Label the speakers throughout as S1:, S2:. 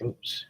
S1: Oops.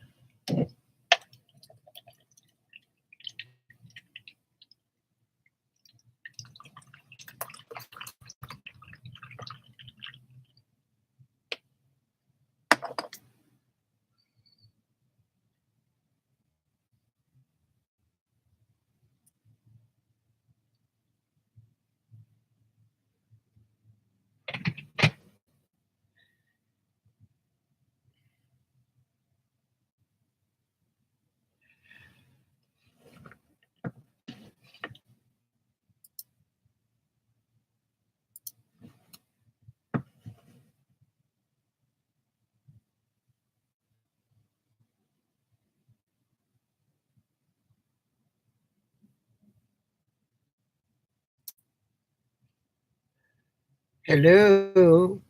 S1: Hello.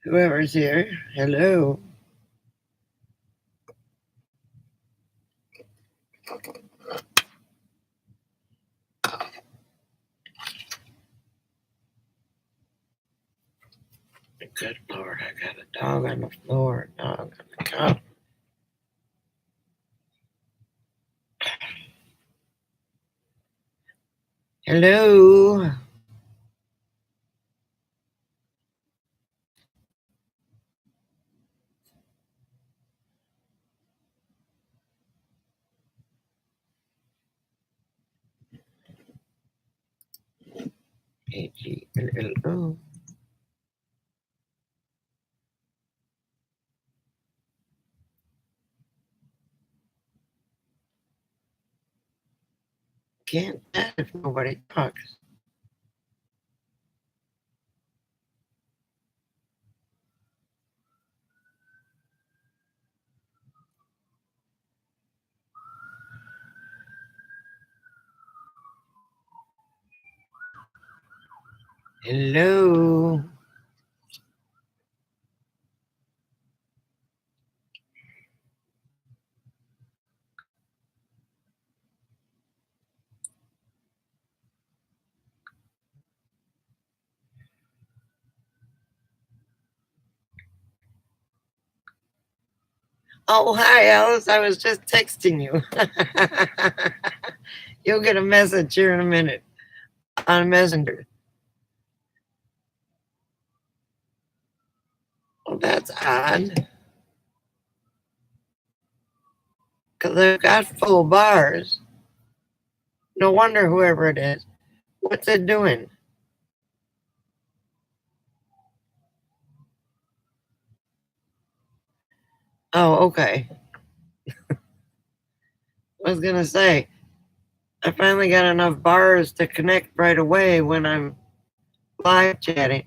S1: Whoever's here, hello. Good Lord, I got a dog on the floor, a dog on the couch. Hello. H-E-L-L-O. Can't chat if nobody talks. Hello. Oh, hi, Alice. I was just texting you. You'll get a message here in a minute on Messenger. Well, that's odd. Because they've got full bars. No wonder whoever it is. What's it doing? Oh, okay. I was going to say, I finally got enough bars to connect right away when I'm live chatting.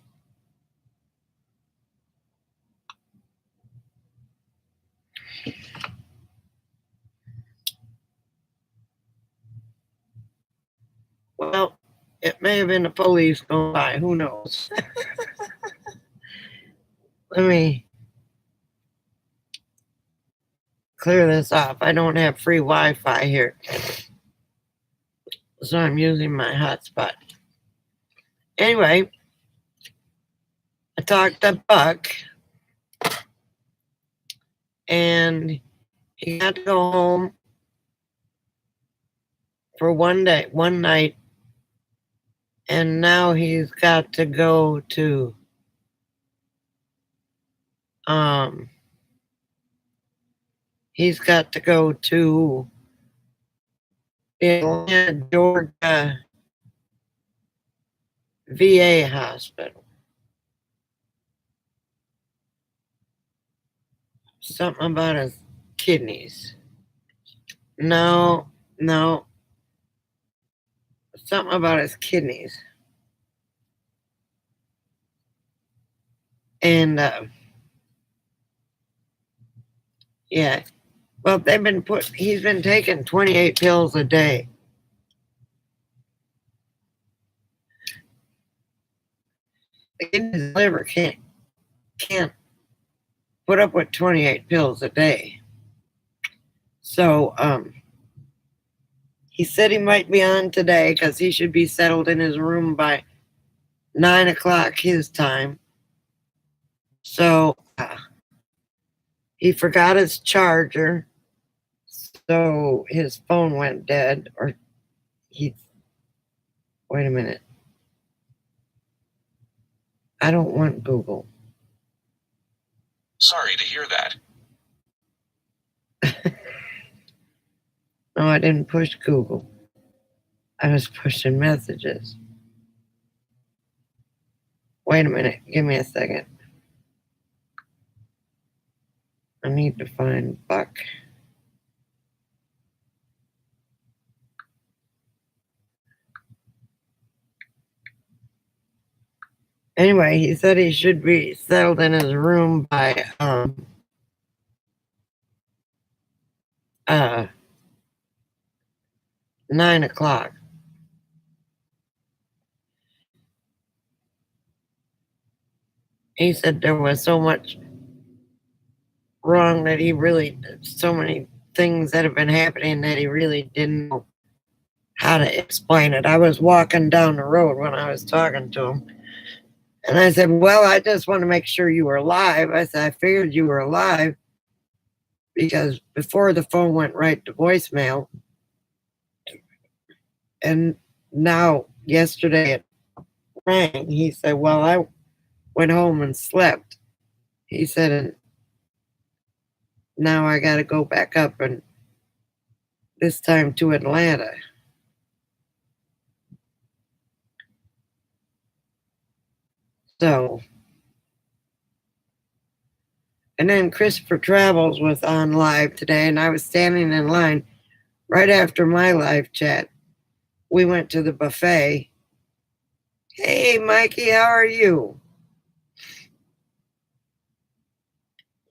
S1: Well, it may have been the police going by. Who knows? Let me clear this off. I don't have free Wi-Fi here, so I'm using my hotspot. Anyway, I talked to Buck, and he got to go home for one night, and now he's got to go to he's got to go to the Atlanta, Georgia VA hospital. Something about his kidneys. No, something about his kidneys. And yeah, well, he's been taking 28 pills a day. His liver can't put up with 28 pills a day. So he said he might be on today because he should be settled in his room by 9 o'clock his time. So he forgot his charger, so his phone went dead. Or wait a minute. I don't want Google.
S2: Sorry to hear that.
S1: No, I didn't push Google. I was pushing messages. Wait a minute. Give me a second. I need to find Buck. Anyway, he said he should be settled in his room by 9 o'clock. He said there was so much wrong that so many things that have been happening that he really didn't know how to explain it. I was walking down the road when I was talking to him. And I said, well, I just want to make sure you were alive. I said, I figured you were alive because before the phone went right to voicemail. And now, yesterday it rang. He said, well, I went home and slept. He said, and now I got to go back up, and this time to Atlanta. So, and then Christopher Travels was on live today, and I was standing in line right after my live chat. We went to the buffet. Hey, Mikey, how are you?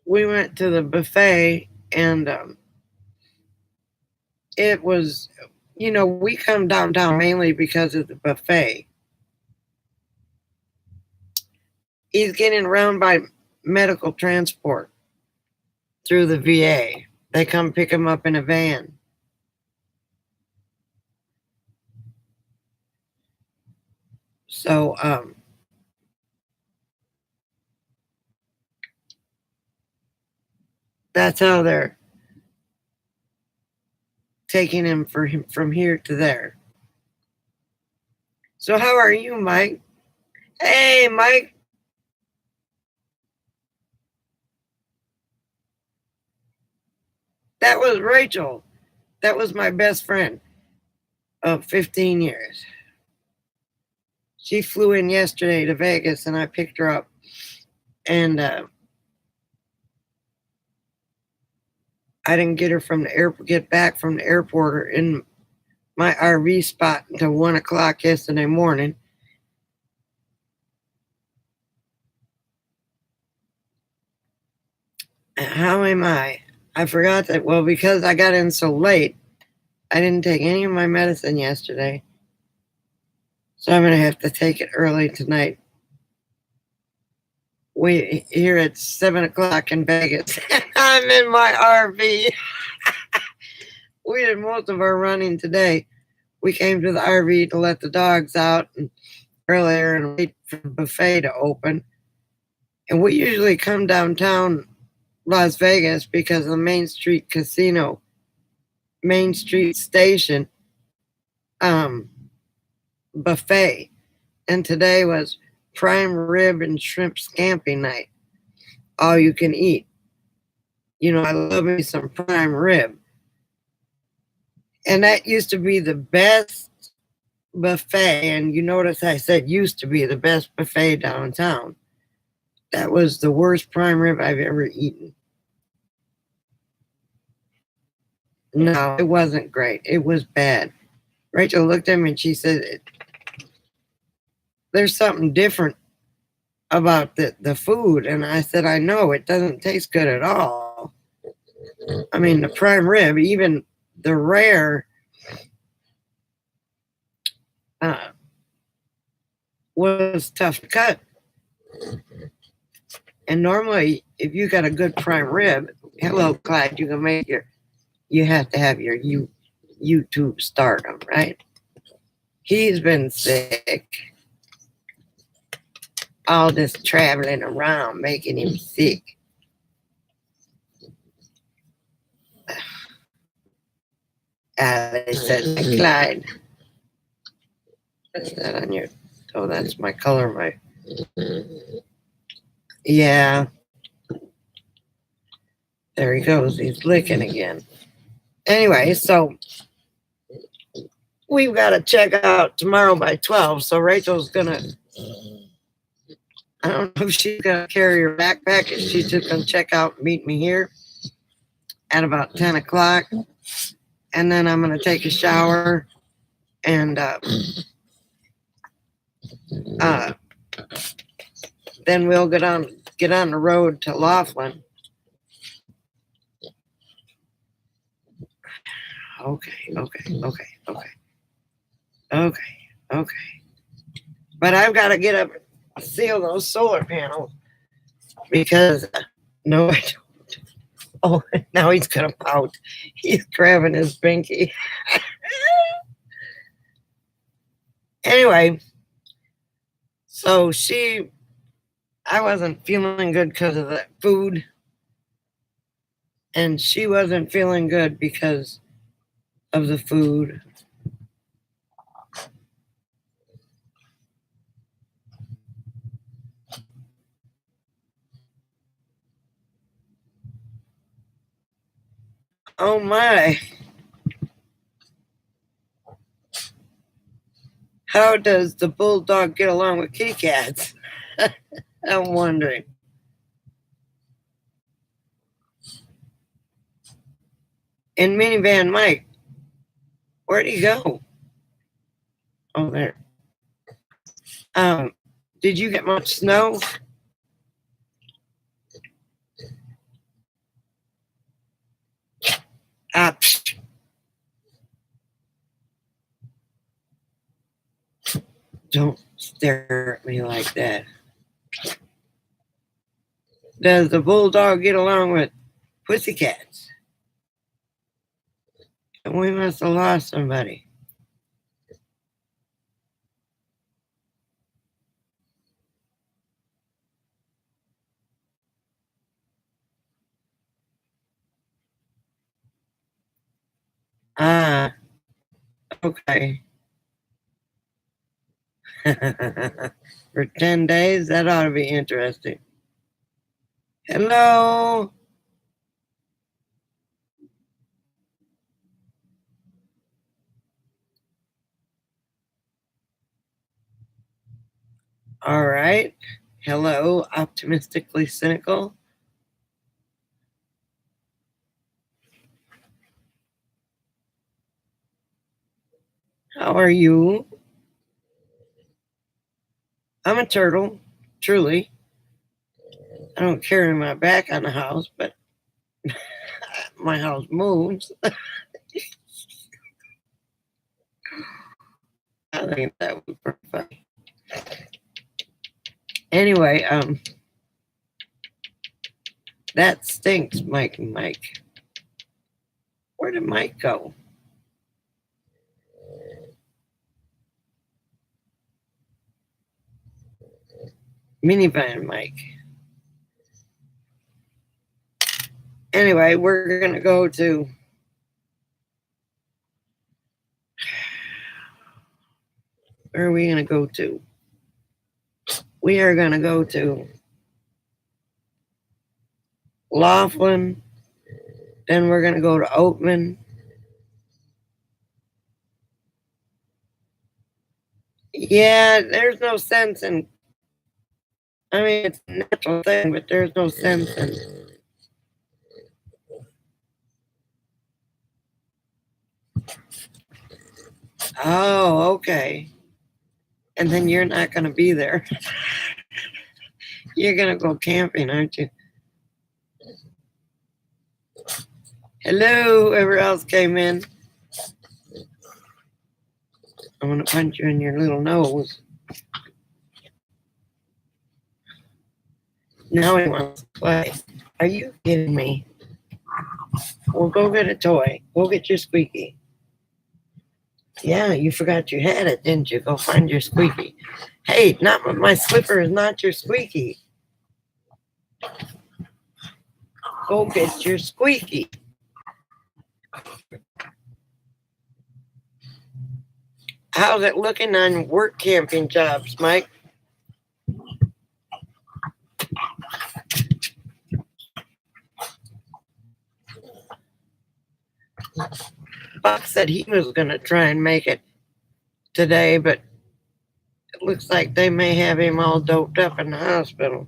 S1: We went to the buffet, and it was, we come downtown mainly because of the buffet. He's getting around by medical transport through the VA. They come pick him up in a van. So, that's how they're taking him from here to there. So how are you, Mike? Hey, Mike. That was Rachel. That was my best friend of 15 years. She flew in yesterday to Vegas, and I picked her up. And I didn't get back from the airport or in my RV spot until 1 o'clock yesterday morning. How am I? I forgot that. Well, because I got in so late, I didn't take any of my medicine yesterday. So I'm going to have to take it early tonight. We here at 7 o'clock in Vegas. I'm in my RV. We did most of our running today. We came to the RV to let the dogs out earlier and wait for the buffet to open. And we usually come downtown Las Vegas because the Main Street Casino, Main Street Station buffet. And today was prime rib and shrimp scampi night. All you can eat. I love me some prime rib. And that used to be the best buffet. And you notice I said used to be the best buffet downtown. That was the worst prime rib I've ever eaten. No, it wasn't great. It was bad. Rachel looked at me and she said, there's something different about the food. And I said, I know, it doesn't taste good at all. I mean, the prime rib, even the rare, was tough to cut. And normally, if you got a good prime rib, hello, Clyde, you can make you have to have your YouTube stardom, right? He's been sick. All this traveling around making him sick. Alice said, Clyde, what's that on your, oh, that's my color, yeah, there he goes. He's licking again. Anyway, so we've got to check out tomorrow by 12. So Rachel's going to, I don't know if she's going to carry her backpack. If she's just going to check out and meet me here at about 10 o'clock. And then I'm going to take a shower and then we'll get on the road to Laughlin. Okay. But I've got to get up and seal those solar panels because no, I don't. Oh, now he's gonna pout. He's grabbing his binky. Anyway, so I wasn't feeling good because of the food, and she wasn't feeling good because of the food. Oh my. How does the bulldog get along with kitty cats? I'm wondering. And Minivan Mike, where'd he go? Oh, there. Did you get much snow? Don't stare at me like that. Does the bulldog get along with pussycats? We must have lost somebody. Ah, okay. For 10 days, that ought to be interesting. Hello. All right. Hello, optimistically cynical. How are you? I'm a turtle, truly. I don't carry my back on the house, but my house moves. I think that was pretty funny. Anyway, that stinks, Mike and Mike. Where did Mike go? Minivan Mike. Anyway, we're going to go to where are we going to go to? We are going to go to Laughlin. Then we're going to go to Oatman. Yeah, there's no sense in, I mean, it's a natural thing, but there's no sense in. Oh, okay. And then you're not going to be there. You're going to go camping, aren't you? Hello, whoever else came in. I'm going to punch you in your little nose. Now he wants to play. Are you kidding me? Well, go get a toy. Go get your squeaky. Yeah, you forgot you had it, didn't you? Go find your squeaky. Hey, not my slipper is not your squeaky. Go get your squeaky. How's it looking on work camping jobs, Mike? Buck said he was going to try and make it today, but it looks like they may have him all doped up in the hospital.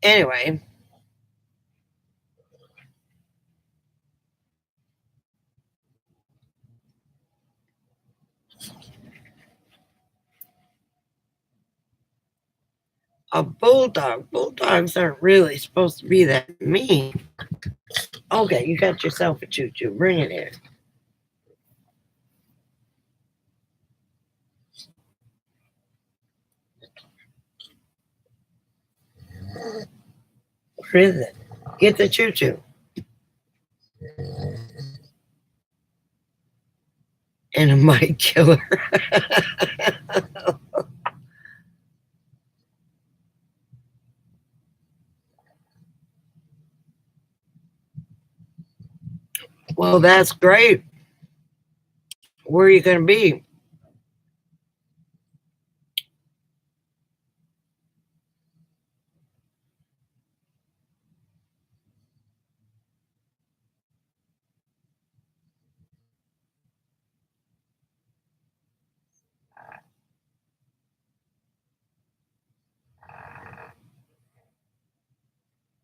S1: Anyway, a bulldog. Bulldogs aren't really supposed to be that mean. Okay, you got yourself a choo-choo. Bring it here. Where is it? Get the choo-choo. And a mite killer. Well, that's great. Where are you going to be?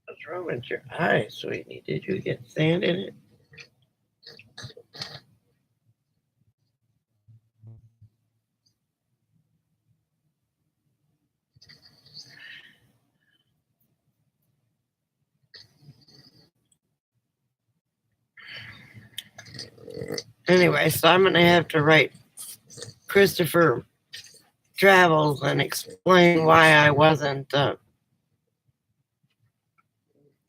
S1: What's wrong with your eye, sweetie? Did you get sand in it? Anyway, so I'm going to have to write Christopher Travels and explain why I wasn't,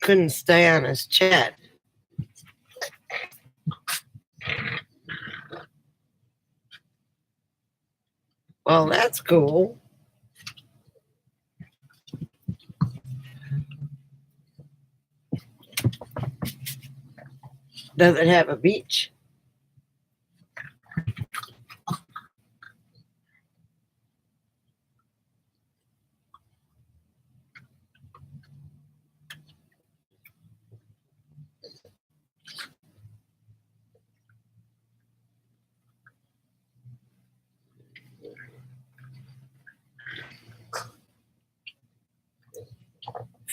S1: couldn't stay on his chat. Well, that's cool. Does it have a beach?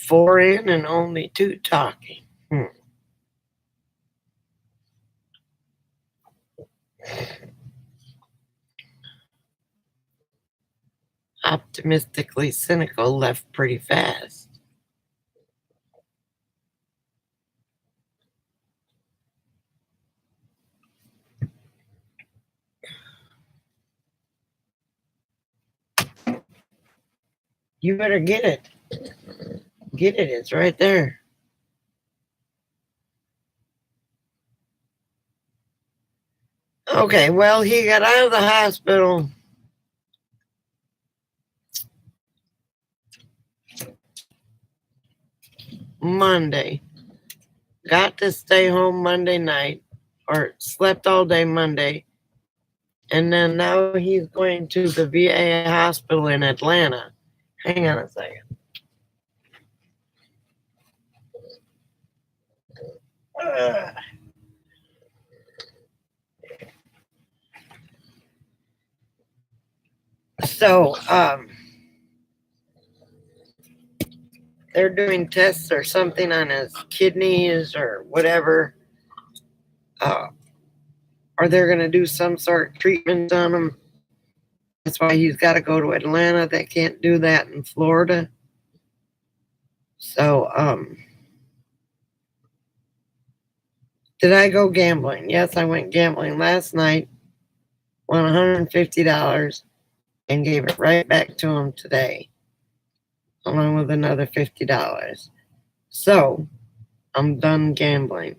S1: Four in and only two talking. Optimistically cynical left pretty fast. You better get it. Get it. It's right there. Okay, well, he got out of the hospital Monday. Got to stay home Monday night, or slept all day Monday. And then now he's going to the VA hospital in Atlanta. Hang on a second. So, they're doing tests or something on his kidneys or whatever. Or they're going to do some sort of treatment on him. That's why he's got to go to Atlanta. They can't do that in Florida. So, did I go gambling? Yes, I went gambling last night, won $150 and gave it right back to him today, along with another $50. So, I'm done gambling.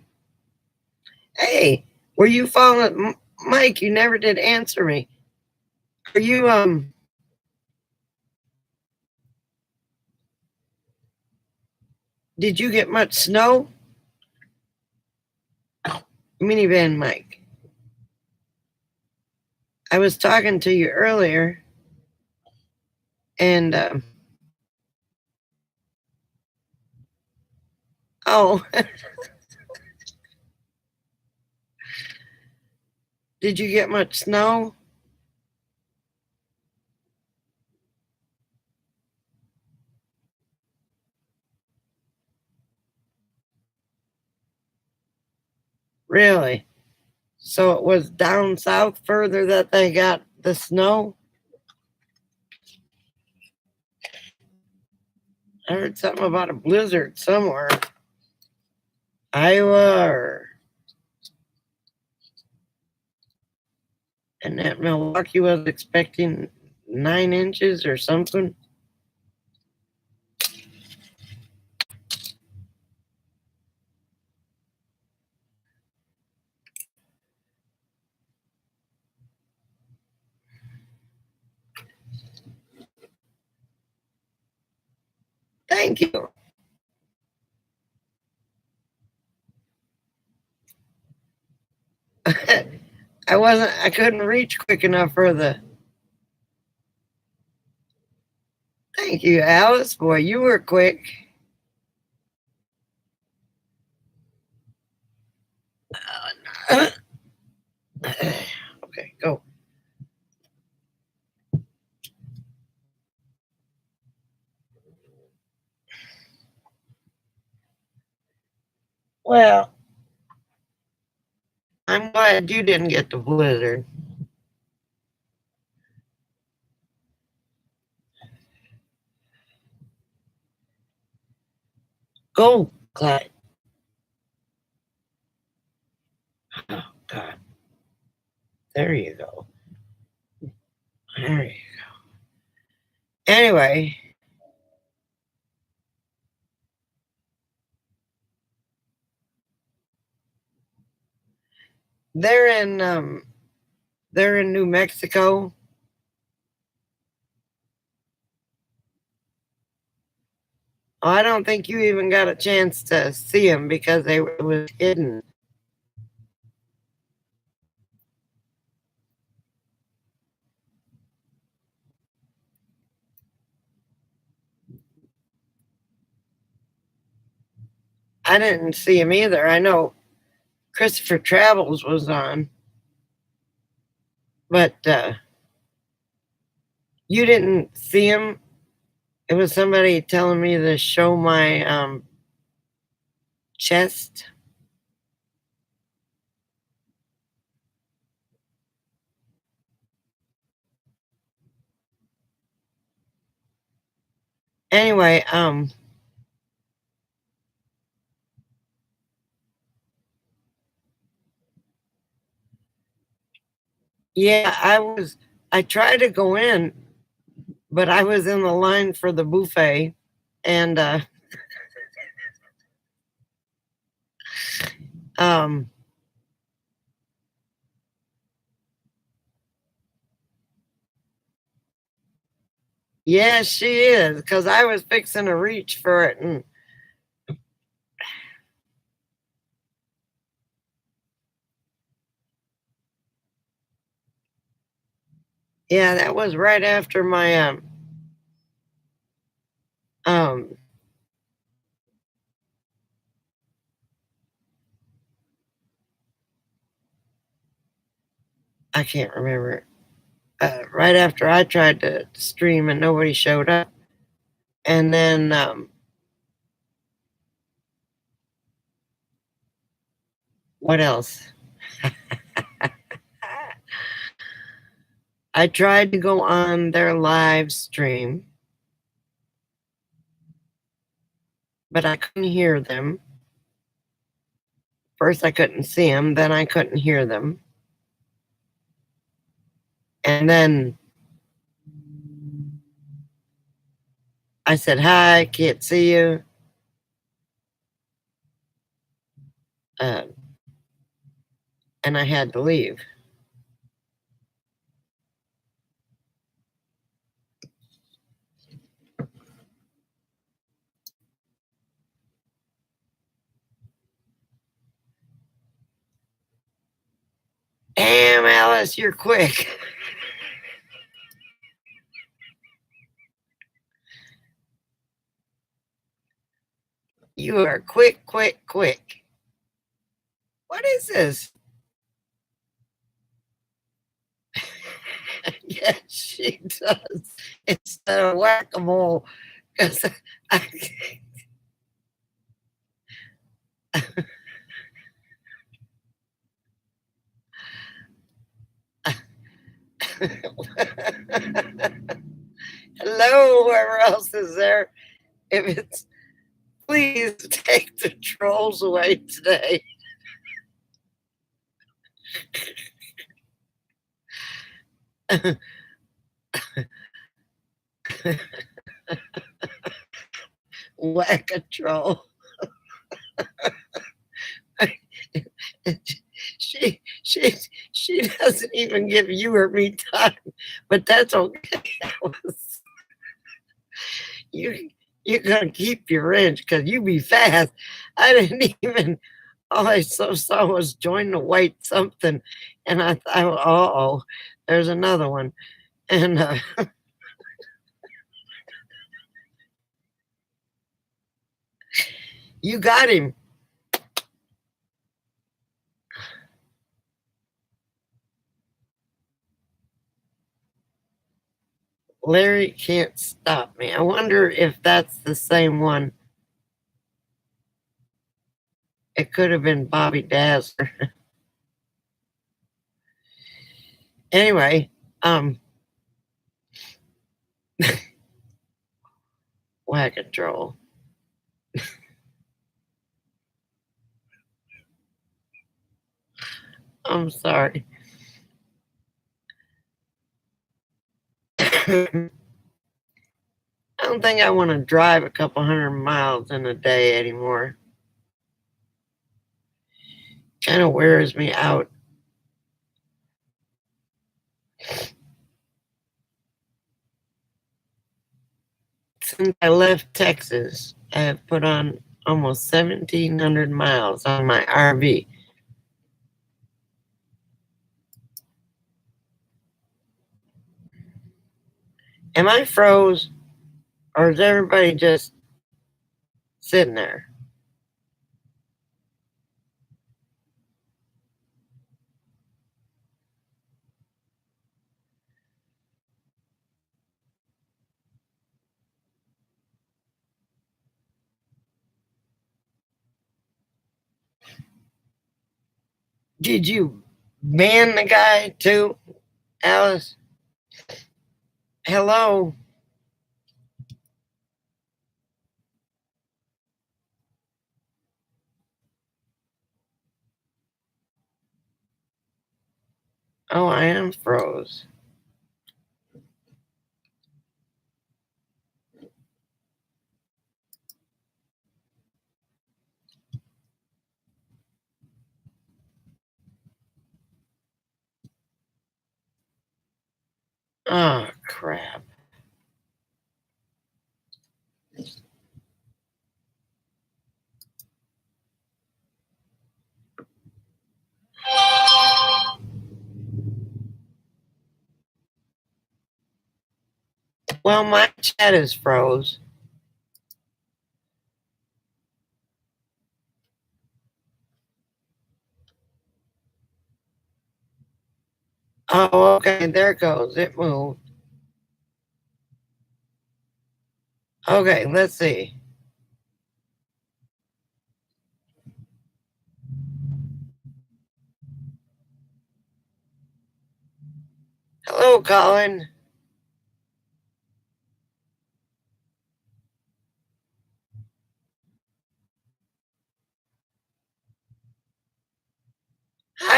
S1: Hey, were you following Mike? You never did answer me. Are you did you get much snow? Minivan Mike. I was talking to you earlier and oh, did you get much snow? Really? So it was down south further that they got the snow? I heard something about a blizzard somewhere. Iowa or and that Milwaukee was expecting 9 inches or something. Thank you. I couldn't reach quick enough for the. Thank you, Alice. Boy, you were quick. Okay, go. Well, I'm glad you didn't get the blizzard. Go, Clyde. Oh, God. There you go. There you go. Anyway, they're in New Mexico. I don't think you even got a chance to see them because they was hidden. I didn't see him either. I know Christopher Travels was on, but you didn't see him. It was somebody telling me to show my chest. Anyway, yeah, I tried to go in, but I was in the line for the buffet and um yeah, she is because I was fixing to reach for it and yeah, that was right after my um I can't remember. Right after I tried to stream and nobody showed up. And then what else? I tried to go on their live stream but I couldn't hear them. First, I couldn't see them, then I couldn't hear them. And then I said, "Hi, can't see you." Uh, and I had to leave. Damn, Alice, you're quick. You are quick, quick, quick. What is this? Yes, she does. Instead of whack-a-mole, because I, hello, whoever else is there. If it's please take the trolls away today. Whack a troll. She doesn't even give you or me time, but that's okay. You you're gonna keep your wrench because you be fast. I didn't even all I saw was join the white something, and I thought, oh, there's another one, and you got him. Larry can't stop me. I wonder if that's the same one. It could have been Bobby Dazzler. Anyway, whack a troll. I'm sorry. I don't think I want to drive a couple hundred miles in a day anymore. Kind of wears me out. Since I left Texas, I have put on almost 1,700 miles on my RV. Am I froze, or is everybody just sitting there? Did you ban the guy too, Alice? Hello? Oh, I am froze. Oh, crap. Well, my chat is froze. Oh, okay, there it goes. It moved. Okay, let's see. Hello, Colin.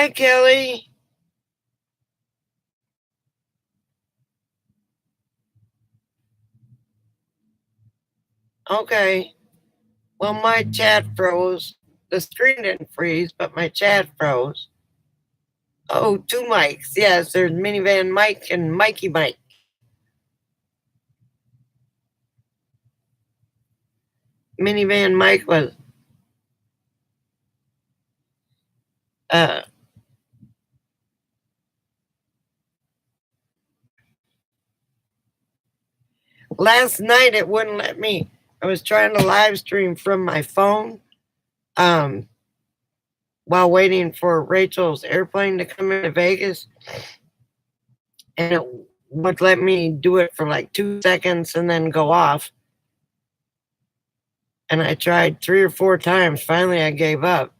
S1: Hi, Kelly. Okay. Well, my chat froze. The screen didn't freeze, but my chat froze. Oh, two mics. Yes, there's Minivan Mike and Mikey Mike. Minivan Mike was uh last night it wouldn't let me. I was trying to live stream from my phone um while waiting for Rachel's airplane to come into Vegas, and it would let me do it for like 2 seconds and then go off. And I tried 3 or 4 times. Finally I gave up.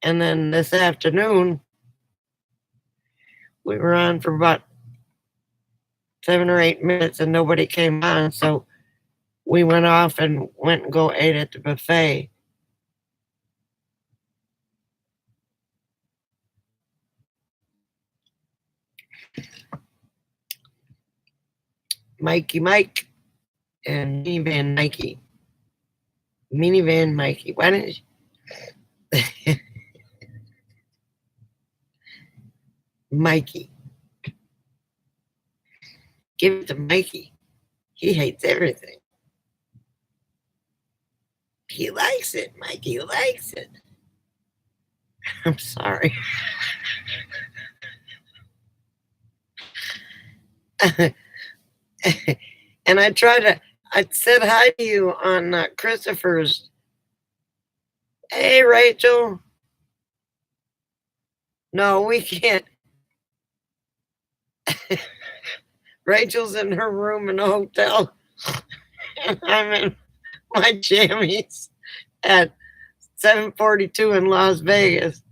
S1: And then this afternoon we were on for about 7 or 8 minutes and nobody came on, so we went off and went and go ate at the buffet. Mikey Mike and Minivan Mikey. Minivan Mikey. Why didn't you? Mikey. Give it to Mikey. He hates everything. He likes it. Mikey likes it. I'm sorry. And I said hi to you on Christopher's. Hey, Rachel. No, we can't. Rachel's in her room in the hotel, and I'm in my jammies at 7:42 in Las Vegas.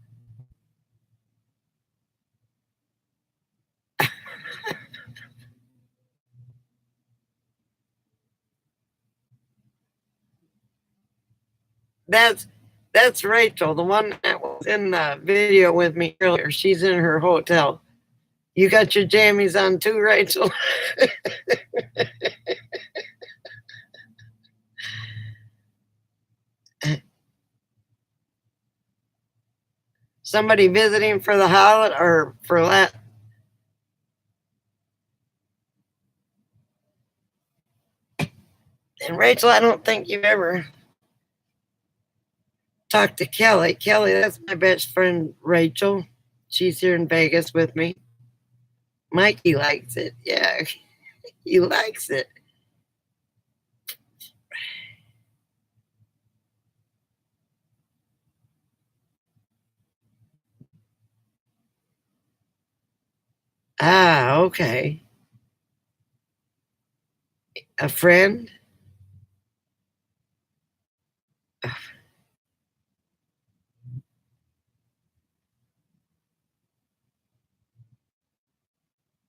S1: That's Rachel, the one that was in the video with me earlier. She's in her hotel. You got your jammies on too, Rachel? Somebody visiting for the holiday or for that? And Rachel, I don't think you've ever talked to Kelly. Kelly, that's my best friend, Rachel. She's here in Vegas with me. Mikey likes it. Yeah, he likes it. Ah, okay. A friend?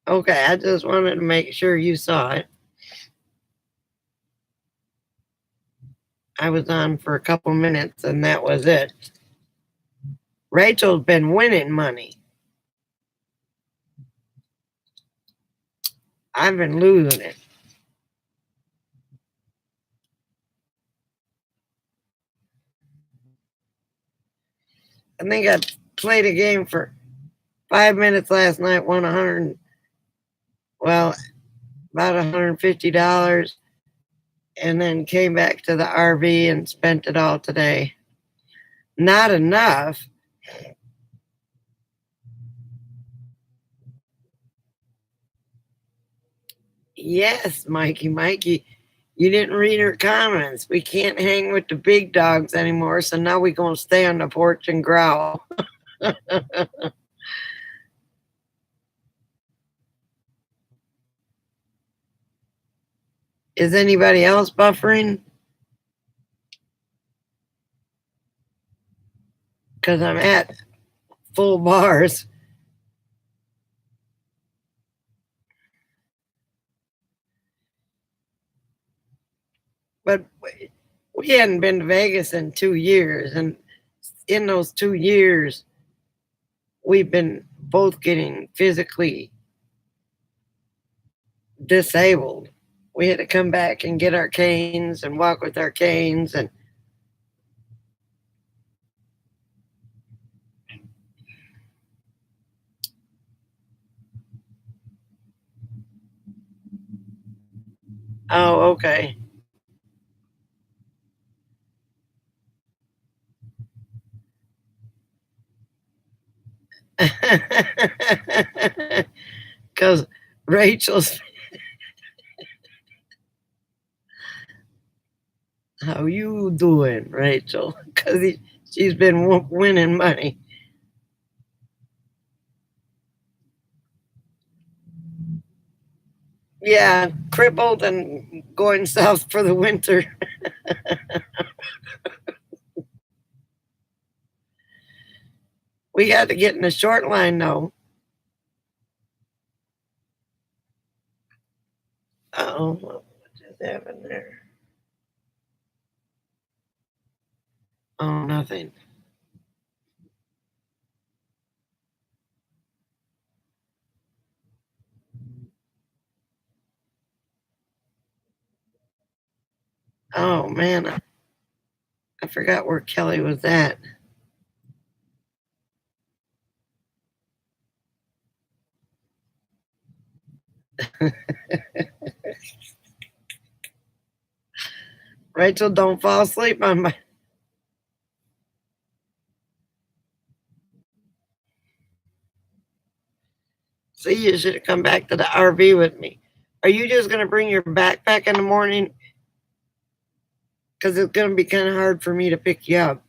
S1: Okay, I just wanted to make sure you saw it. I was on for a couple minutes and that was it. Rachel's been winning money. I've been losing it. I think I played a game for 5 minutes last night, won about $150, and then came back to the RV and spent it all today. Not enough. Yes, Mikey. You didn't read her comments. We can't hang with the big dogs anymore, so now we're going to stay on the porch and growl. Is anybody else buffering? Because I'm at full bars. But we hadn't been to Vegas in 2 years. And in those 2 years, we've been both getting physically disabled. We had to come back and get our canes and walk with our canes. And oh, okay. Because Rachel's, how you doing, Rachel? Because she's been winning money. Yeah, crippled and going south for the winter. We had to get in a short line though. Oh, what just happened there? Oh, nothing. Oh man, I forgot where Kelly was at. Rachel, don't fall asleep on my. See, you should have come back to the RV with me. Are you just going to bring your backpack in the morning? Because it's going to be kind of hard for me to pick you up.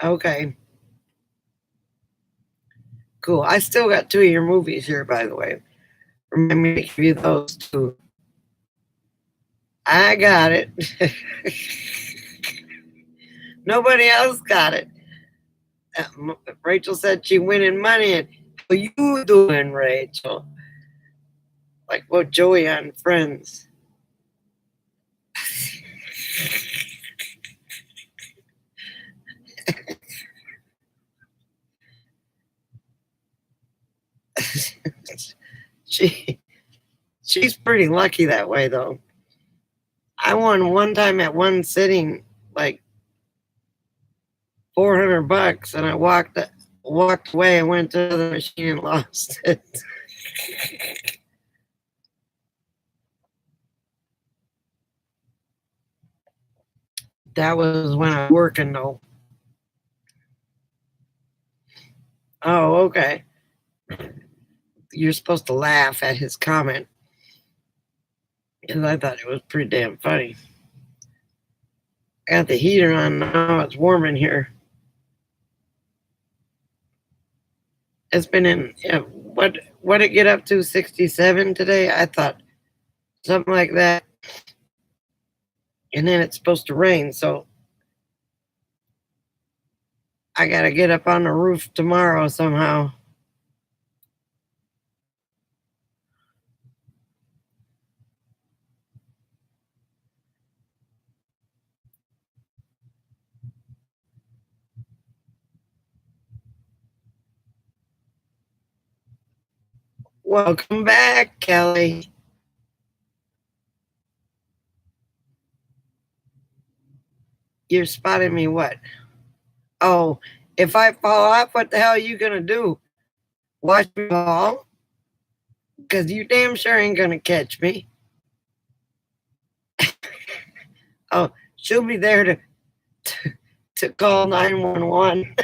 S1: Okay. Cool. I still got two of your movies here, by the way. Remind me to give you those two. I got it. Nobody else got it. Rachel said she winning money. And how you doing, Rachel? Like what Joey on Friends. she she's pretty lucky that way though. I won one time at one sitting like $400, and I walked away and went to the machine and lost it. That was when I was working though. Oh, okay. You're supposed to laugh at his comment because I thought it was pretty damn funny. I got the heater on now. It's warm in here. It's been in, yeah, what it get up to 67 today? I thought something like that. And then it's supposed to rain, so I gotta get up on the roof tomorrow somehow. Welcome back, Kelly. You're spotting me what? Oh, if I fall off, what the hell are you gonna do? Watch me fall? Because you damn sure ain't gonna catch me. Oh, she'll be there to call 911.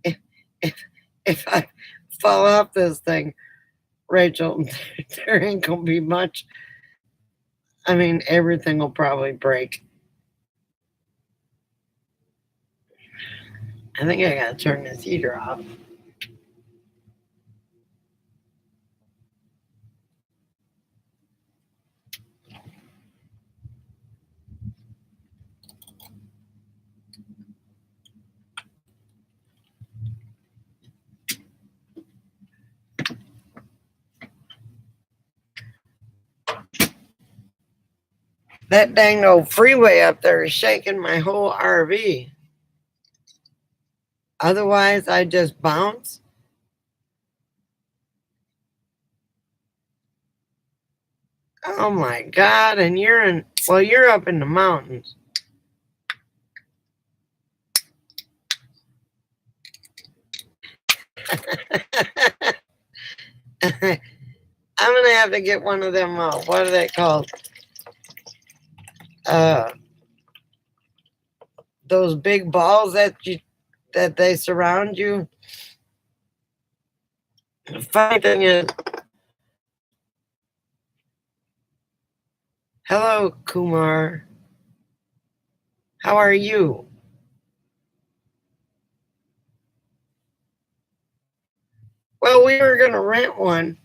S1: if, if if I fall off this thing, Rachel, there ain't gonna be much. I mean, everything will probably break. I think I gotta turn this heater off. That dang old freeway up there is shaking my whole RV. Otherwise, I just bounce. Oh my God. And you're up in the mountains. I'm going to have to get one of them, what are they called? Those big balls that they surround you. The funny thing is, hello, Kumar. How are you? Well, we were going to rent one,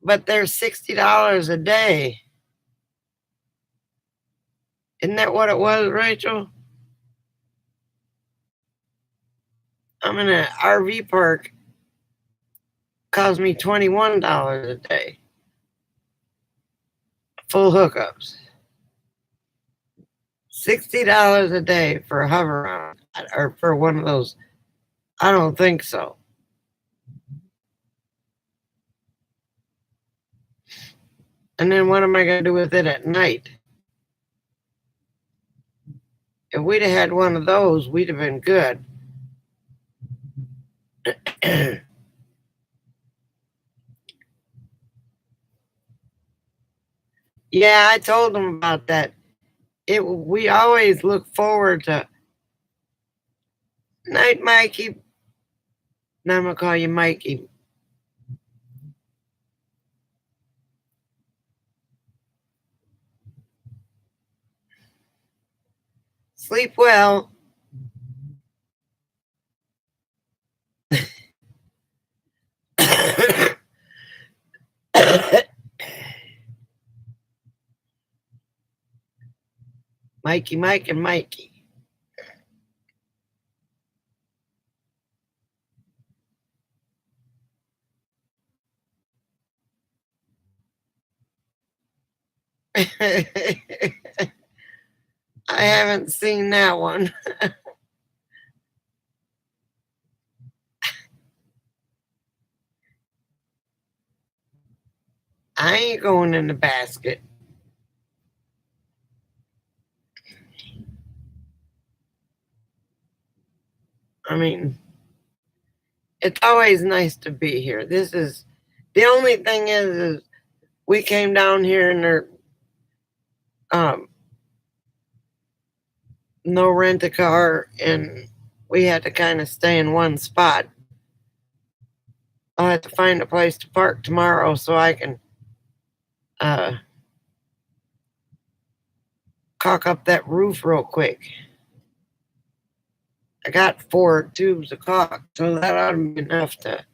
S1: but they're $60 a day. Isn't that what it was, Rachel? I'm in an RV park. Cost me $21 a day. Full hookups. $60 a day for a hover round or for one of those. I don't think so. And then what am I going to do with it at night? If we'd have had one of those, we'd have been good. Yeah, I told them about that. We always look forward to night, Mikey. Now I'm gonna call you Mikey. Sleep well. Mikey, Mike, and Mikey. I haven't seen that one. I ain't going in the basket. I mean, it's always nice to be here. This is the only thing is we came down here and there no rent a car and we had to kind of stay in one spot. I'll have to find a place to park tomorrow so I can caulk up that roof real quick. I got 4 tubes of caulk, so that ought to be enough to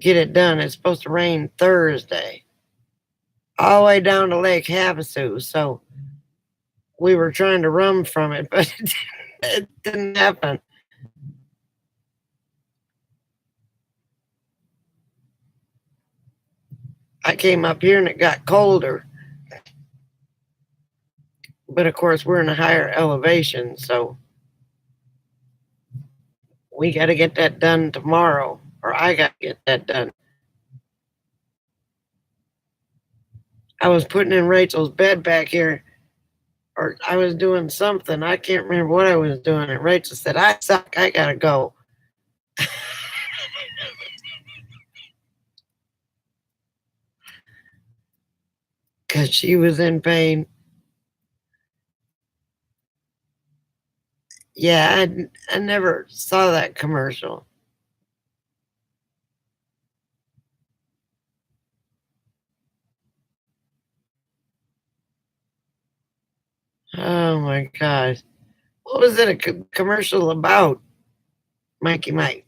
S1: get it done. It's supposed to rain Thursday, all the way down to Lake Havasu. So we were trying to run from it, but it didn't happen. I came up here and it got colder. But of course, we're in a higher elevation, so we got to get that done tomorrow, or I got to get that done. I was putting in Rachel's bed back here, or I was doing something. I can't remember what I was doing. And Rachel said, I suck. I got to go. Because she was in pain. Yeah, I never saw that commercial. Oh my gosh. What was it a commercial about, Mikey Mike?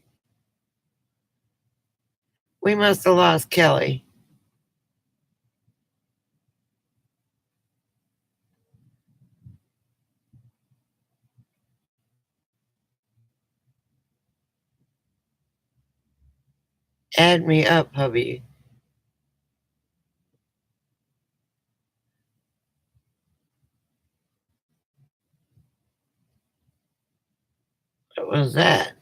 S1: We must have lost Kelly. Add me up, hubby. What was that?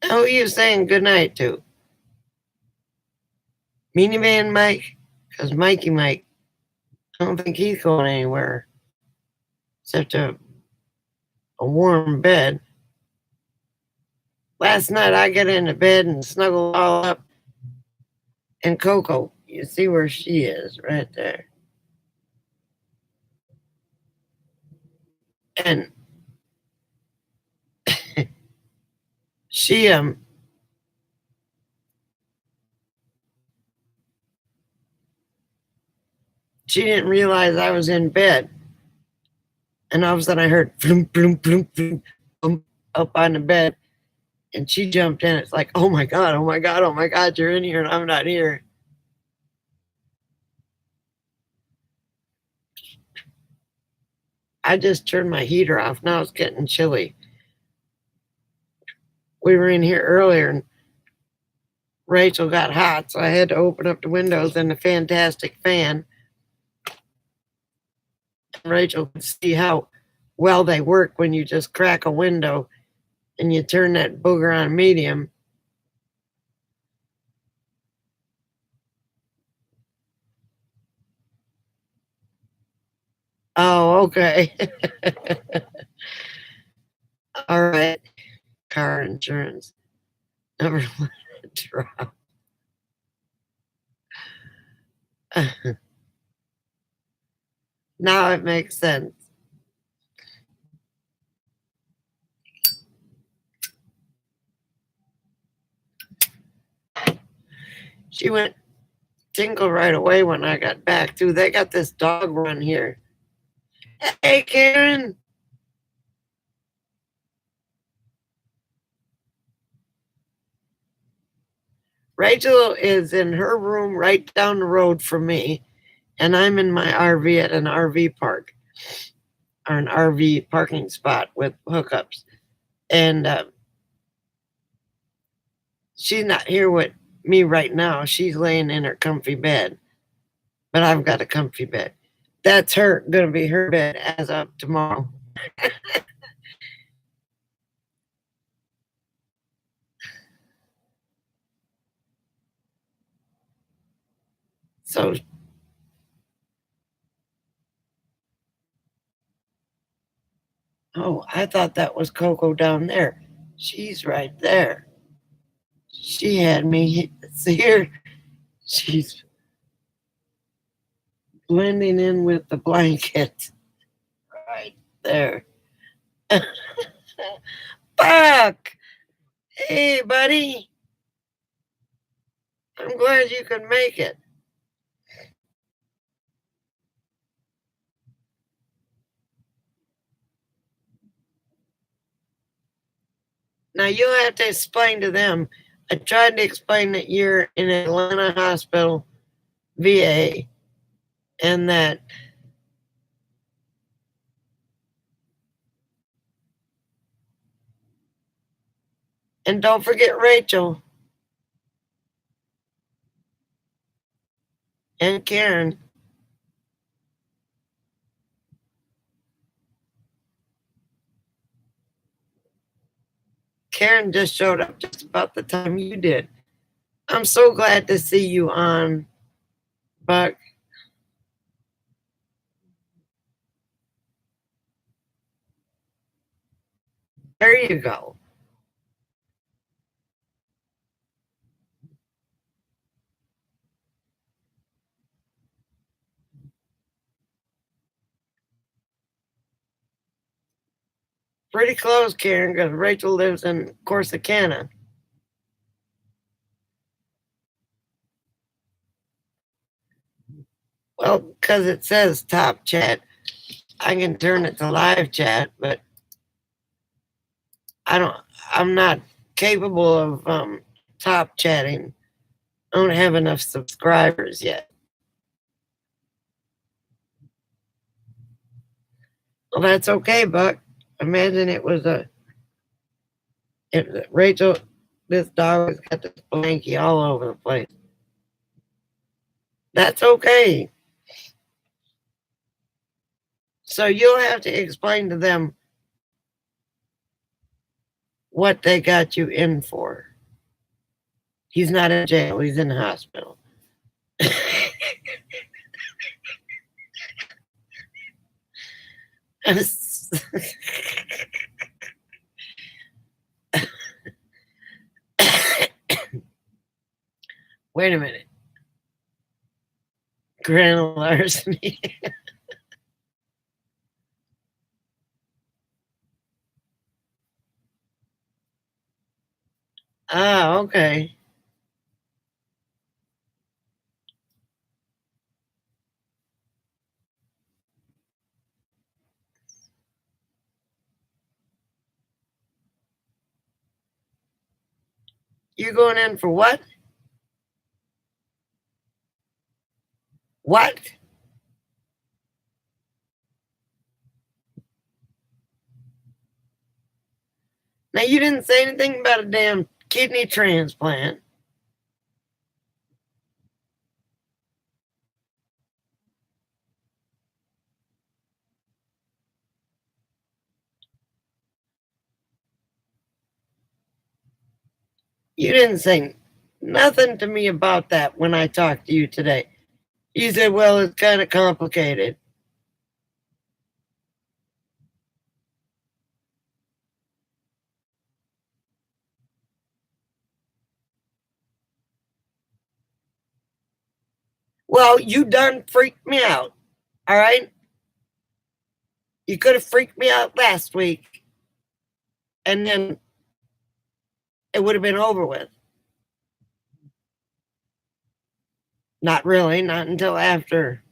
S1: Who are you saying goodnight to? Minivan Mike? Because Mikey Mike, I don't think he's going anywhere except a warm bed. Last night I got into bed and snuggled all up. And Coco, you see where she is right there. And she she didn't realize I was in bed. And all of a sudden I heard bloom, bloom, bloom, bloom, bloom up on the bed. And she jumped in. It's like, oh my God, oh my God, oh my God, you're in here and I'm not here. I just turned my heater off. Now it's getting chilly. We were in here earlier and Rachel got hot, so I had to open up the windows and the fantastic fan. Rachel could see how well they work when you just crack a window and you turn that booger on medium. Oh, okay. All right. Car insurance. Never let it drop. Now it makes sense. She went tingle right away when I got back, too. They got this dog run here. Hey, Karen. Rachel is in her room right down the road from me, and I'm in my RV at an RV park or an RV parking spot with hookups. And she's not here with me right now. She's laying in her comfy bed, but I've got a comfy bed. That's her going to be her bed as of tomorrow. So, oh, I thought that was Coco down there. She's right there. She had me see her. She's blending in with the blanket right there. Buck! Hey, buddy. I'm glad you could make it. Now you'll have to explain to them. I tried to explain that you're in Atlanta Hospital, VA, and that and don't forget Rachel and Karen. Karen just showed up just about the time you did. I'm so glad to see you on, Buck. There you go. Pretty close, Karen, because Rachel lives in Corsicana. Well, because it says top chat, I can turn it to live chat, but I'm not capable of top chatting. I don't have enough subscribers yet. Well, that's okay, Buck. Imagine it was Rachel, this dog has got this blankie all over the place. That's okay. So you'll have to explain to them what they got you in for. He's not in jail, he's in the hospital. Wait a minute. Grand larceny. Ah, okay. You going in for what? What? Now you didn't say anything about a damn kidney transplant. You didn't say nothing to me about that when I talked to you today. You said, well, it's kind of complicated. Well, you done freaked me out. All right? You could have freaked me out last week, and then it would have been over with. Not really, not until after.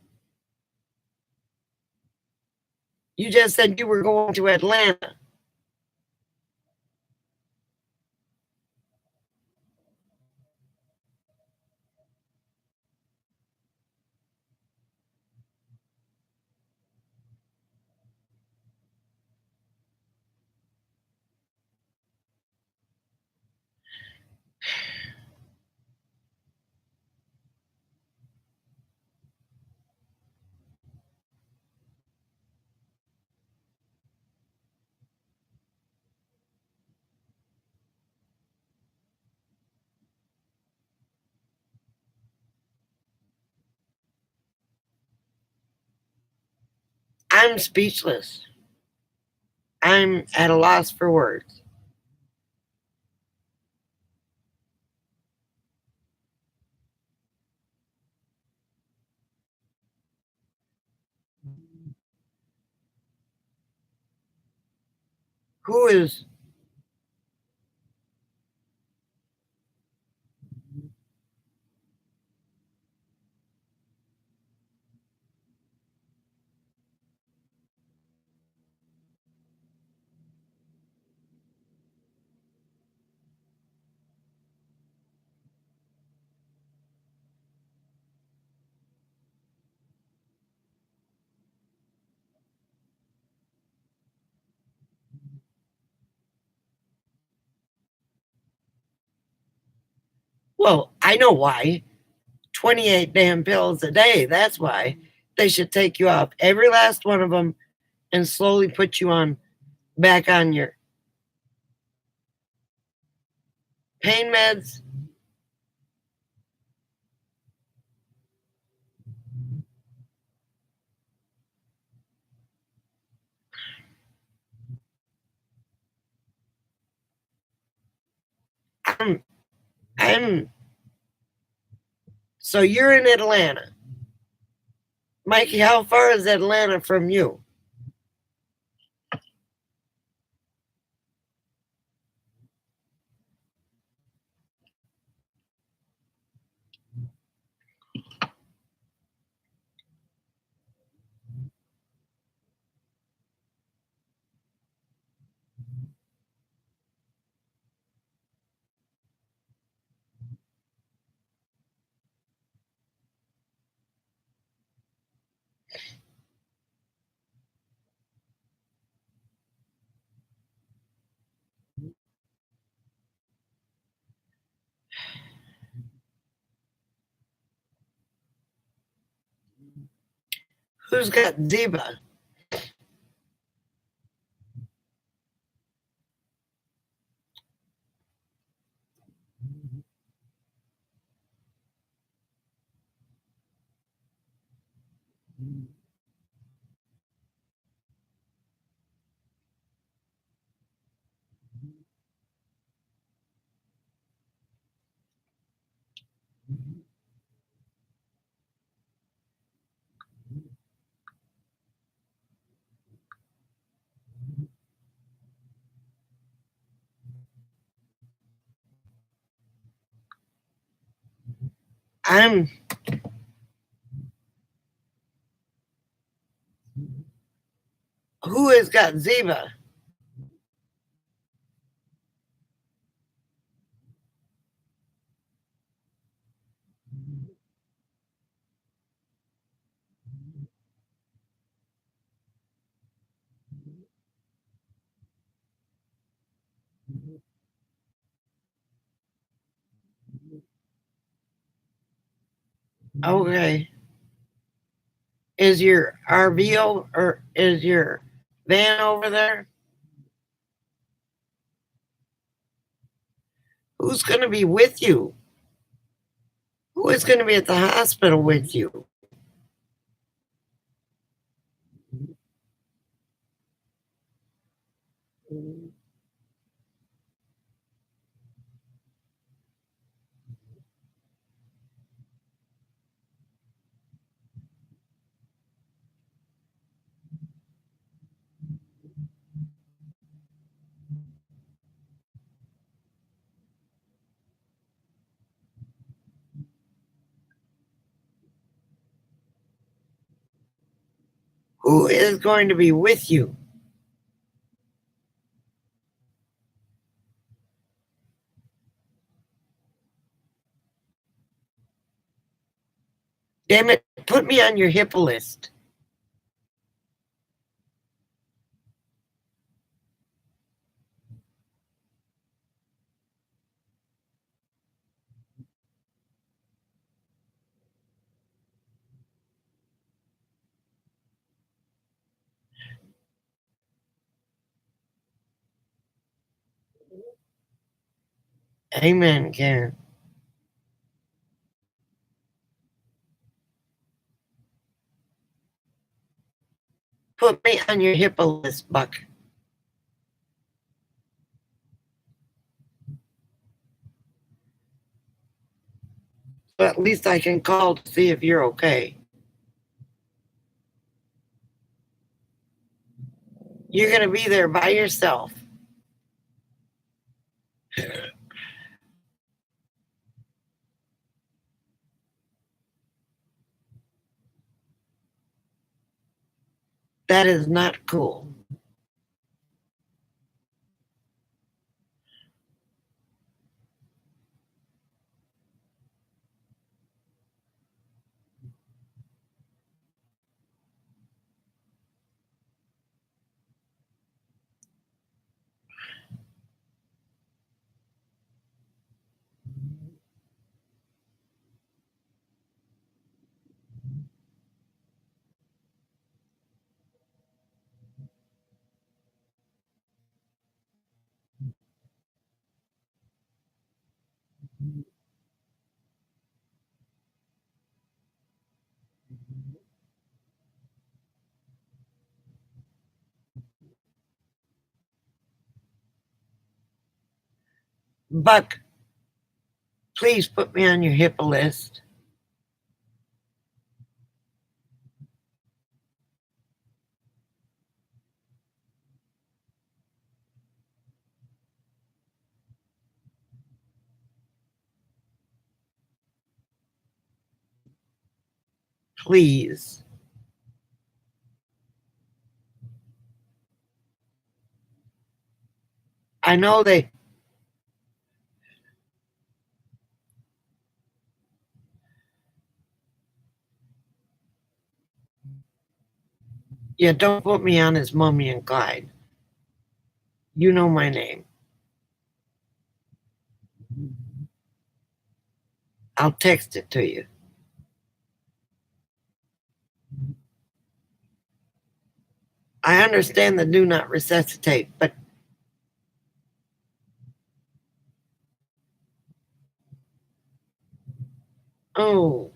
S1: You just said you were going to Atlanta. I'm speechless. I'm at a loss for words. Who is well, I know why. 28 damn pills a day. That's why they should take you off every last one of them and slowly put you on back on your pain meds. I'm, I'm, so you're in Atlanta. Mikey, how far is Atlanta from you? Who's got Ziba? I'm. Who has got Ziba? Okay. Is your RV or is your van over there? Who's going to be with you? Who is going to be at the hospital with you? Who is going to be with you? Damn it, put me on your HIPAA list. Amen, Karen. Put me on your HIPAA list, Buck. But at least I can call to see if you're okay. You're going to be there by yourself. That is not cool. Buck, please put me on your HIPAA list. Please. I know they. Yeah, don't put me on as Mummy and Clyde. You know my name. I'll text it to you. I understand the do not resuscitate, but oh,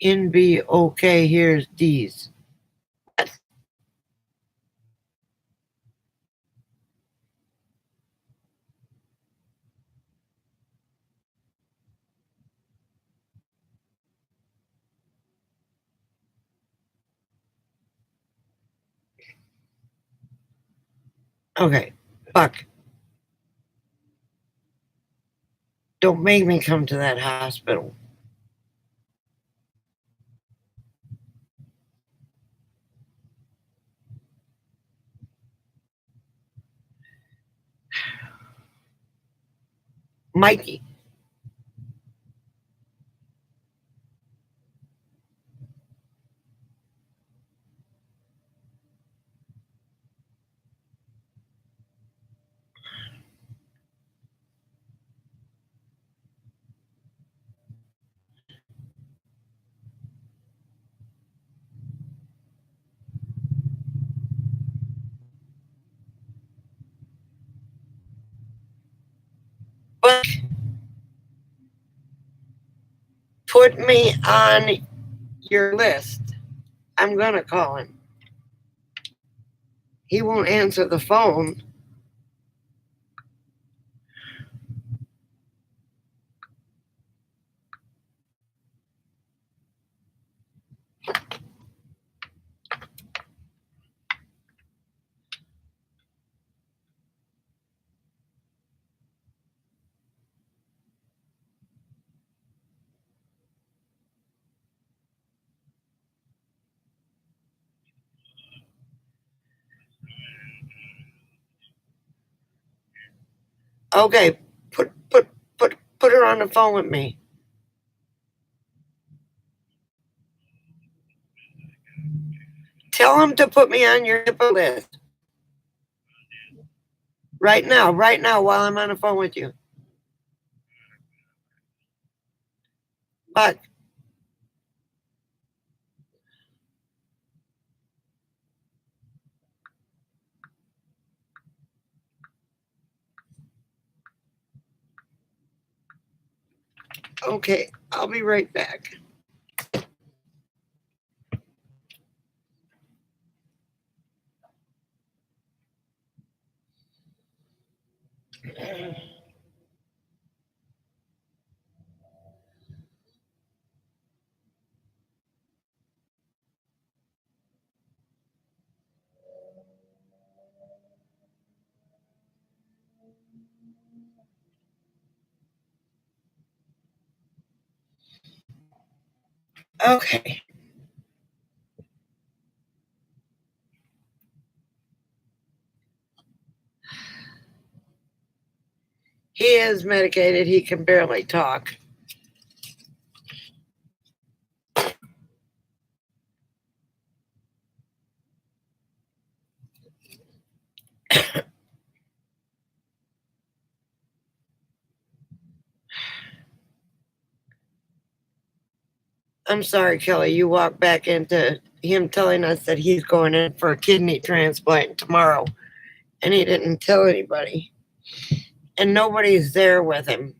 S1: NBOK, here's D's. Okay, Buck, don't make me come to that hospital. Mikey, Buck, put me on your list. I'm gonna call him. He won't answer the phone. Okay, put her on the phone with me. Tell him to put me on your HIPAA list. Right now, while I'm on the phone with you. But okay, I'll be right back. Okay. He is medicated. He can barely talk. I'm sorry, Kelly. You walked back into him telling us that he's going in for a kidney transplant tomorrow, and he didn't tell anybody. And nobody's there with him.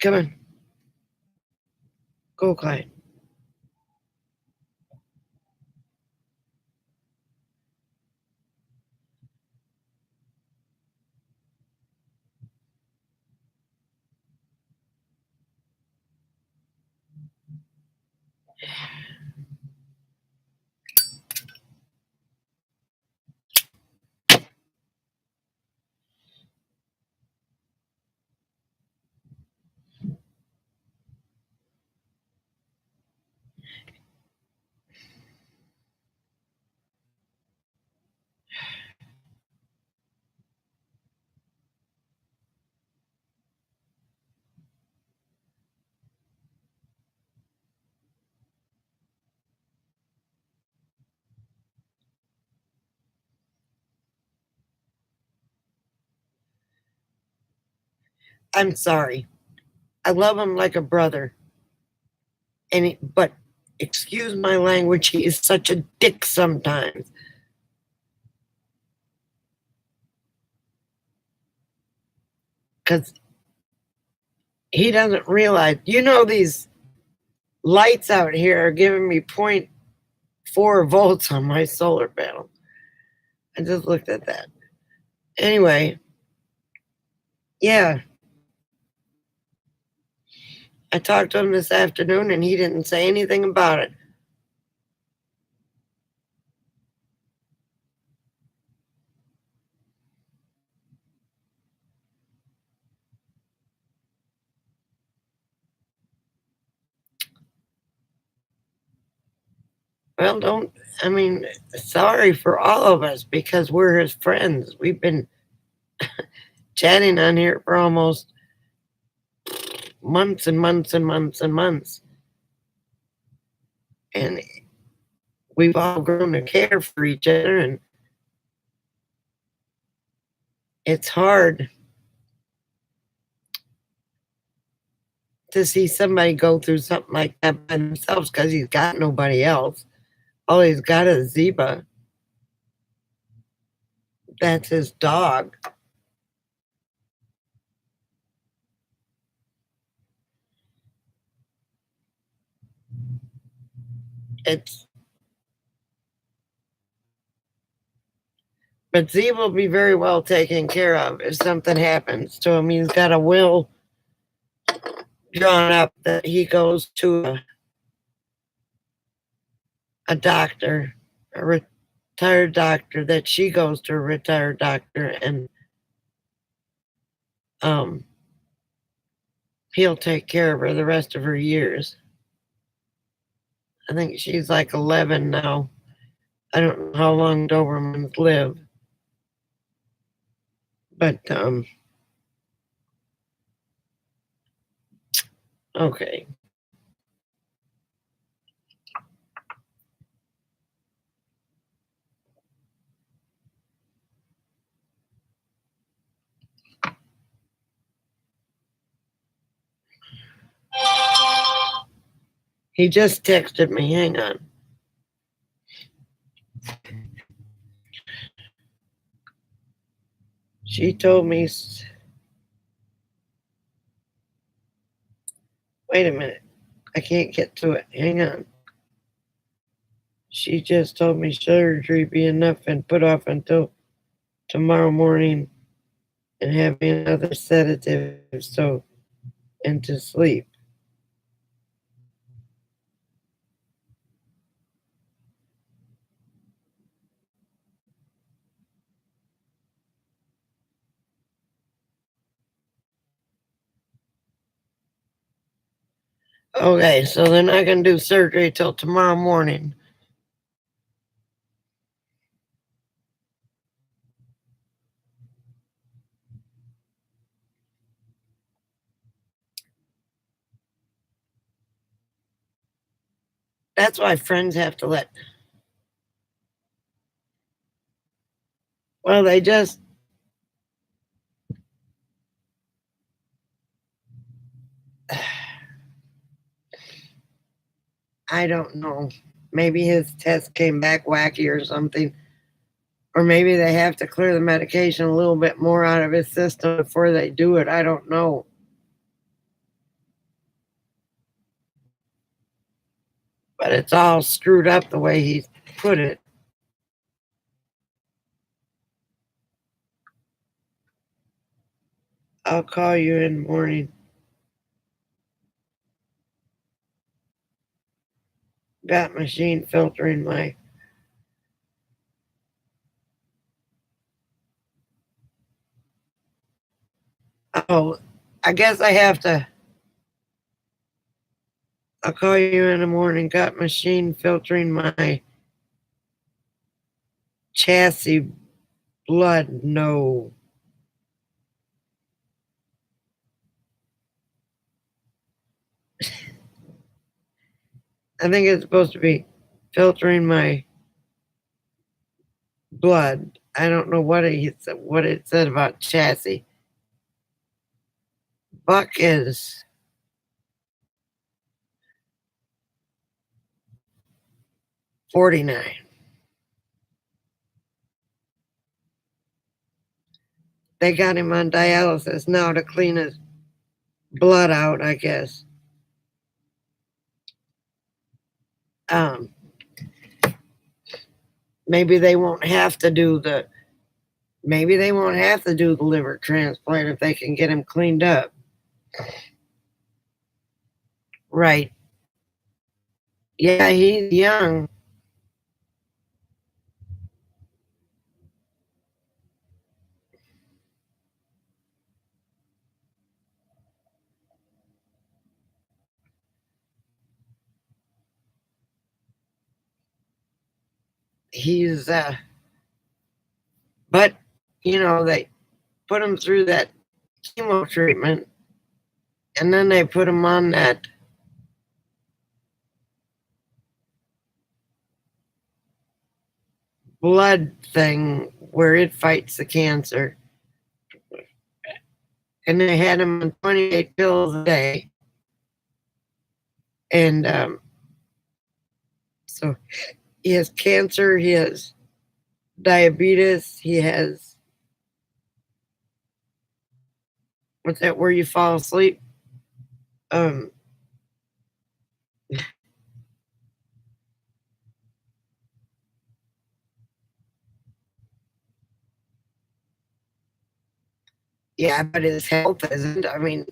S1: Come on. Go, Clyde. I'm sorry. I love him like a brother. But excuse my language, he is such a dick sometimes. Because he doesn't realize, these lights out here are giving me 0.4 volts on my solar panel. I just looked at that. Anyway, yeah. I talked to him this afternoon and he didn't say anything about it. Well, sorry for all of us because we're his friends. We've been chatting on here for almost months and months and months and months. And we've all grown to care for each other, and it's hard to see somebody go through something like that by themselves because he's got nobody else. All he's got is Zeba. That's his dog. But Zeba will be very well taken care of if something happens to him. He's got a will drawn up that he goes to a doctor, a retired doctor, that she goes to a retired doctor, and he'll take care of her the rest of her years. I think she's like 11 now. I don't know how long Dobermans live. But, okay. He just texted me. Hang on. She told me. Wait a minute. I can't get to it. Hang on. She just told me surgery be enough and put off until tomorrow morning and have me another sedative so into sleep. Okay, so they're not going to do surgery till tomorrow morning. That's why friends have to let. Well, they just. I don't know. Maybe his test came back wacky or something. Or maybe they have to clear the medication a little bit more out of his system before they do it. I don't know. But it's all screwed up the way he put it. I'll call you in the morning. Got machine filtering my. Oh, I guess I have to. I'll call you in the morning. Got machine filtering my chassis blood. No. I think it's supposed to be filtering my blood. I don't know what it said about chassis. Buck is 49. They got him on dialysis now to clean his blood out, I guess. Um, maybe they won't have to do the liver transplant if they can get him cleaned up. Right. Yeah, he's young. He's but they put him through that chemo treatment, and then they put him on that blood thing where it fights the cancer. And they had him on 28 pills a day. And so he has cancer, he has diabetes, he has, what's that, where you fall asleep? Yeah, but his health isn't. I mean,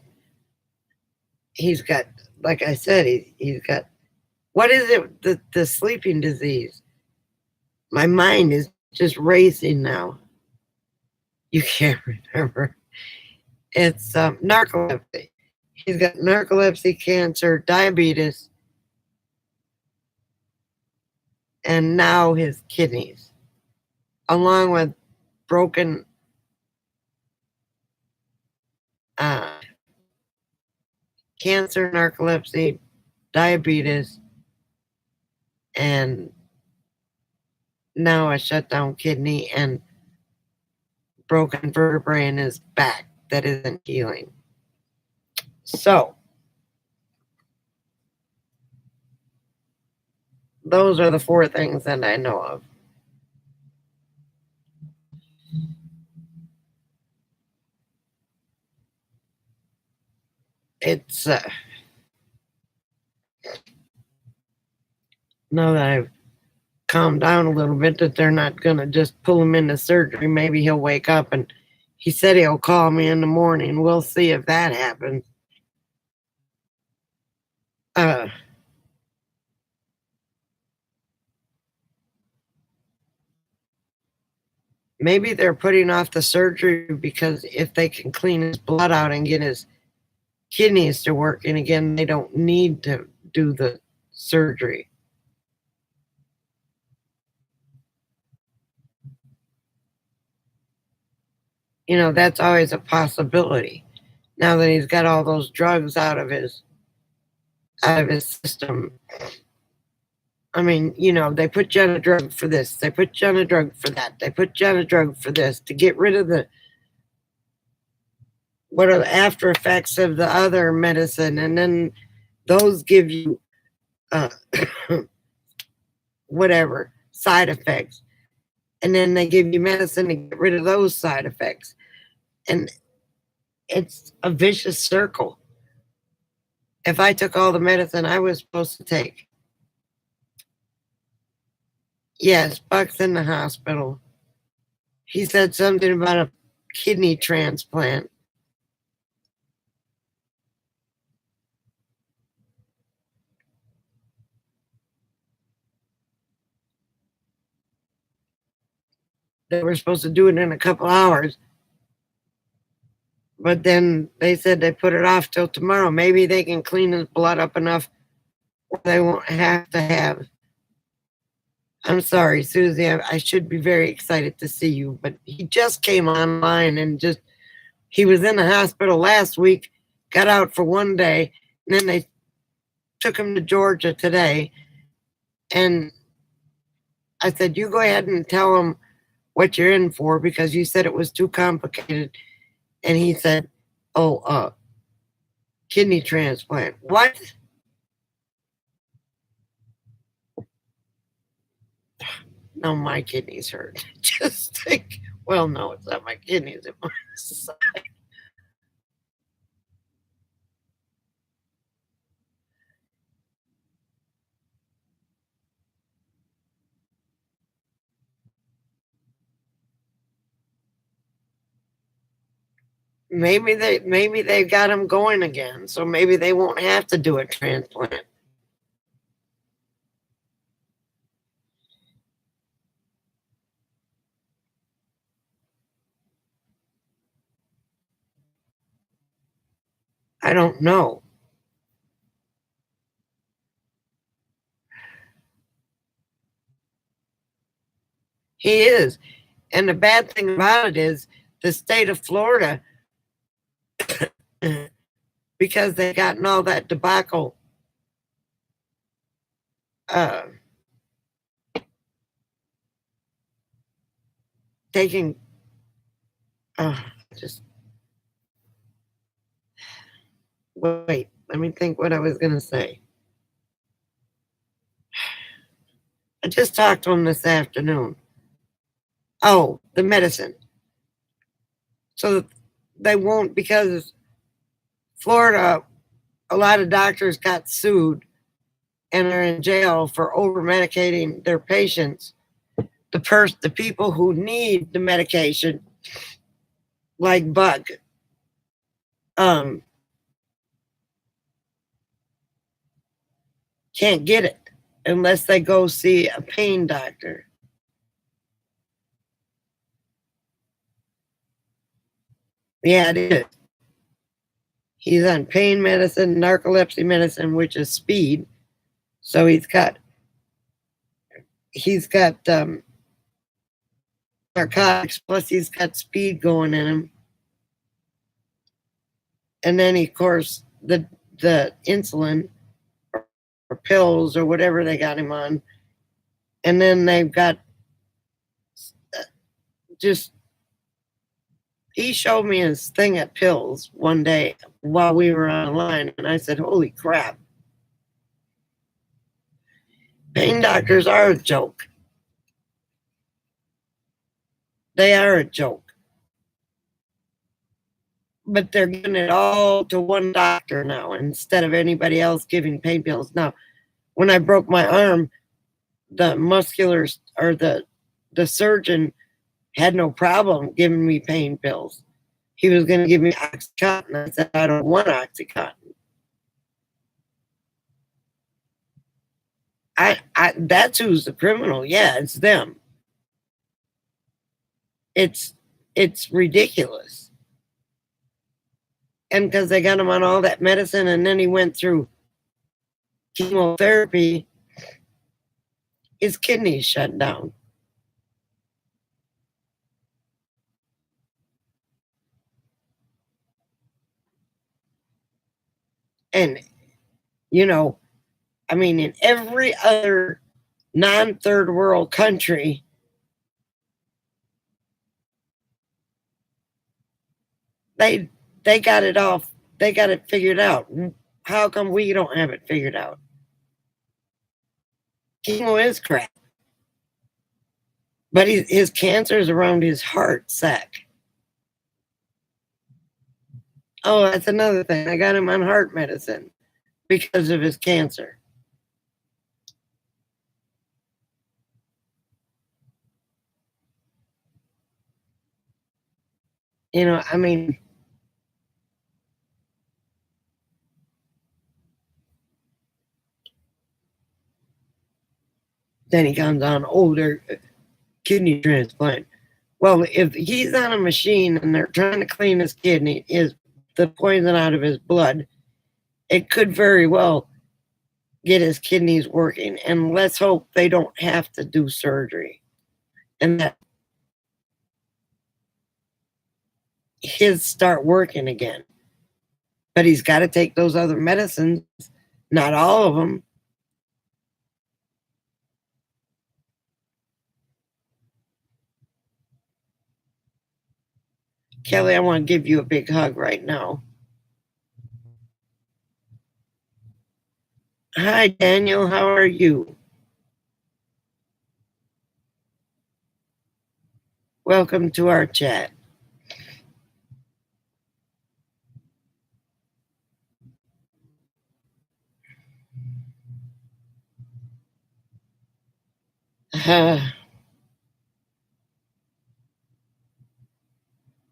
S1: he's got, like I said, he's got, what is it, the sleeping disease? My mind is just racing now. You can't remember. It's narcolepsy. He's got narcolepsy, cancer, diabetes, and now his kidneys, along with broken cancer, narcolepsy, diabetes, and now a shutdown kidney and broken vertebrae in his back that isn't healing. So, those are the 4 things that I know of. It's now that I've calmed down a little bit that they're not going to just pull him into surgery. Maybe he'll wake up, and he said he'll call me in the morning. We'll see if that happens. Maybe they're putting off the surgery because if they can clean his blood out and get his kidneys to work, and again, they don't need to do the surgery. That's always a possibility. Now that he's got all those drugs out of his system. I mean, they put you on a drug for this, they put you on a drug for that, they put you on a drug for this to get rid of what are the after effects of the other medicine, and then those give you whatever side effects, and then they give you medicine to get rid of those side effects, and it's a vicious circle. If I took all the medicine I was supposed to take, yes, Buck's in the hospital. He said something about a kidney transplant. They were supposed to do it in a couple hours. But then they said they put it off till tomorrow. Maybe they can clean his blood up enough where they won't have to have. I'm sorry, Susie. I should be very excited to see you, but he just came online and he was in the hospital last week, got out for one day, and then they took him to Georgia today. And I said, you go ahead and tell him what you're in for because you said it was too complicated. And he said, kidney transplant. What? No, my kidneys hurt. Just think. Well, no, it's not my kidneys. It's my side. Maybe they got them going again, so maybe they won't have to do a transplant. I don't know. He is. And the bad thing about it is the state of Florida, because they gotten all that debacle uh, taking, just wait, let me think what I was going to say. I just talked to him this afternoon. Oh, the medicine. So they won't, because Florida, a lot of doctors got sued and are in jail for over medicating their patients. The people who need the medication, like Bug, um, can't get it unless they go see a pain doctor. Yeah, it is. He's on pain medicine, narcolepsy medicine, which is speed. So he's got narcotics, plus he's got speed going in him. And then, of course, the insulin or pills or whatever they got him on. And then they've got just, he showed me his thing at pills one day while we were online. And I said, holy crap. Pain doctors are a joke. They are a joke. But they're giving it all to one doctor now instead of anybody else giving pain pills. Now, when I broke my arm, the muscular or the surgeon had no problem giving me pain pills. He was going to give me Oxycontin. I said, I don't want Oxycontin. That's who's the criminal. Yeah, it's them. It's ridiculous. And because they got him on all that medicine, and then he went through chemotherapy, his kidneys shut down. And I mean, in every other non-third world country, they got it off. They got it figured out. How come we don't have it figured out? Chemo is crap, but his cancer is around his heart sac. Oh, that's another thing. I got him on heart medicine because of his cancer. I mean, then he comes on, oh, they're kidney transplant. Well, if he's on a machine and they're trying to clean his kidney, the poison out of his blood, it could very well get his kidneys working. And let's hope they don't have to do surgery and that his start working again. But he's got to take those other medicines, not all of them. Kelly, I want to give you a big hug right now. Hi, Daniel. How are you? Welcome to our chat.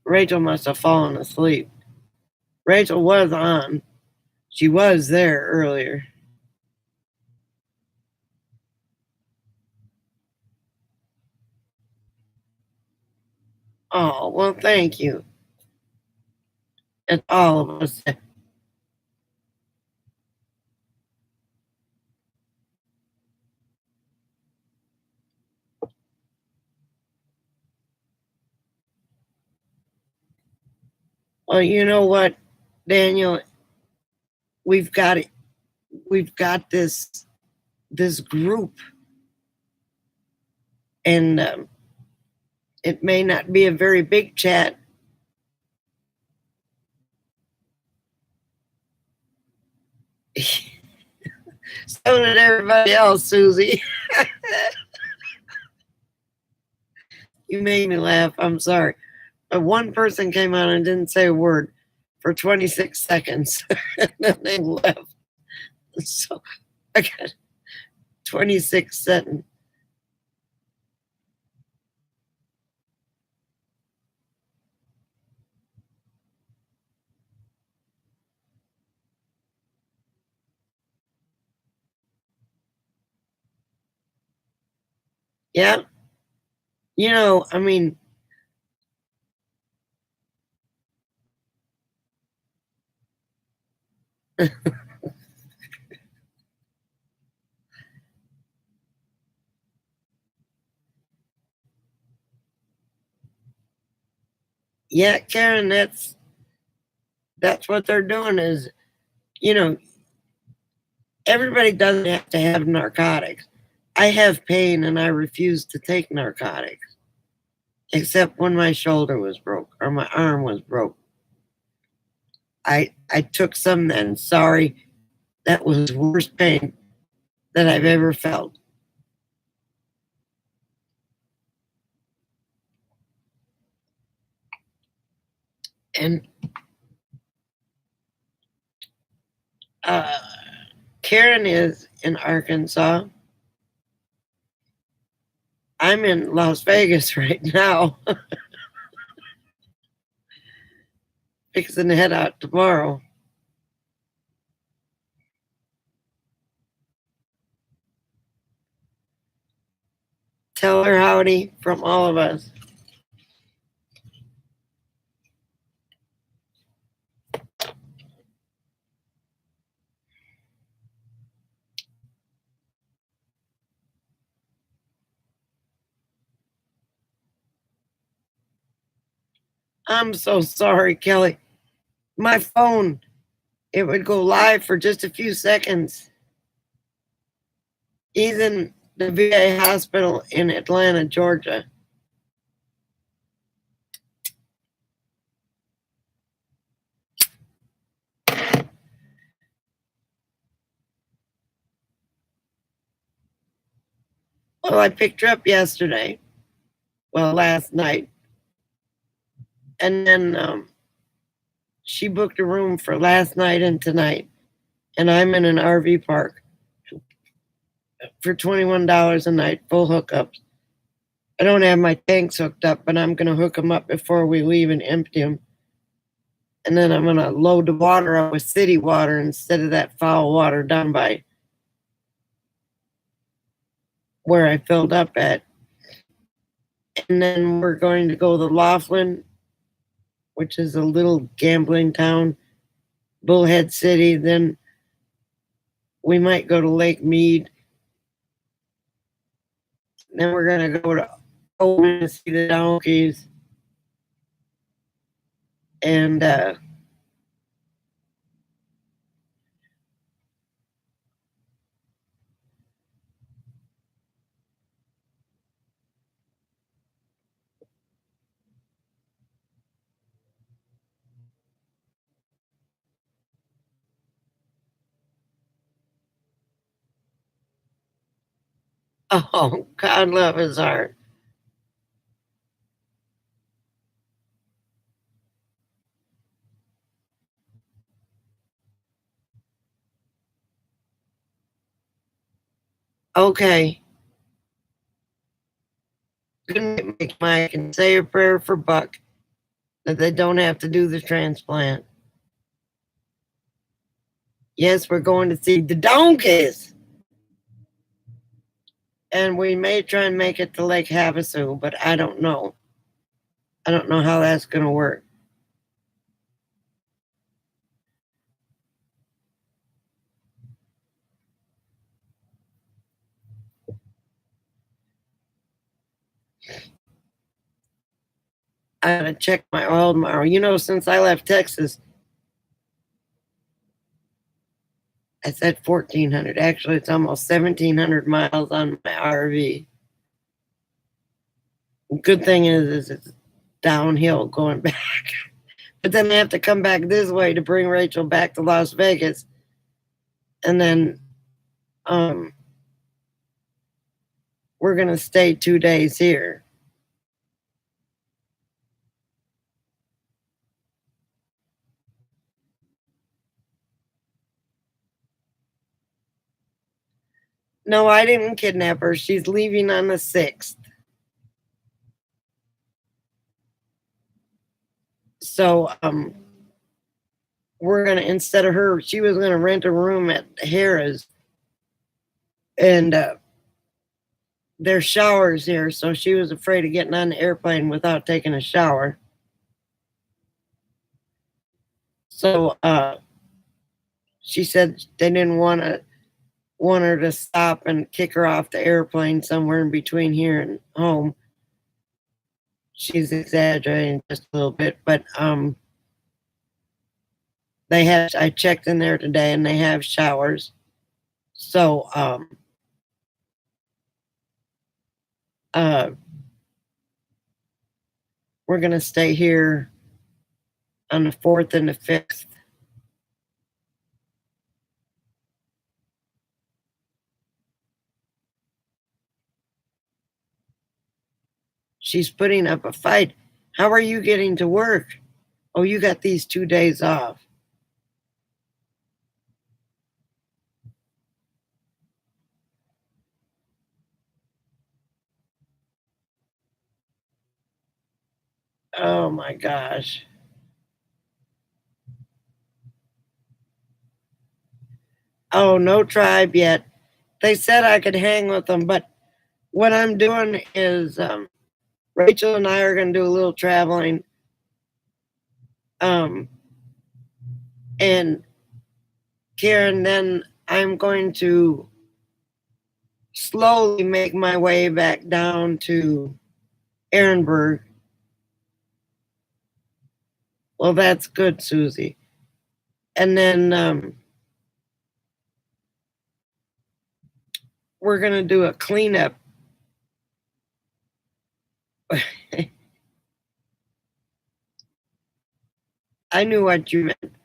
S1: Rachel must have fallen asleep. Rachel was on. She was there earlier. Oh, well, thank you. And all of us. Well, you know what, Daniel? We've got it. We've got this group, and it may not be a very big chat. So did everybody else, Susie. You made me laugh. I'm sorry. One person came on and didn't say a word for 26 seconds, and then they left. So I got 26 seconds. Yeah. I mean, yeah, Karen, that's what they're doing is, you know, everybody doesn't have to have narcotics. I have pain and I refuse to take narcotics, except when my shoulder was broke or my arm was broke. I took some then. Sorry, that was the worst pain that I've ever felt. And uh, Karen is in Arkansas. I'm in Las Vegas right now, fixing to head out tomorrow. Tell her howdy from all of us. I'm so sorry, Kelly. My phone, it would go live for just a few seconds. He's in the VA hospital in Atlanta, Georgia. Well, I picked her up yesterday, well, last night, and then she booked a room for last night and tonight, and I'm in an RV park for $21 a night, full hookups. I don't have my tanks hooked up, but I'm going to hook them up before we leave and empty them. And then I'm going to load the water up with city water instead of that foul water down by where I filled up at. And then we're going to go to Laughlin, which is a little gambling town, Bullhead City. Then we might go to Lake Mead. Then we're going to go to Owen and see the donkeys. And Oh, God love his heart. Okay. Good night, Mike. Mike, and say a prayer for Buck that they don't have to do the transplant. Yes, we're going to see the donkeys. And we may try and make it to Lake Havasu, but I don't know. I don't know how that's going to work. I gotta check my oil tomorrow. You know, since I left Texas, I said 1,400. Actually, it's almost 1,700 miles on my RV. Good thing is it's downhill going back. But then I have to come back this way to bring Rachel back to Las Vegas. And then um, we're going to stay 2 days here. No, I didn't kidnap her. She's leaving on the 6th. So we're going to, instead of her, she was going to rent a room at Harrah's. And there's showers here. So she was afraid of getting on the airplane without taking a shower. So she said they didn't want her to stop and kick her off the airplane somewhere in between here and home. She's exaggerating just a little bit, but I checked in there today and they have showers. So we're gonna stay here on the 4th and the 5th. She's putting up a fight. How are you getting to work? Oh, you got these 2 days off. Oh my gosh. Oh, no tribe yet. They said I could hang with them, but what I'm doing is Rachel and I are going to do a little traveling. And Karen, then I'm going to slowly make my way back down to Ehrenberg. Well, that's good, Susie. And then we're going to do a cleanup. I knew what you meant.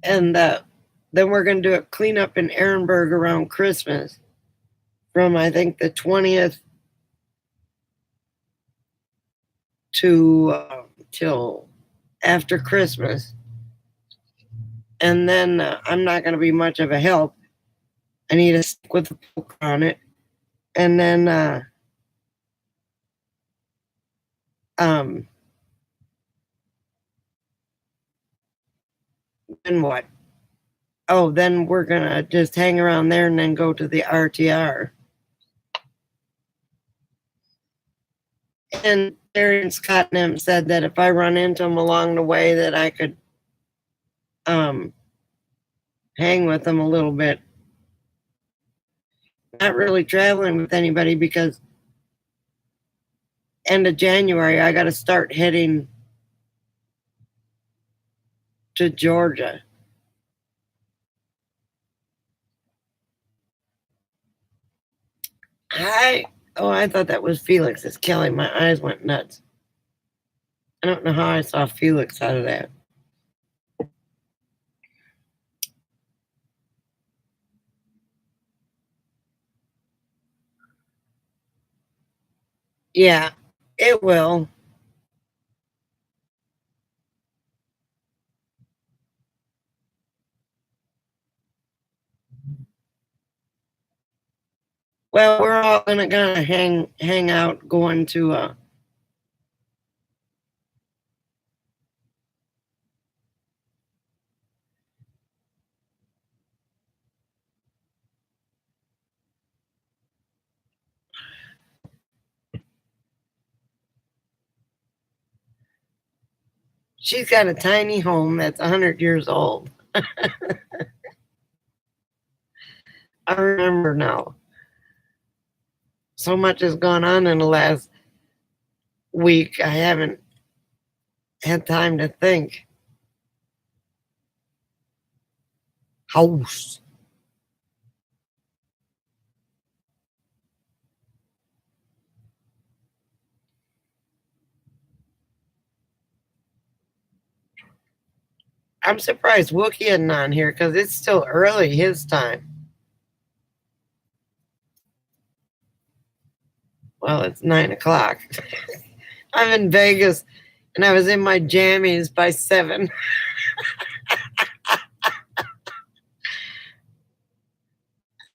S1: And then we're going to do a cleanup in Ehrenberg around Christmas from, I think, the 20th to till after Christmas. And then I'm not going to be much of a help. I need to stick with the poker on it. And then then what? Oh, then we're gonna just hang around there and then go to the RTR. And Terry Scotnam said that if I run into them along the way, that I could hang with them a little bit. Not really traveling with anybody because end of January I got to start heading to Georgia. I thought that was Felix. It's Kelly. My eyes went nuts. I don't know how I saw Felix out of that. Yeah, it will. Well, we're all gonna hang out going to she's got a tiny home that's 100 years old. I remember now. So much has gone on in the last week. I haven't had time to think. House. I'm surprised Wookie isn't on here because it's still early his time. Well, it's 9 o'clock. I'm in Vegas and I was in my jammies by 7.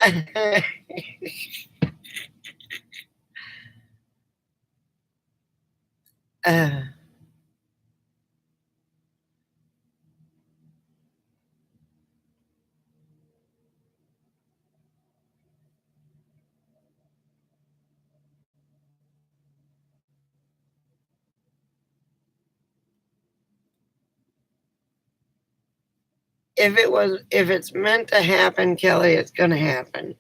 S1: uh, if it's meant to happen, Kelly, it's gonna happen.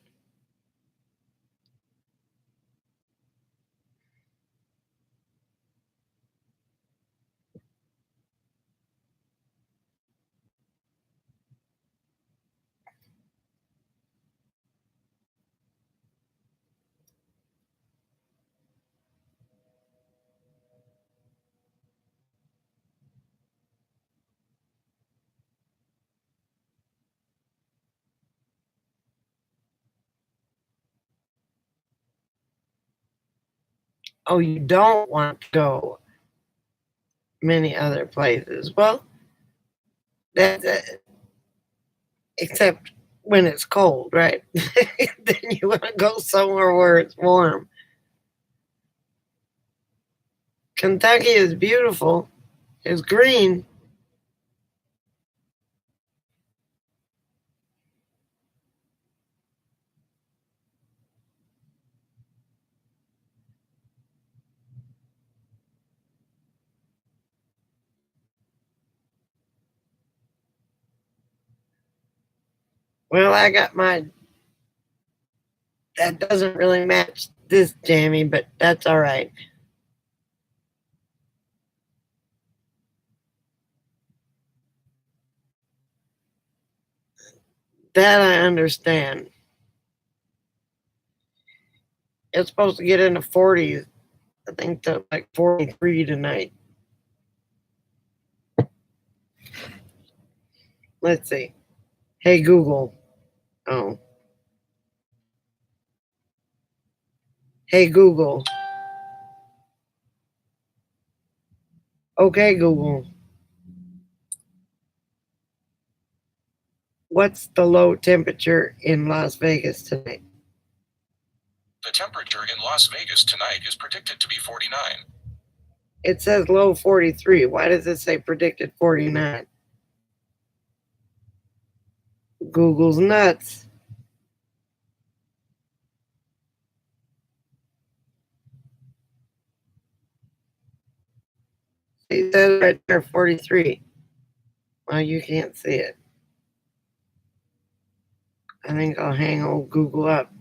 S1: Oh, you don't want to go many other places. Well, that's except when it's cold, right? Then you want to go somewhere where it's warm. Kentucky is beautiful. It's green. Well, I got my. That doesn't really match this jammy, but that's all right. That I understand. It's supposed to get in the 40s. I think to like 43 tonight. Let's see. Hey Google. Oh. Hey Google. Okay, Google. What's the low temperature in Las Vegas tonight?
S2: The temperature in Las Vegas tonight is predicted to be 49.
S1: It says low 43. Why does it say predicted 49? Google's nuts. It says right there 43. Well, you can't see it. I think I'll hang old Google up.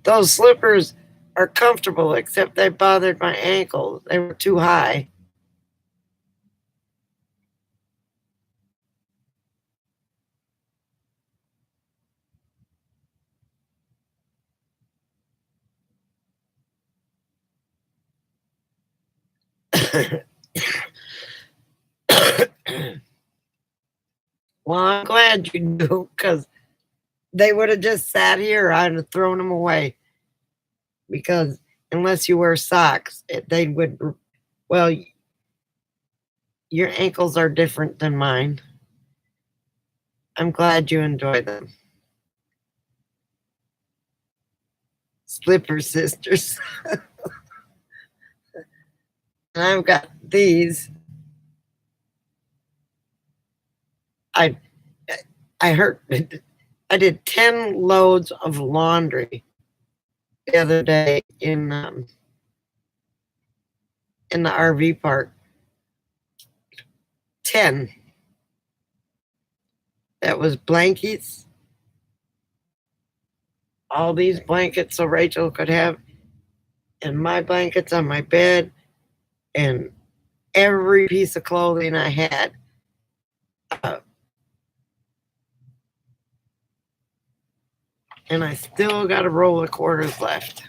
S1: Those slippers are comfortable, except they bothered my ankles. They were too high. Well, I'm glad you do, because they would have just sat here. I'd have thrown them away. Because unless you wear socks, they would. Well, your ankles are different than mine. I'm glad you enjoy them. Slipper sisters. And I've got these. I I heard I did 10 loads of laundry the other day in the RV park. 10. That was blankets, all these blankets so Rachel could have, and my blankets on my bed, and every piece of clothing I had. Uh, and I still got a roll of quarters left.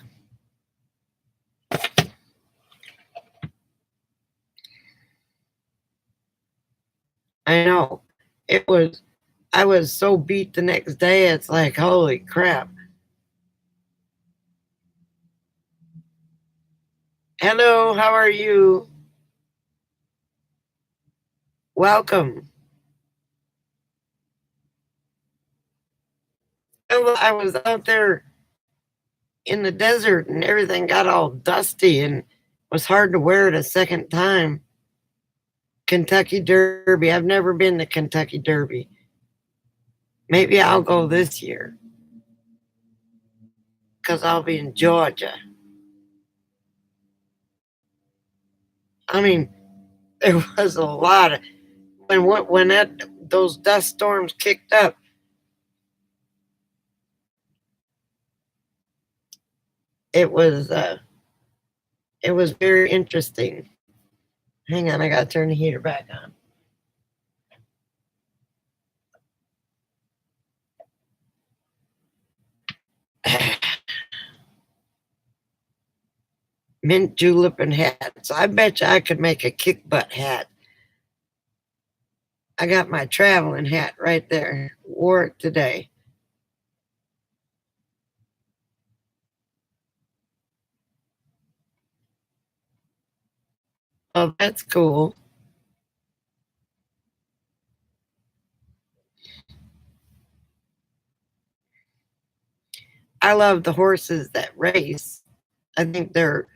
S1: I know. I was so beat the next day, it's like, holy crap. Hello, how are you? Welcome. I was out there in the desert and everything got all dusty and was hard to wear it a second time. Kentucky Derby. I've never been to Kentucky Derby. Maybe I'll go this year because I'll be in Georgia. I mean, there was a lot of when those dust storms kicked up. It was very interesting. Hang on, I gotta turn the heater back on. Mint julep and hats. I bet you I could make a kick butt hat. I got my traveling hat right there. Wore it today. Oh, that's cool. I love the horses that race. I think they're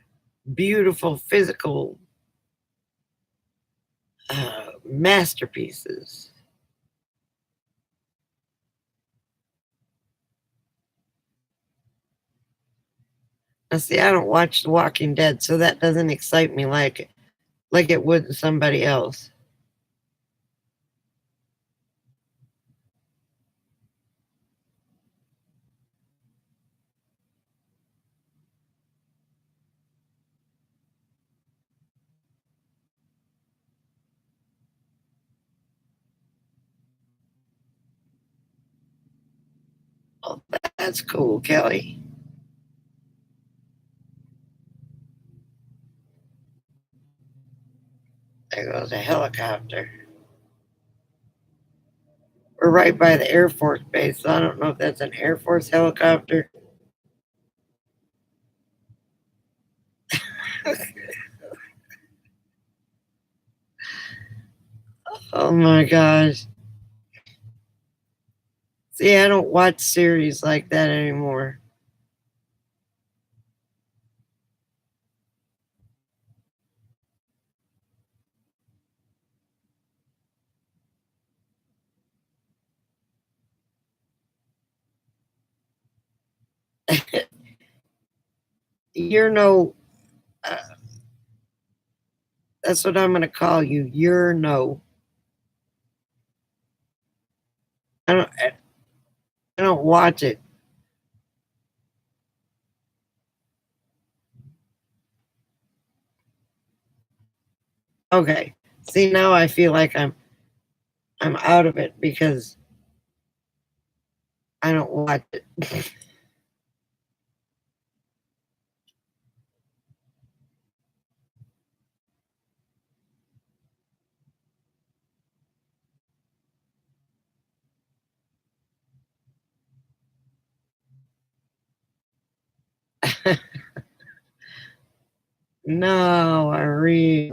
S1: beautiful physical masterpieces. Now, see, I don't watch The Walking Dead, so that doesn't excite me like it would somebody else. Oh, that's cool, Kelly. There goes a helicopter. We're right by the Air Force Base, so I don't know if that's an Air Force helicopter. Oh my gosh. See, I don't watch series like that anymore. You're no, uh, that's what I'm going to call you. You're no. I don't watch it. Okay. See, now I feel like I'm out of it because I don't watch it. No, I really.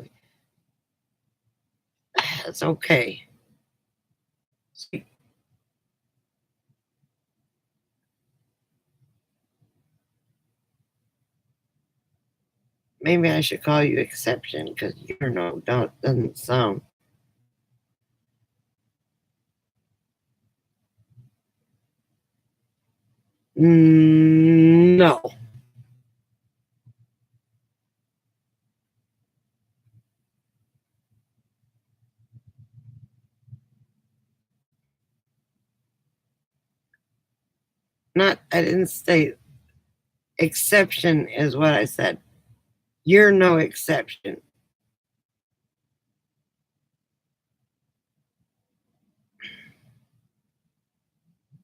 S1: That's okay. Maybe I should call you exception because you're no, don't, doesn't sound. No. Not, I didn't say exception is what I said. You're no exception.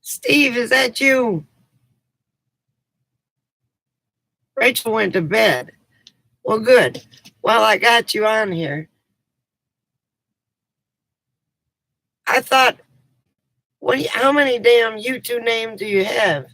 S1: Steve, is that you? Rachel went to bed. Well, good. Well, I got you on here. I thought, how many damn YouTube names do you have?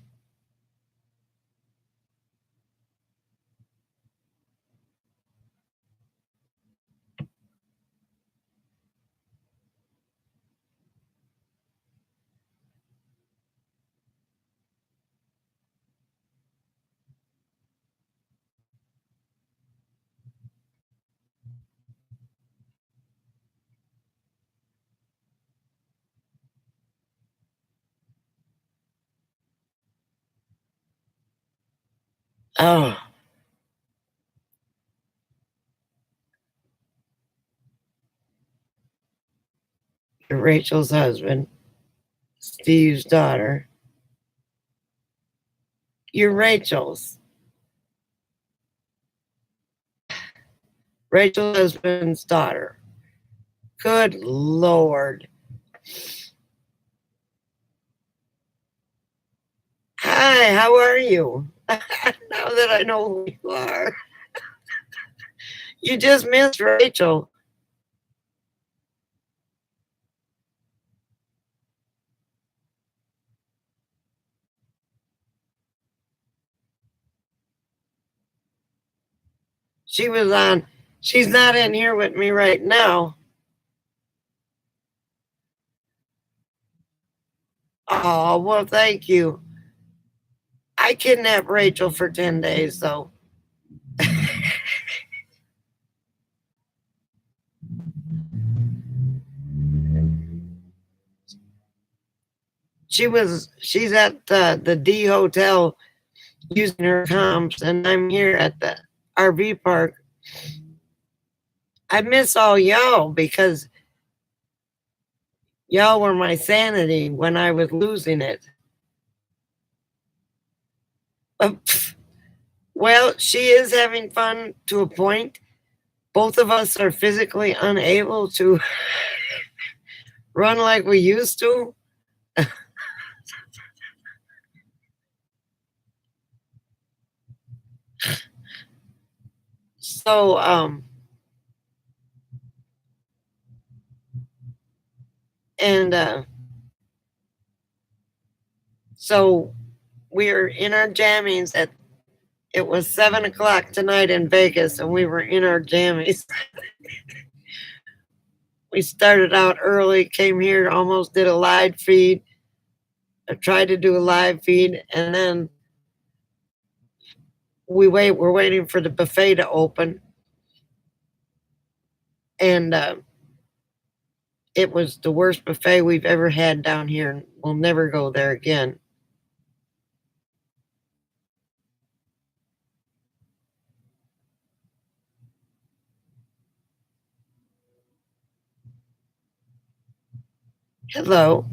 S1: Oh, you're Rachel's husband, Steve's daughter. You're Rachel's. Rachel's husband's daughter. Good Lord. Hi, how are you? Now that I know who you are. You just missed Rachel. She was on. She's not in here with me right now. Oh, well, thank you. I kidnapped Rachel for 10 days, though. She's at the D Hotel using her comps, and I'm here at the RV park. I miss all y'all because y'all were my sanity when I was losing it. Well, she is having fun to a point. Both of us are physically unable to run like we used to. So, and so we're in our jammies at, it was 7 o'clock tonight in Vegas, and we were in our jammies. We started out early, came here, almost did a live feed. I tried to do a live feed, and then we're waiting for the buffet to open. And it was the worst buffet we've ever had down here, and we'll never go there again. Hello.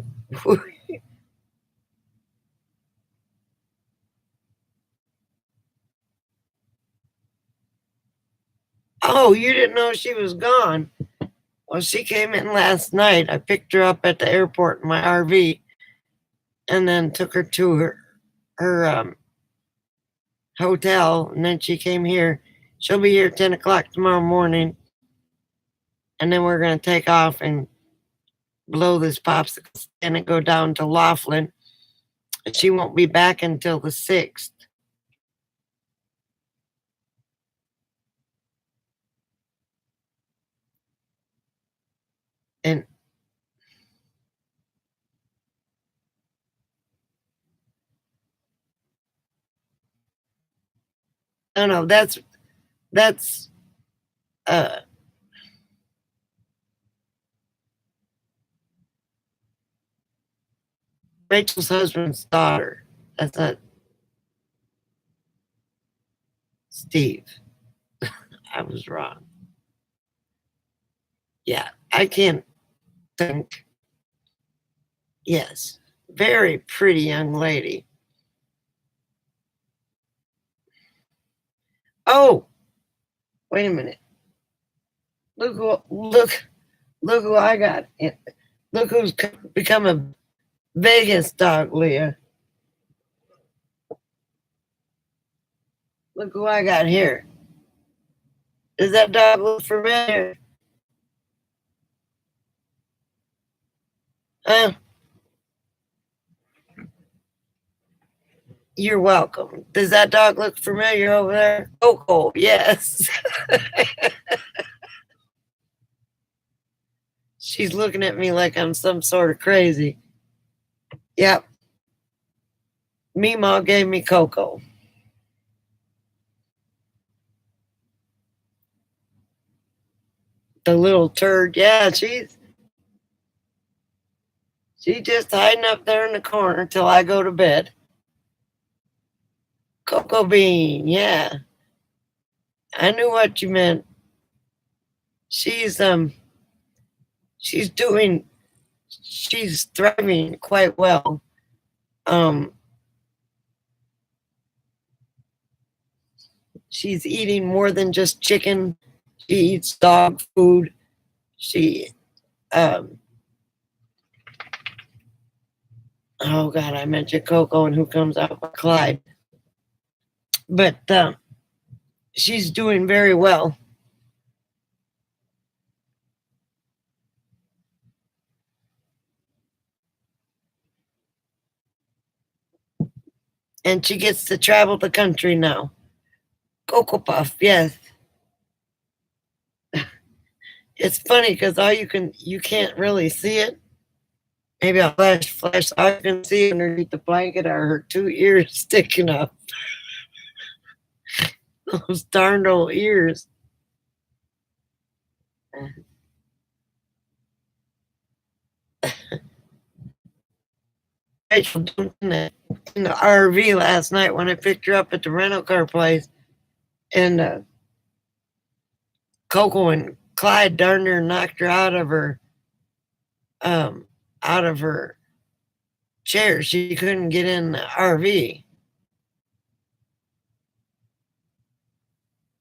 S1: Oh, you didn't know she was gone. Well, she came in last night. I picked her up at the airport in my RV and then took her to her hotel. And then she came here. She'll be here 10 o'clock tomorrow morning. And then we're going to take off and blow this popsicle stand and go down to Laughlin. And she won't be back until the 6th. And I don't know, that's uh Rachel's husband's daughter. That's not Steve. I was wrong. Yeah, I can't think. Yes, very pretty young lady. Oh, wait a minute. Look who I got. Look who's become a Vegas dog, Leah. Look who I got here. Does that dog look familiar? Huh? You're welcome. Does that dog look familiar over there? Coco, yes. She's looking at me like I'm some sort of crazy. Yep. Meemaw gave me Coco. The little turd. Yeah, she's just hiding up there in the corner till I go to bed. Cocoa Bean, yeah. I knew what you meant. She's she's doing she's thriving quite well. Um she's eating more than just chicken. She eats dog food. She um oh god, I mentioned Coco and who comes out with Clyde. But she's doing very well. And she gets to travel the country now. Cocoa Puff, yes. It's funny because you can't really see it. Maybe I'll flash. I can see underneath the blanket are her two ears sticking up. Those darned old ears. Rachel jumped in the RV last night when I picked her up at the rental car place, and Coco and Clyde darn near knocked her um out of her chair. She couldn't get in the RV.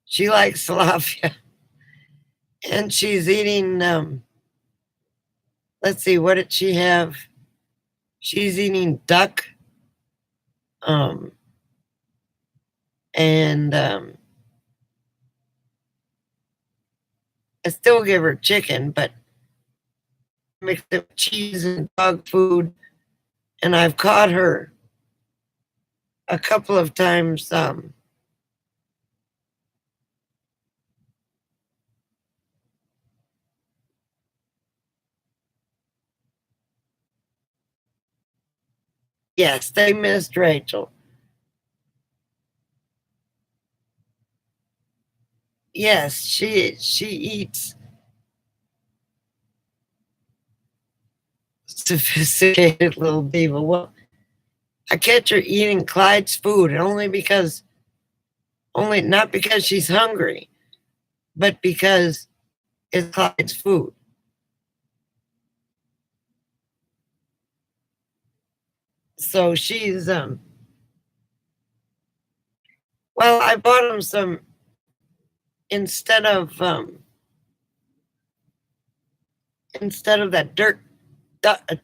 S1: She likes tilapia, and she's eating. Let's see, what did she have? She's eating duck, um, and I still give her chicken, but mixed it with cheese and dog food. And I've caught her a couple of times. Yes, they missed Rachel. Yes, she eats sophisticated little diva. Well, I catch her eating Clyde's food, and only not because she's hungry, but because it's Clyde's food. So she's well, I bought him some instead of that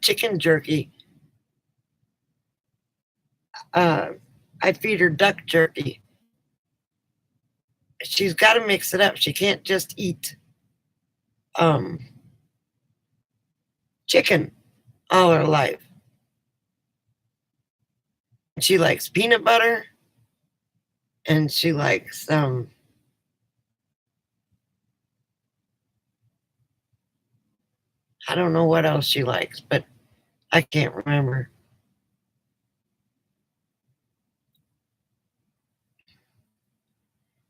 S1: chicken jerky. Uh, I feed her duck jerky. She's got to mix it up. She can't just eat um, chicken all her life. She likes peanut butter, and she likes I don't know what else she likes, but I can't remember.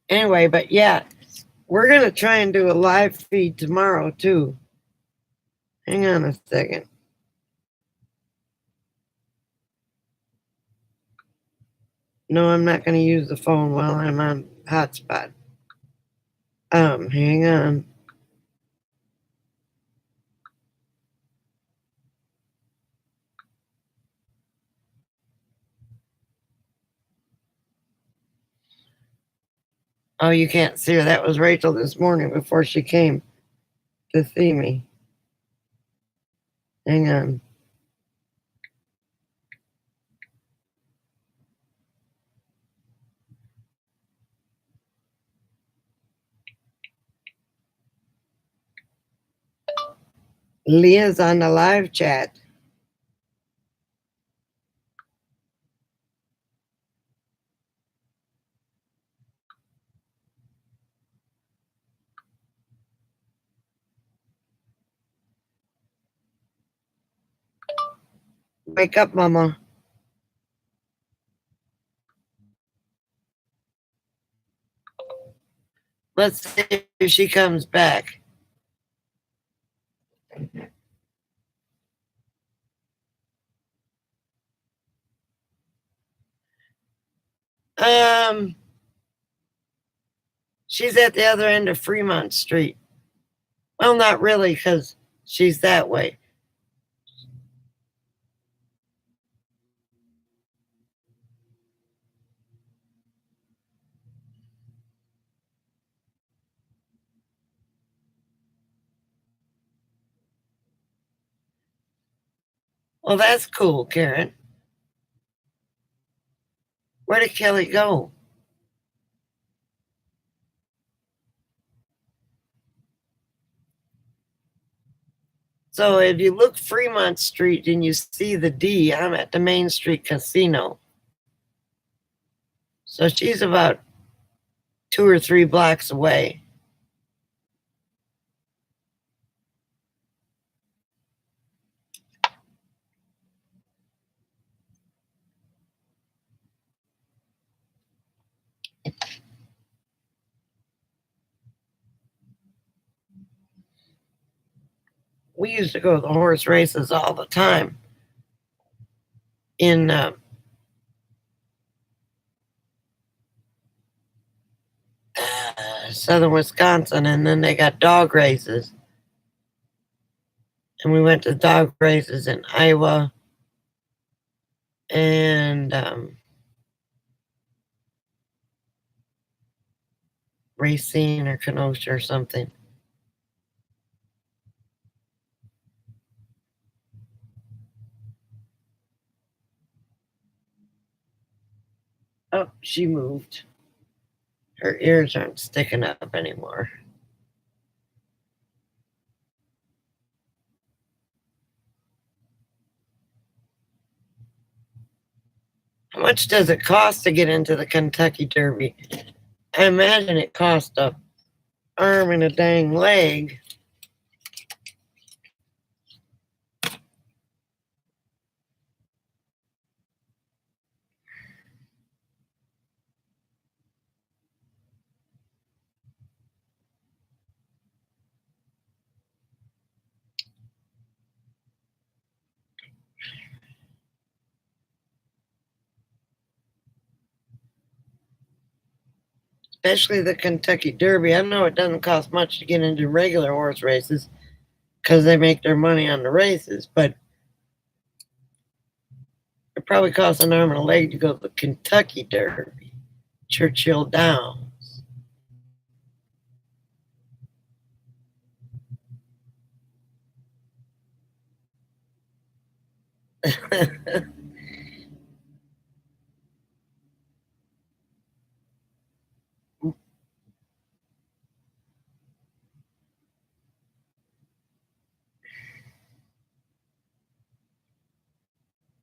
S1: Anyway, but yeah, we're going to try and do a live feed tomorrow too. Hang on a second. No, I'm not going to use the phone while I'm on hotspot. Hang on. Oh, you can't see her. That was Rachel this morning before she came to see me. Hang on. Leah's on the live chat. Wake up, Mama. Let's see if she comes back. She's at the other end of Fremont Street. Well, not really, because she's that way. Well, that's cool, Karen. Where did Kelly go? So if you look Fremont Street and you see the D, I'm at the Main Street Casino. So she's about 2 or 3 blocks away. We used to go to the horse races all the time in southern Wisconsin, and then they got dog races. And we went to dog races in Iowa and Racine or Kenosha or something. Oh, she moved. Her ears aren't sticking up anymore. How much does it cost to get into the Kentucky Derby? I imagine it cost a arm and a dang leg. Especially the Kentucky Derby. I know it doesn't cost much to get into regular horse races because they make their money on the races, but it probably costs an arm and a leg to go to the Kentucky Derby, Churchill Downs.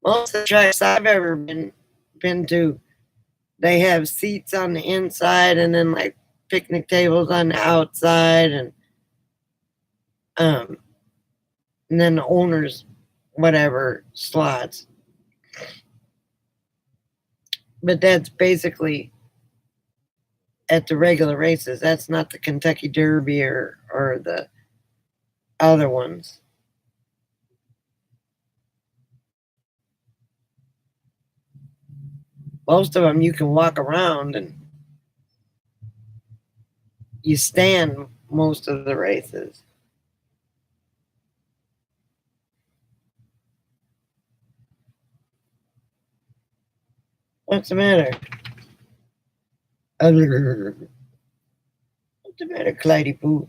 S1: Most of the tracks I've ever been to, they have seats on the inside and then like picnic tables on the outside, and and then the owners, whatever, slots. But that's basically at the regular races. That's not the Kentucky Derby or the other ones. Most of them you can walk around and you stand most of the races. What's the matter? What's the matter, Clyde Poo?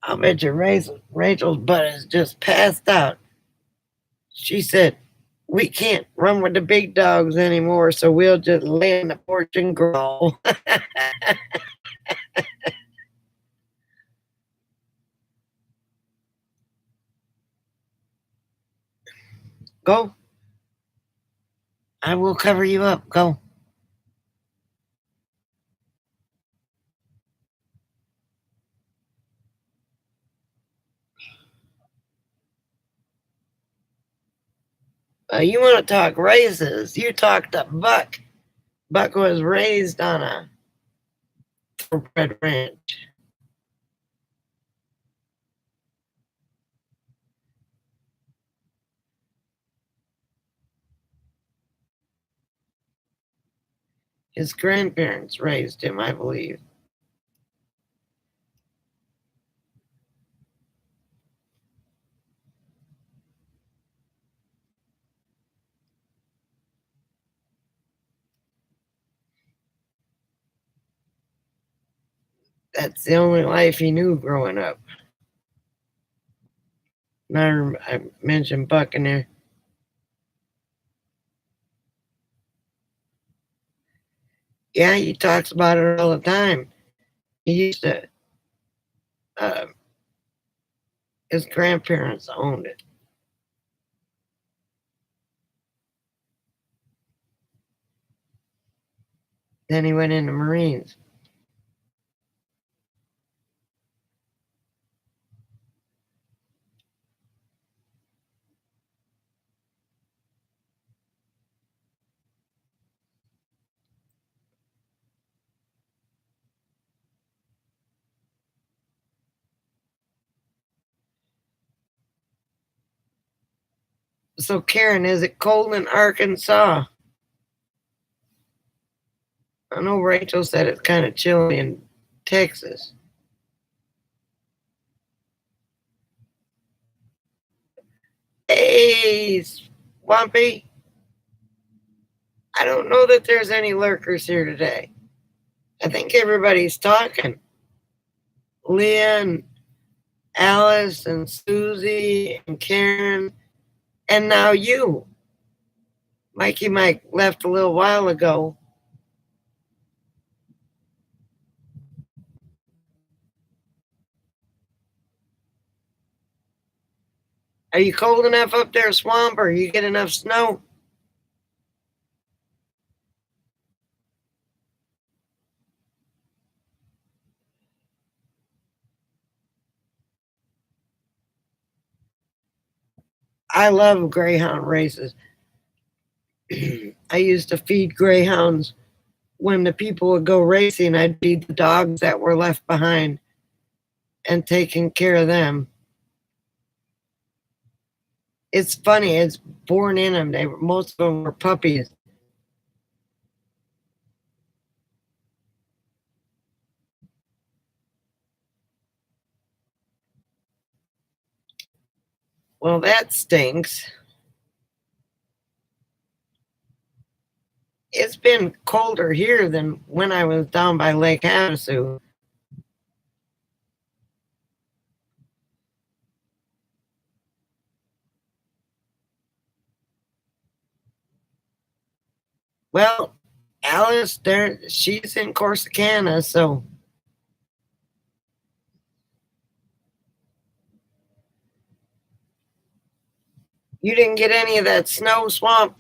S1: I bet you Rachel's butt is just passed out. She said, "We can't run with the big dogs anymore, so we'll just lay on the porch and growl." Go. I will cover you up. Go. You want to talk races? You talk to Buck. Buck was raised on a thoroughbred ranch. His grandparents raised him, I believe. That's the only life he knew growing up. I mentioned Buck in there. Yeah, he talks about it all the time. He used to, uh, his grandparents owned it. Then he went into Marines. So, Karen, is it cold in Arkansas? I know Rachel said it's kind of chilly in Texas. Hey, Swampy. I don't know that there's any lurkers here today. I think everybody's talking. Leah and Alice and Susie and Karen, and now you. Mikey Mike left a little while ago. Are you cold enough up there, Swamp, or you get enough snow? I love greyhound races. I used to feed greyhounds when the people would go racing. I'd feed the dogs that were left behind and taking care of them. It's funny, it's born in them. Most of them were puppies. Well, that stinks. It's been colder here than when I was down by Lake Havasu. Well, Alice, she's in Corsicana, so You didn't get any of that snow, Swamp?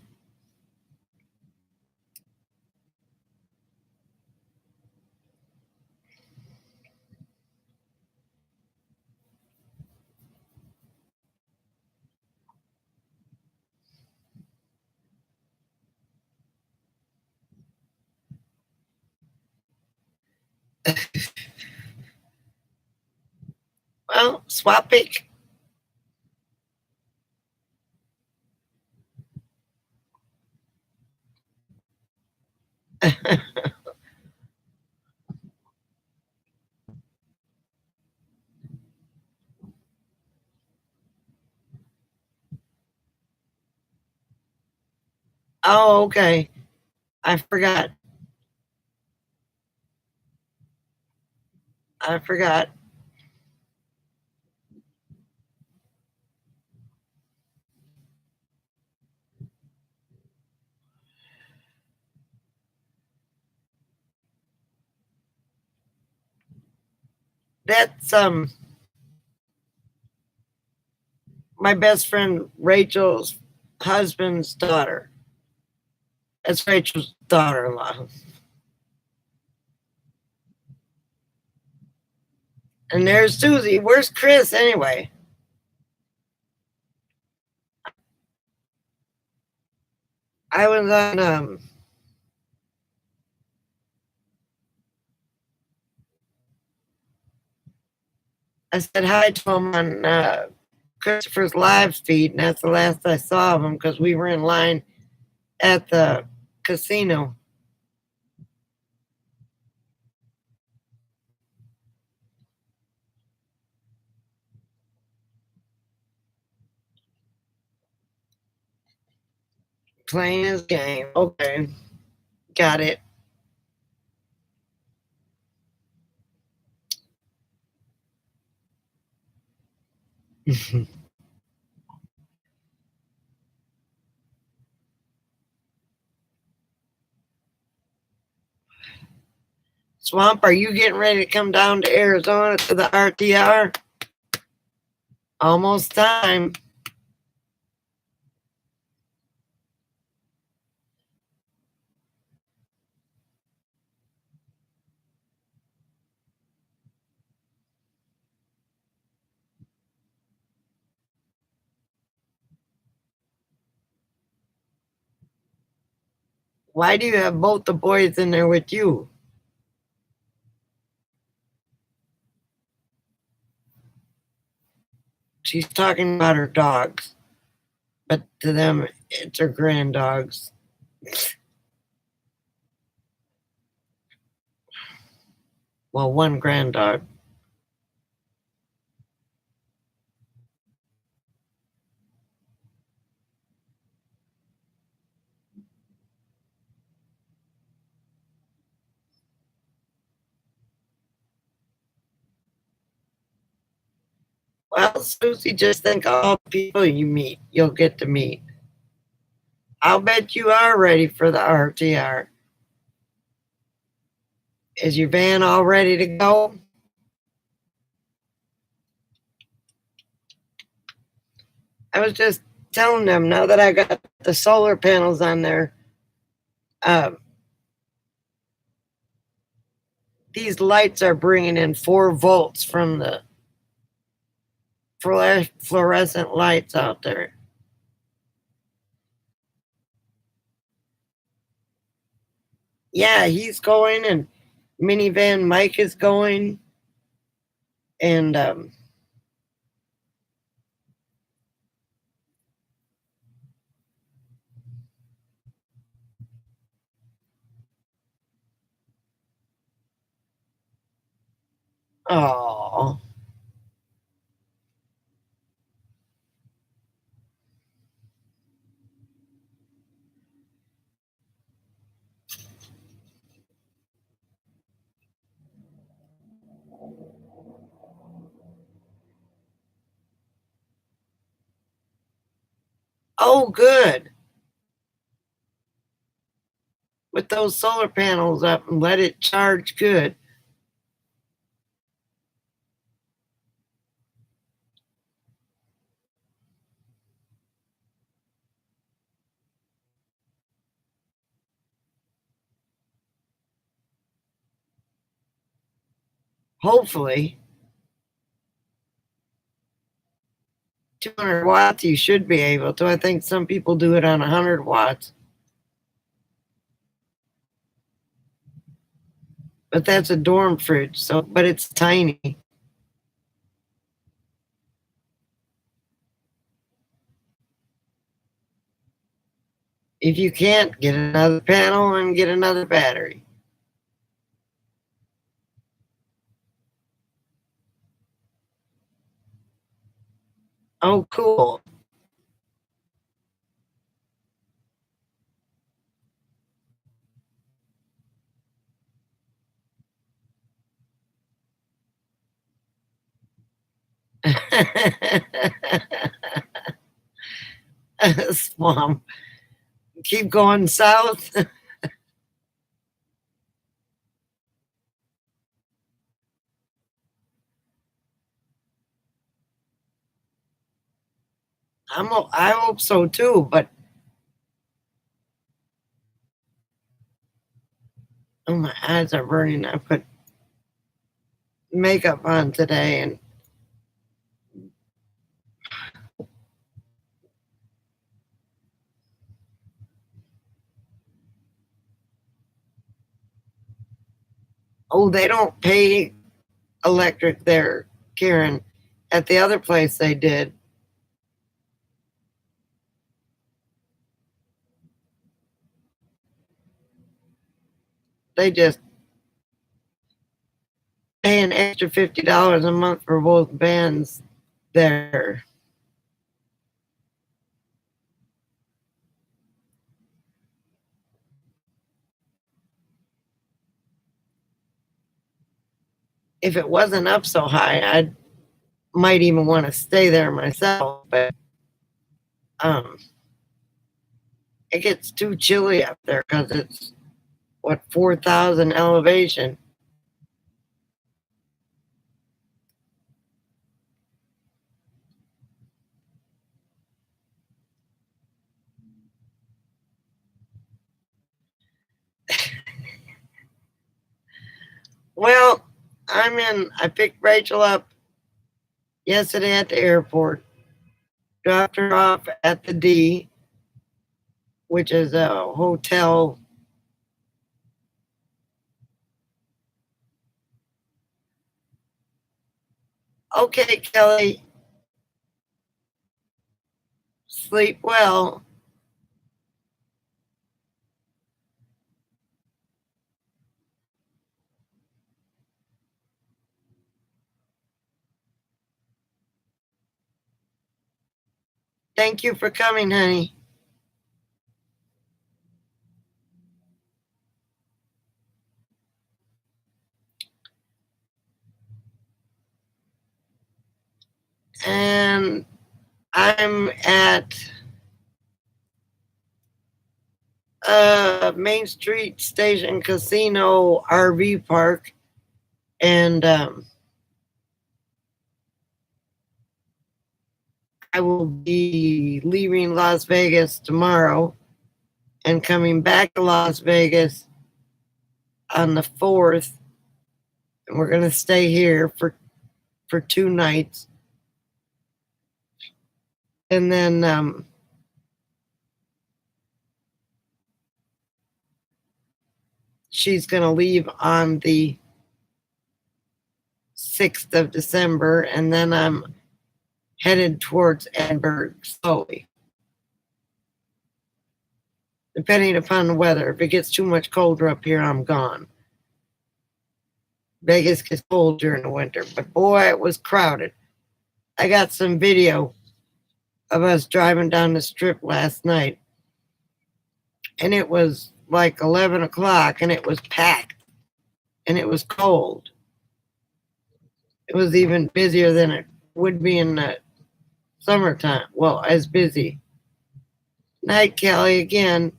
S1: Well, Swap it. Oh, okay. I forgot. I forgot. That's my best friend Rachel's husband's daughter. That's Rachel's daughter-in-law. And there's Susie. Where's Chris anyway? I was on I said hi to him on Christopher's live feed, and that's the last I saw of him because we were in line at the casino. Playing his game. Okay. Got it. Swamp, are you getting ready to come down to Arizona to the RTR? Almost time. Why do you have both the boys in there with you? She's talking about her dogs, but to them, it's her grand dogs. Well, one grand dog. Well, Susie, just think of all the people you meet, you'll get to meet. I'll bet you are ready for the RTR. Is your van all ready to go? I was just telling them now that I got the solar panels on there. Um, these lights are bringing in 4 volts from the fluorescent lights out there. Yeah, he's going, and minivan Mike is going, and oh, oh, good. With those solar panels up and let it charge good. hopefully. 200 watts, you should be able to. I think some people do it on 100 watts. But that's a dorm fridge, so but it's tiny. If you can't, get another panel and get another battery. Oh, cool. Swamp. Keep going south. I hope so too, but oh, my eyes are burning. I put makeup on today and oh, they don't pay electric there, Karen. At the other place they did. They just pay an extra $50 a month for both bands there. If it wasn't up so high, I might even want to stay there myself, but it gets too chilly up there because it's what 4,000 elevation. Well, I picked Rachel up yesterday at the airport, dropped her off at the D, which is a hotel. Okay, Kelly, sleep well. Thank you for coming, honey. And I'm at Main Street Station Casino RV Park, and I will be leaving Las Vegas tomorrow and coming back to Las Vegas on the 4th. And we're going to stay here for 2 nights. And then she's going to leave on the 6th of December, and then I'm headed towards Edinburgh slowly, depending upon the weather. If it gets too much colder up here, I'm gone. Vegas gets cold during the winter, but boy, it was crowded. I got some video of us driving down the strip last night, and it was like 11 o'clock, and it was packed, and it was cold. It was even busier than it would be in the summertime. Well, as busy. Night, Kelly, again.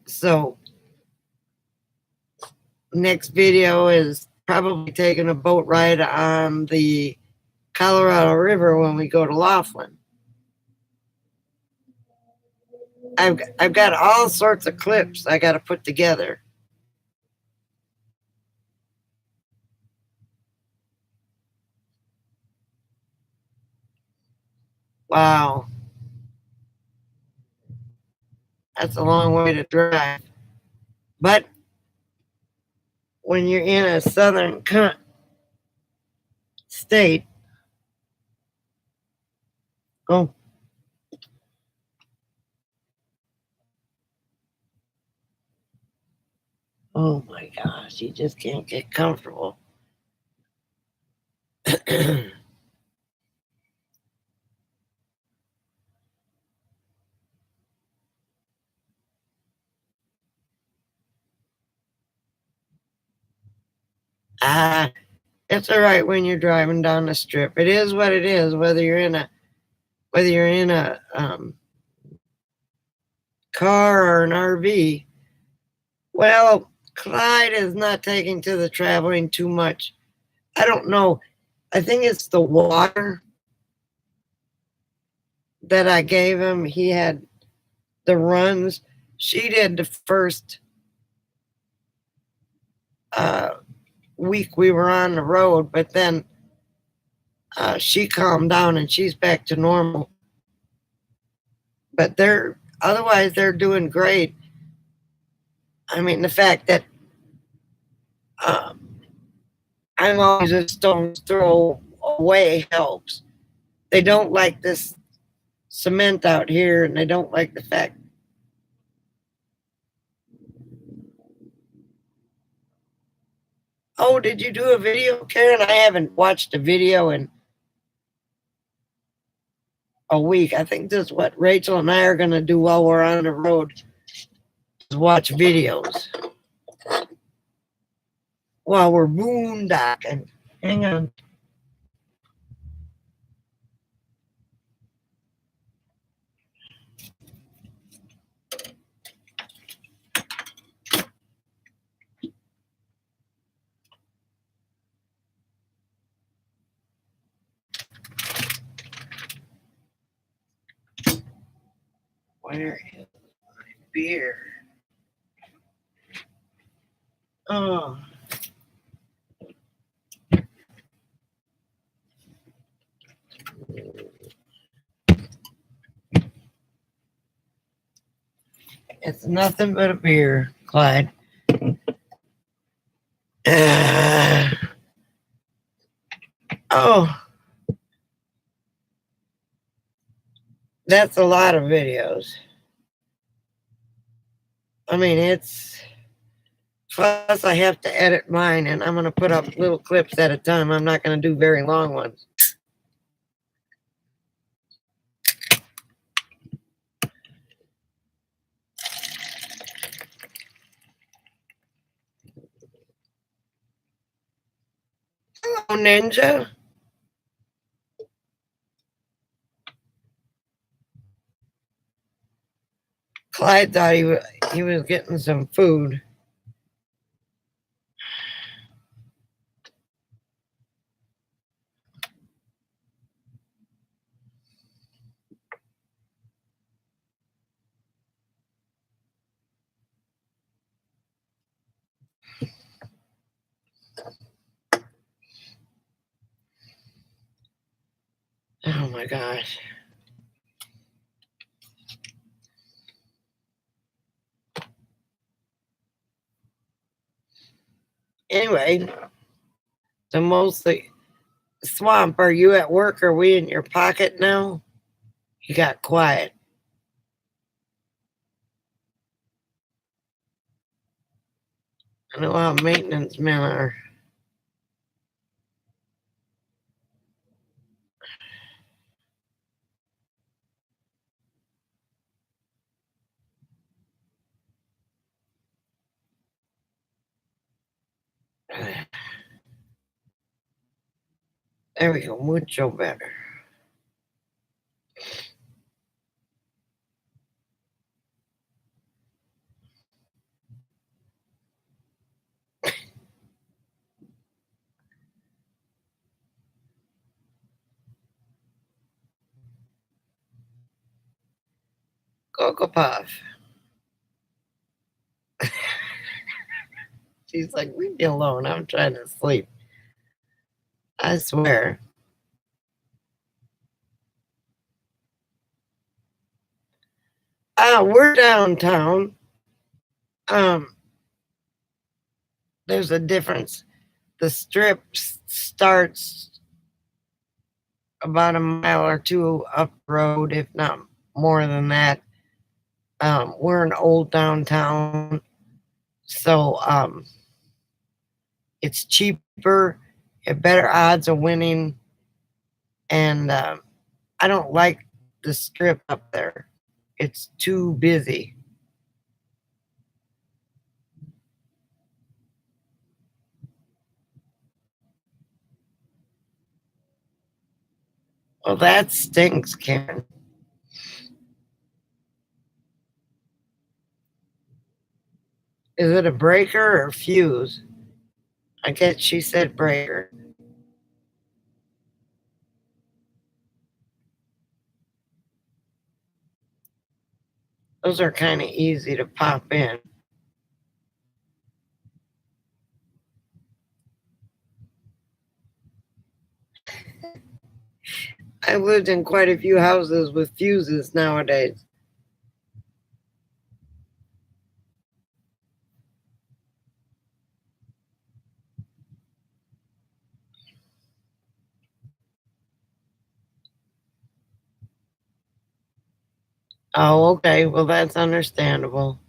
S1: So, next video is probably taking a boat ride on the Colorado River when we go to Laughlin. I've got all sorts of clips I got to put together. Wow, that's a long way to drive. But when you're in a southern state, oh, oh my gosh, you just can't get comfortable. Ah, it's all right when you're driving down the strip. It is what it is, whether you're in a car or an RV. Well, Clyde is not taking to the traveling too much. I don't know. I think it's the water that I gave him. He had the runs. She did the first uh, week we were on the road, but then she calmed down and she's back to normal. But they're doing great. I mean, the fact that um, I'm always a stone's throw away helps. They don't like this cement out here, and they don't like the fact. Oh, did you do a video, Karen? I haven't watched a video in a week. I think this is what Rachel and I are going to do while we're on the road is watch videos while we're boondocking. Hang on. Where is my beer? Oh. It's nothing but a beer, Clyde. Oh, that's a lot of videos. I mean, it's plus I have to edit mine, and I'm going to put up little clips at a time. I'm not going to do very long ones. Hello, Ninja. Clyde thought he was getting some food. Oh my gosh. Anyway, so mostly Swamp, are you at work? Are we in your pocket now? You got quiet. I know how maintenance men are. There we go, mucho better. Cocoa Puff. She's like, leave me alone. I'm trying to sleep. I swear. We're downtown. Um, there's a difference. The strip starts about a mile or two up the road, if not more than that. We're an old downtown, so it's cheaper, have better odds of winning, and I don't like the strip up there. It's too busy. Well, that stinks, Karen. Is it a breaker or fuse? I guess she said breaker. Those are kind of easy to pop in. I've lived in quite a few houses with fuses nowadays. Oh, okay. Well, that's understandable.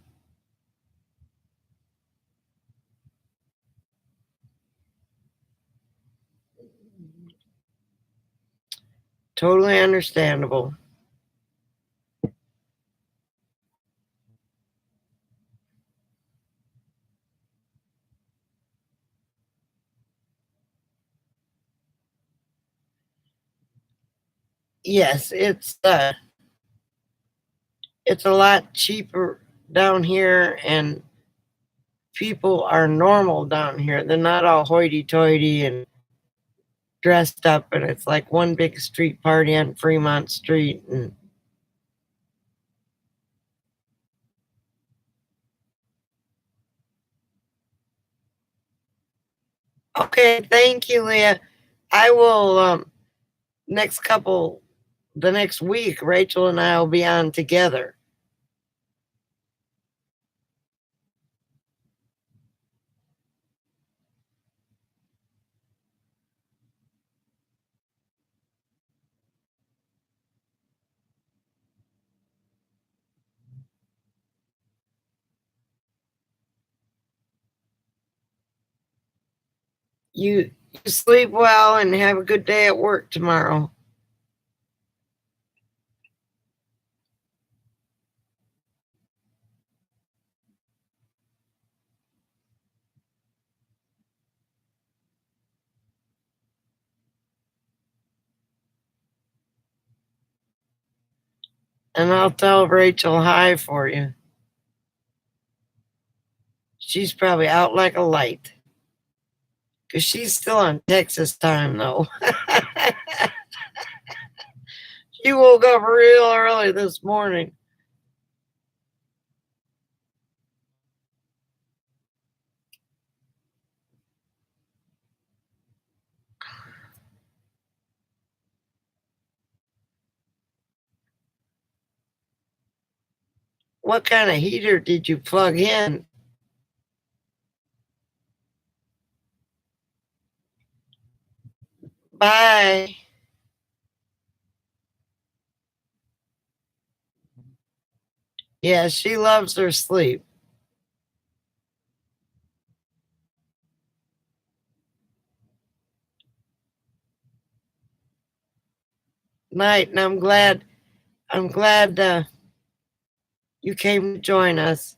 S1: Totally understandable. Yes, it's a lot cheaper down here, and people are normal down here. They're not all hoity-toity and dressed up, and it's like one big street party on Fremont Street. And okay, thank you, Leah. I will next couple the next week. Rachel and I will be on together. You sleep well and have a good day at work tomorrow. And I'll tell Rachel hi for you. She's probably out like a light. Because she's still on Texas time, though. She woke up real early this morning. What kind of heater did you plug in? Bye. Yeah, she loves her sleep. Night, and I'm glad you came to join us.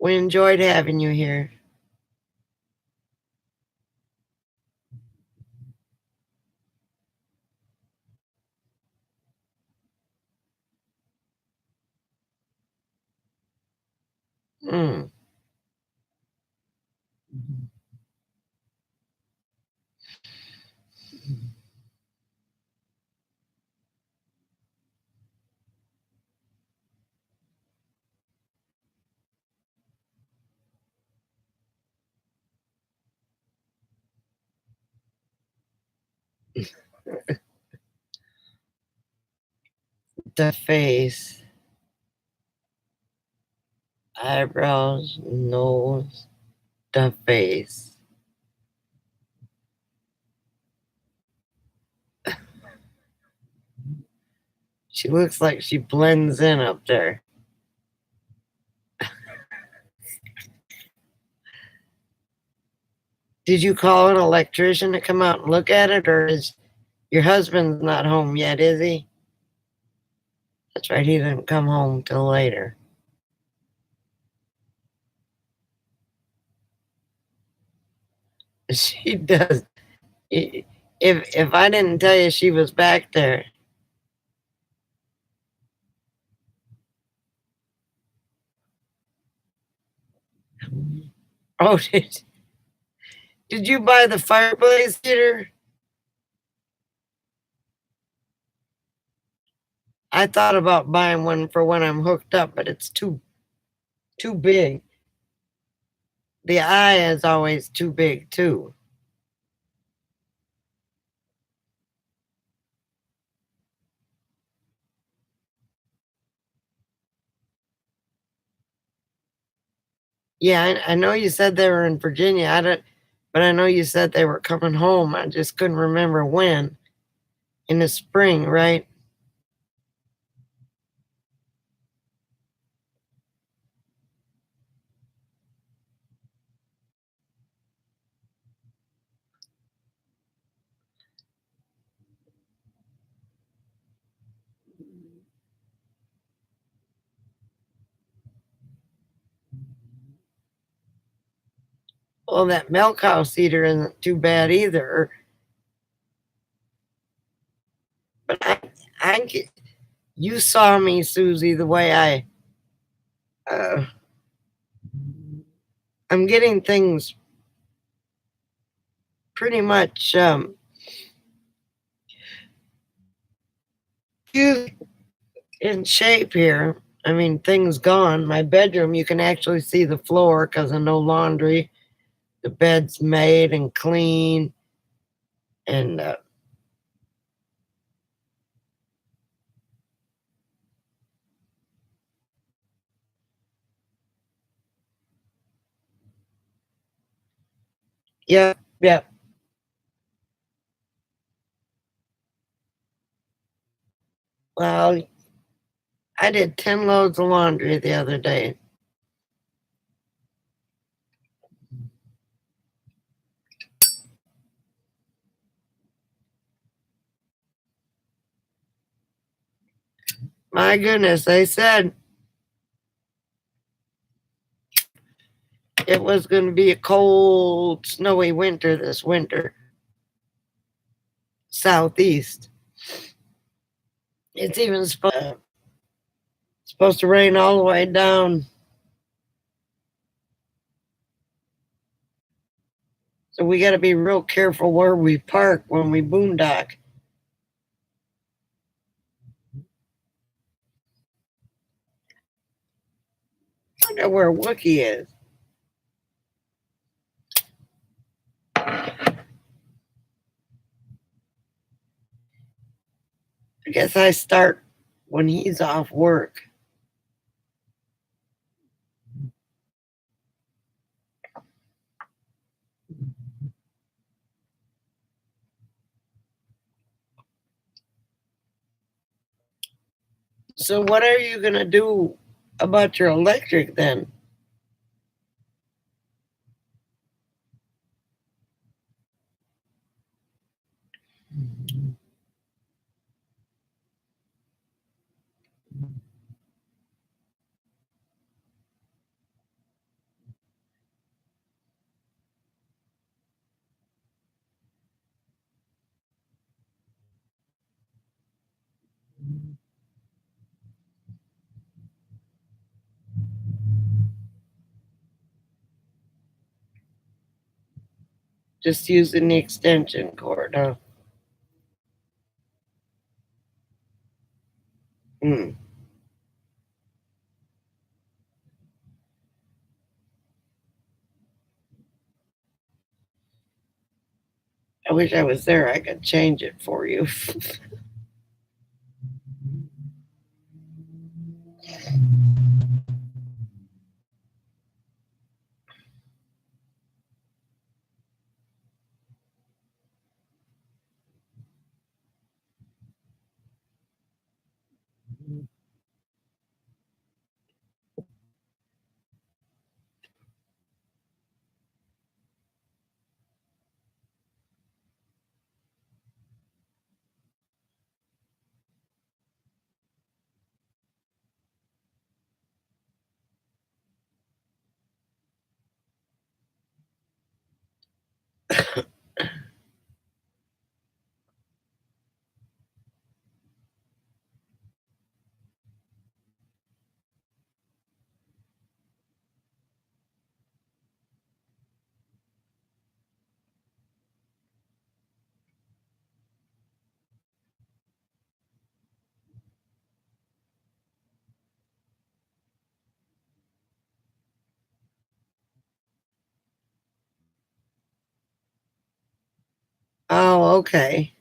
S1: We enjoyed having you here. Mm. The face, eyebrows, nose, the face. She looks like she blends in up there. Did you call an electrician to come out and look at it, or is your husband's not home yet, is he? That's right, he didn't come home till later. She does. If I didn't tell you she was back there. Oh, did you buy the fireplace heater? I thought about buying one for when I'm hooked up, but it's too big. The eye is always too big too. Yeah, I know you said they were in Virginia. But I know you said they were coming home. I just couldn't remember when. In the spring, right? Well, that milk house heater isn't too bad either. But you saw me, Susie, the way uh, I'm getting things pretty much in shape here. I mean, things gone. My bedroom, you can actually see the floor because of no laundry. The bed's made and clean, and yeah, yeah. Well, I did 10 loads of laundry the other day. My goodness, they said it was going to be a cold, snowy winter this winter. Southeast. It's even supposed to rain all the way down. So we got to be real careful where we park when we boondock. I wonder where Wookie is. I guess I start when he's off work. So what are you going to do about your electric then? Just using the extension cord, huh? Hmm. wish I was there. I could change it for you. Oh, okay.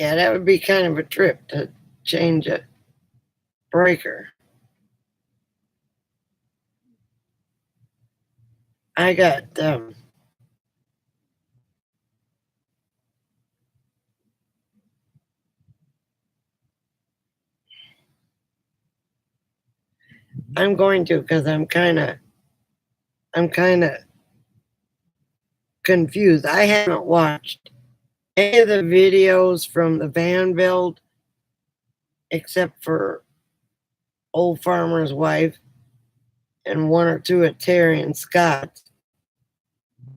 S1: Yeah, that would be kind of a trip to change a breaker. I got I'm going to because I'm kind of confused. I haven't watched any of the videos from the van build except for Old Farmer's Wife and one or two at Terry and Scott.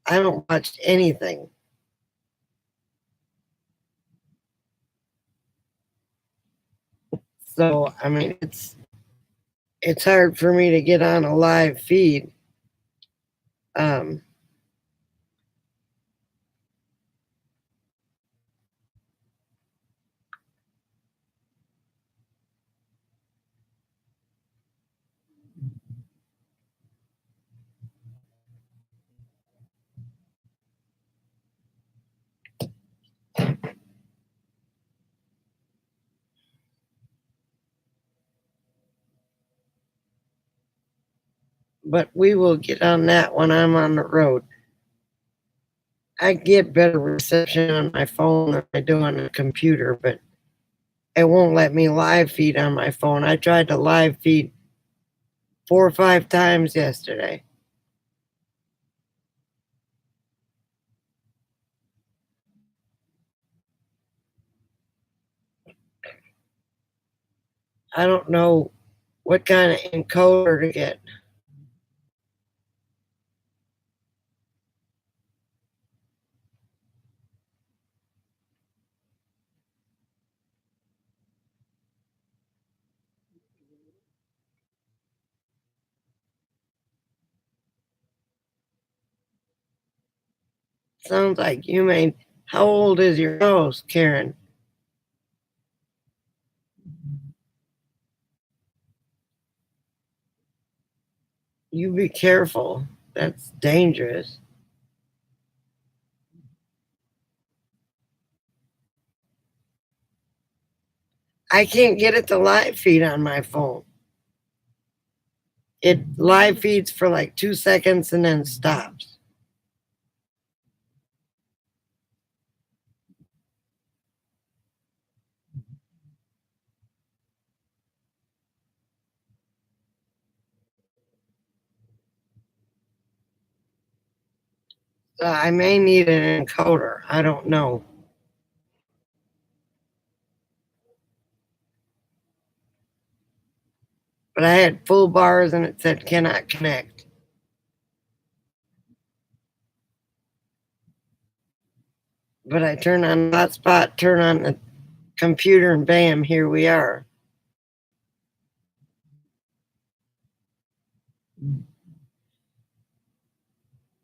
S1: I haven't watched anything. So I mean it's hard for me to get on a live feed. Um but we will get on that when I'm on the road. I get better reception on my phone than I do on a computer, but it won't let me live feed on my phone. I tried to live feed 4 or 5 times yesterday. I don't know what kind of encoder to get. Sounds like you made. How old is your house, Karen? You be careful. That's dangerous. I can't get it to live feed on my phone. It live feeds for like 2 seconds and then stops. So I may need an encoder. I don't know. But I had full bars and it said cannot connect. But I turn on hotspot, turn on the computer, and bam, here we are.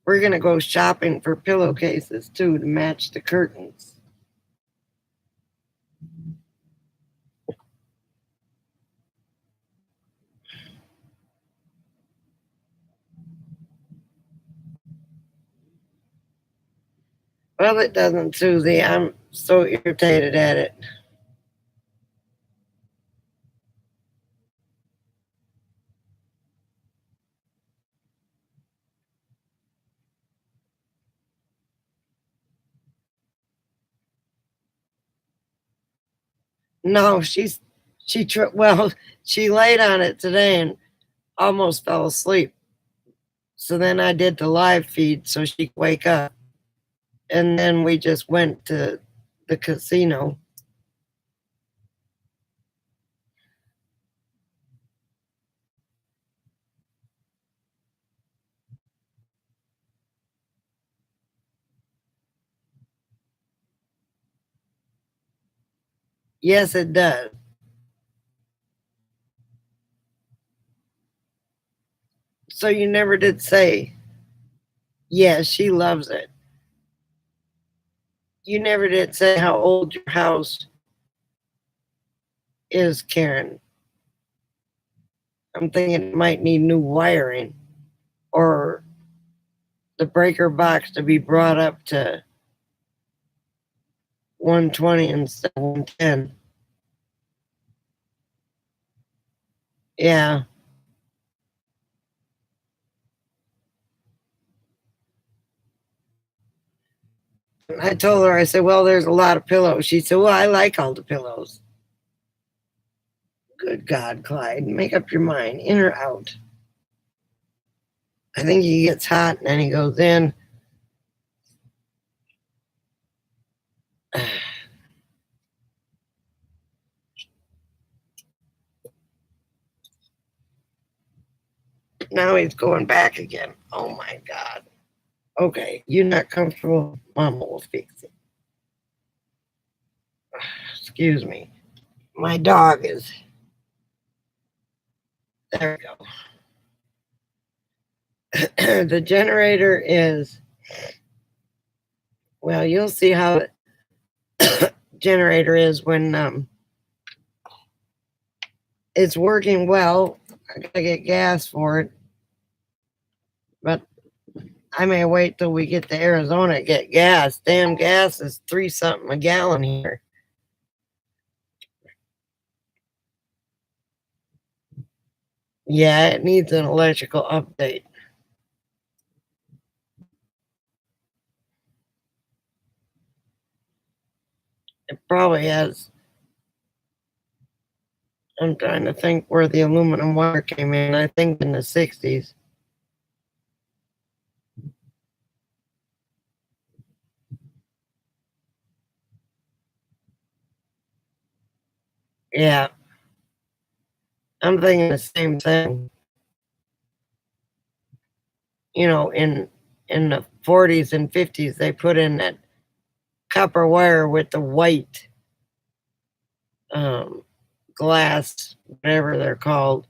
S1: We're going to go shopping for pillowcases too to match the curtains. Well, it doesn't, Susie. I'm so irritated at it. No, well, she laid on it today and almost fell asleep. So then I did the live feed so she could wake up. And then we just went to the casino. Yes, it does. So you never did say, yes, she loves it. You never did say how old your house is, Karen. I'm thinking it might need new wiring or the breaker box to be brought up to 120 instead of 110. Yeah. I told her, I said, well, there's a lot of pillows. She said, well, I like all the pillows. Good God, Clyde, make up your mind, in or out. I think he gets hot and then he goes in. Now he's going back again. Oh my God. Okay, you're not comfortable. Mama will fix it. Excuse me. My dog is. There we go. The generator is. Well, you'll see how the generator is when it's working well. I gotta get gas for it. But I may wait till we get to Arizona to get gas. Damn gas is 3 something a gallon here. Yeah, it needs an electrical update. It probably has. I'm trying to think where the aluminum wire came in. I think in the 60s. Yeah, I'm thinking the same thing. You know, in the 40s and 50s, they put in that copper wire with the white um, glass, whatever they're called,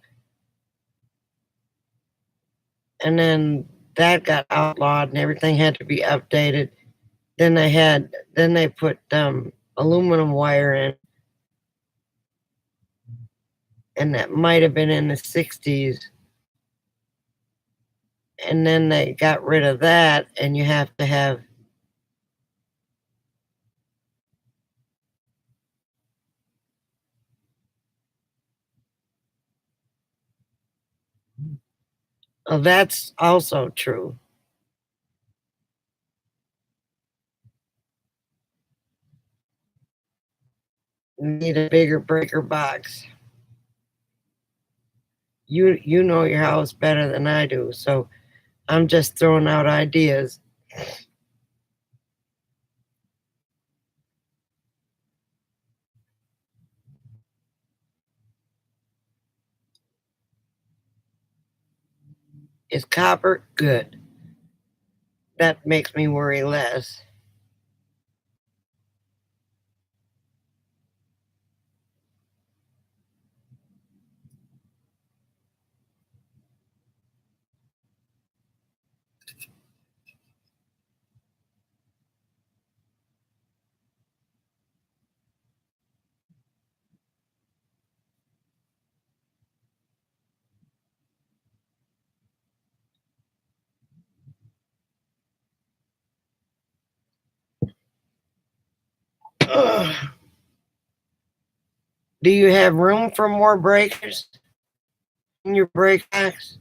S1: and then that got outlawed and everything had to be updated. Then they put aluminum wire in, and that might have been in the 60s. And then they got rid of that, and you have to have oh, that's also true. Need a bigger breaker box. You know your house better than I do, so I'm just throwing out ideas. Is copper good? That makes me worry less. Ugh. Do you have room for more breakers in your brake packs?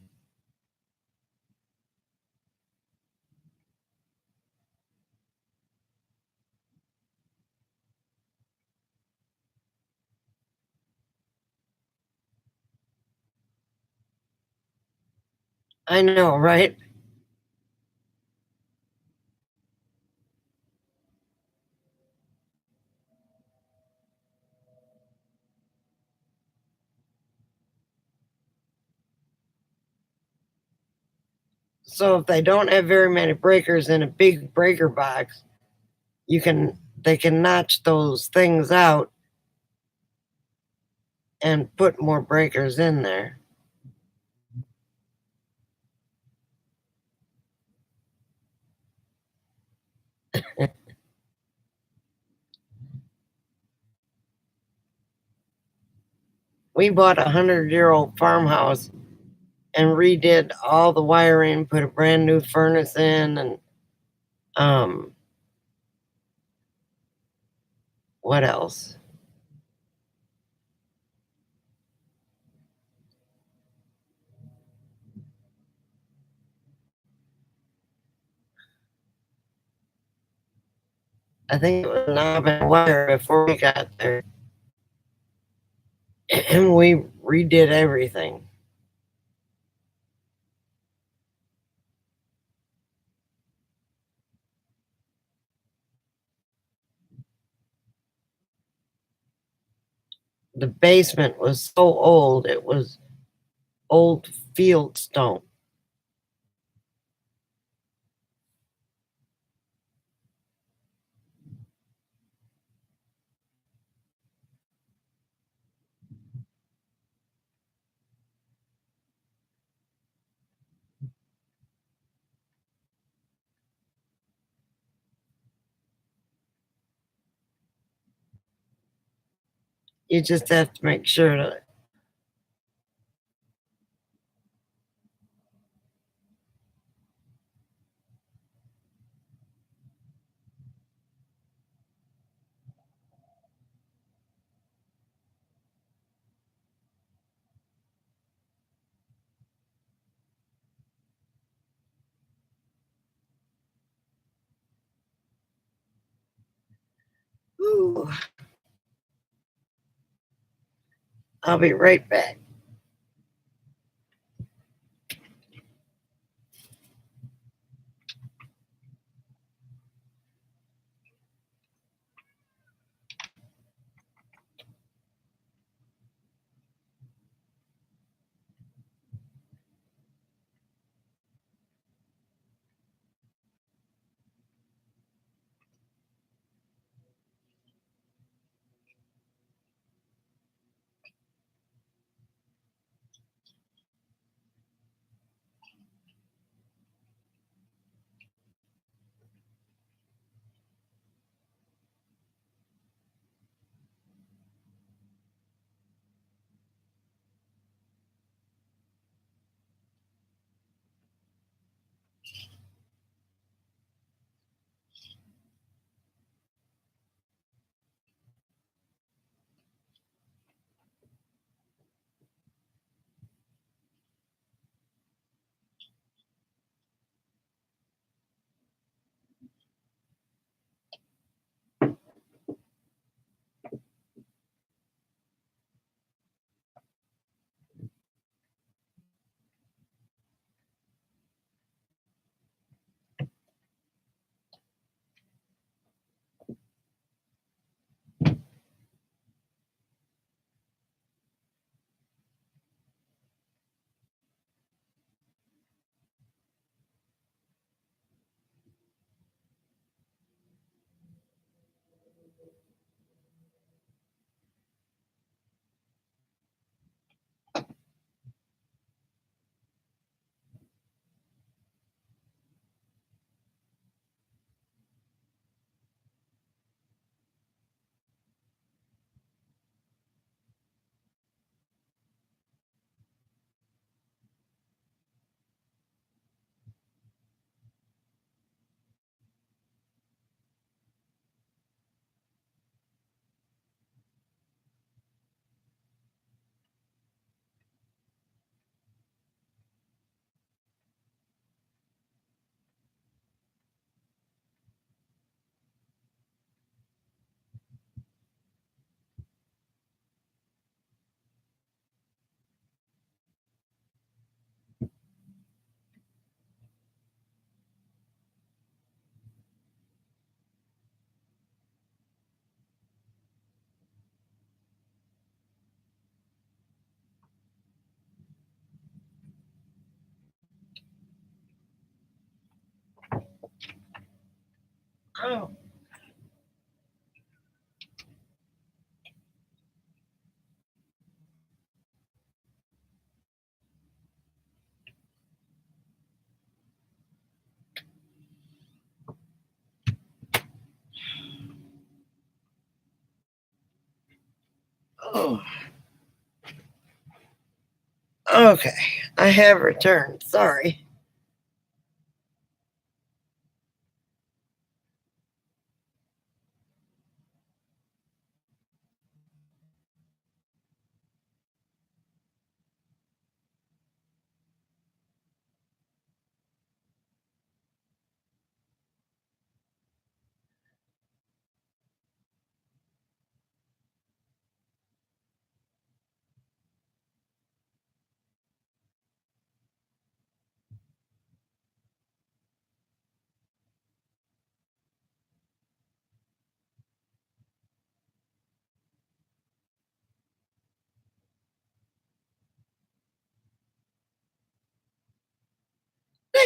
S1: I know, right? So if they don't have very many breakers in a big breaker box, they can notch those things out and put more breakers in there. We bought a 100-year-old farmhouse and redid all the wiring, put a brand new furnace in, and um, what else? I think it was knob and wire before we got there, and we redid everything. The basement was so old; it was old field stone. You just have to make sure to. Ooh, I'll be right back. Oh. Oh. Okay. I have returned. Sorry.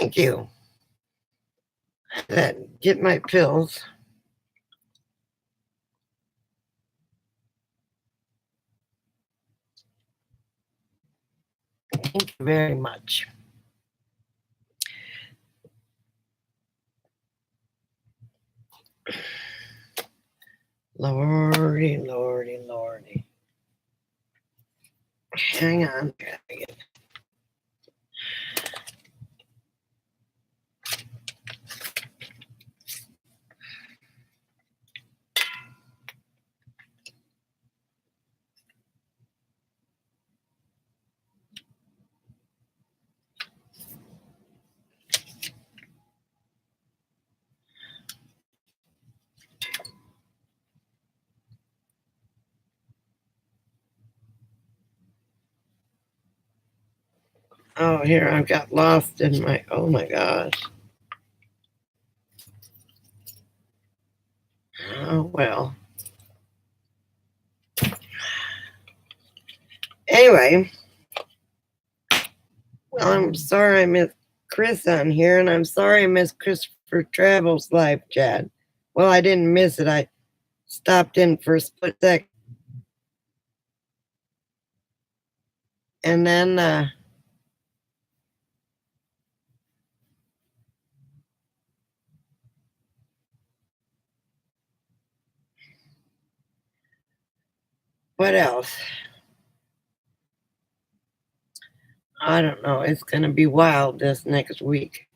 S1: Thank you. Get my pills. Thank you very much. Lordy, lordy, lordy. Hang on. Oh, here I've got lost in my. Oh my gosh. Oh well. Anyway, well, I'm sorry I missed Chris on here, and I'm sorry I missed Christopher Travels live chat. Well, I didn't miss it. I stopped in for a split sec, and then what else? I don't know. It's gonna be wild this next week.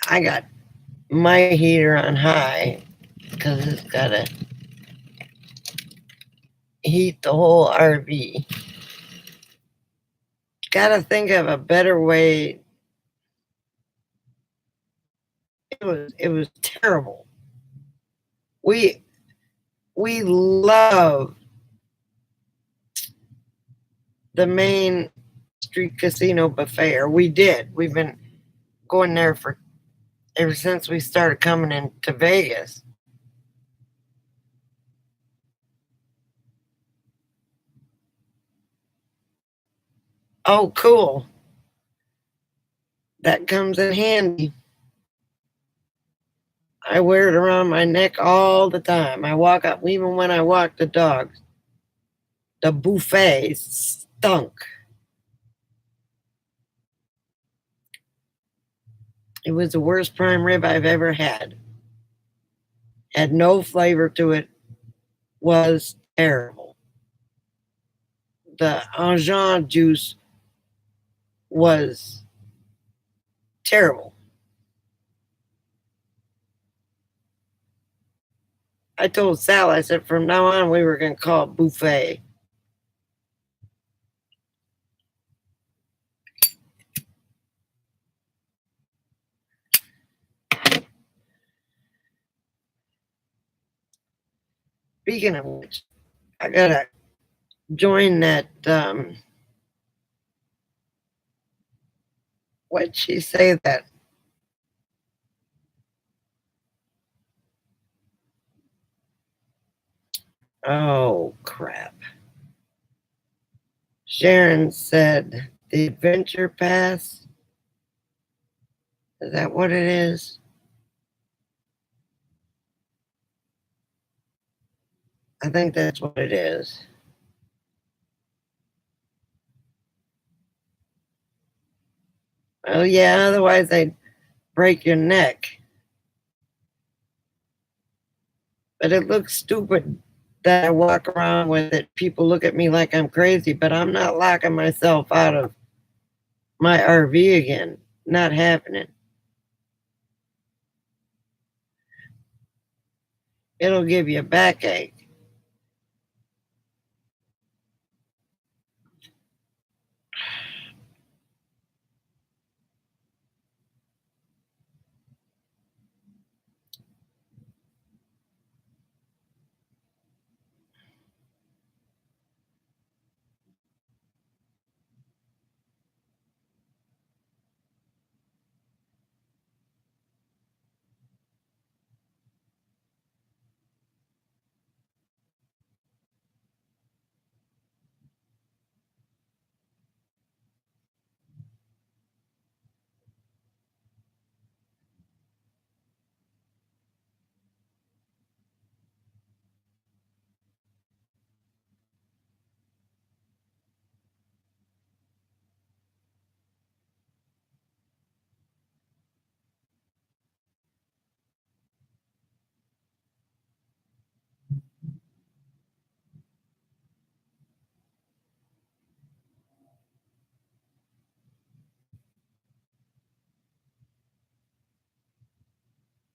S1: I got my heater on high because it's gotta heat the whole RV. Gotta think of a better way. It was terrible. We love the main street casino buffet, or we did. We've been going there for ever since we started coming into Vegas. Oh, cool. that comes in handy. I wear it around my neck all the time. I walk up, even when I walk the dogs. The buffet stunk. It was the worst prime rib I've ever had. Had no flavor to it. Was terrible. The Angers juice was terrible. I told Sal, I said, from now on, we were going to call it buffet. Speaking of which, I got to join that. What'd she say that? Oh, crap. Sharon said the Adventure Pass. Is that what it is? I think that's what it is. Oh, yeah, otherwise they'd break your neck. But it looks stupid that I walk around with it. People look at me like I'm crazy, but I'm not locking myself out of my RV again. Not happening. It'll give you a backache.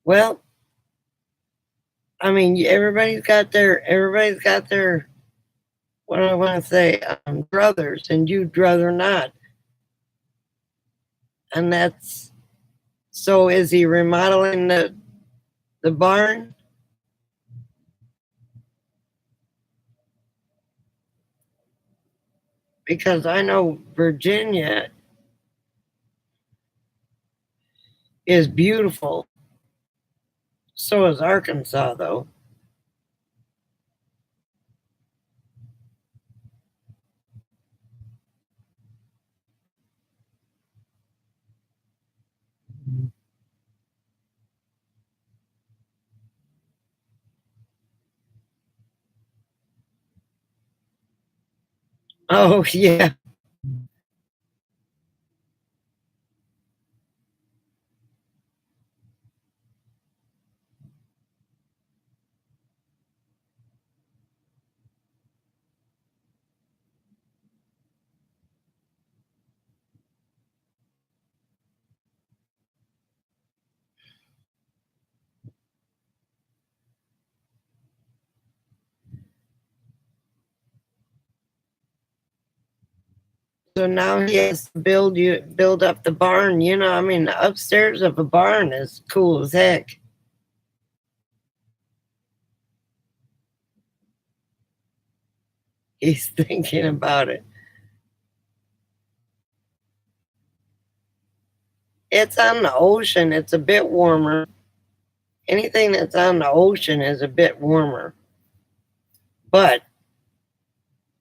S1: Well, I mean, everybody's got their, what do I want to say, brothers, and you'd rather not. And that's, so is he remodeling the barn? Because I know Virginia is beautiful. So is Arkansas, though. Oh, yeah. So now he has to build up the barn. I mean, the upstairs of a barn is cool as heck. He's thinking about it. It's on the ocean. It's a bit warmer. Anything that's on the ocean is a bit warmer, but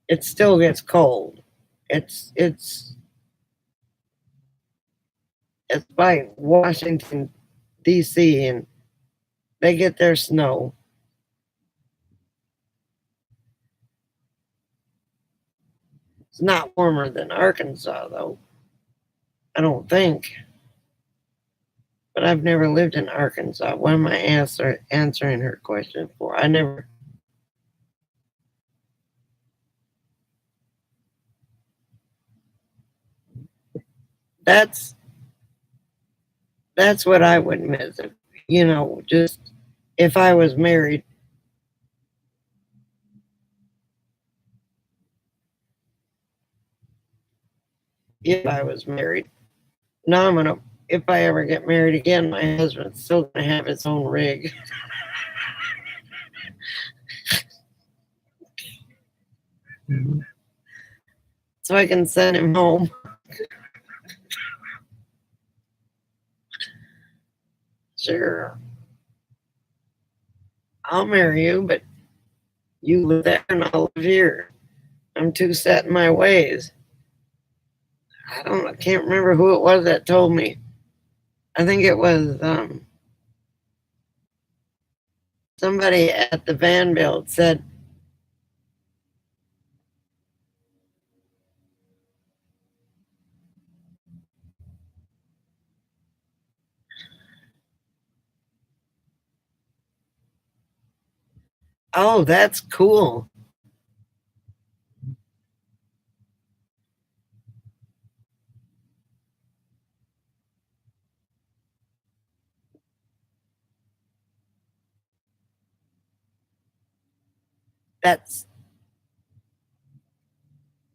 S1: it still gets cold. It's It's by Washington, D.C., and they get their snow. It's not warmer than Arkansas, though. I don't think. But I've never lived in Arkansas. What am I answering her question for? I never. That's what I would miss. Just if I was married. If I was married. Now I'm gonna. If I ever get married again, my husband's still gonna have his own rig. So I can send him home. Sure. I'll marry you, but you live there and I'll live here. I'm too set in my ways. I can't remember who it was that told me. I think it was somebody at the Vanderbilt said, "Oh, that's cool." That's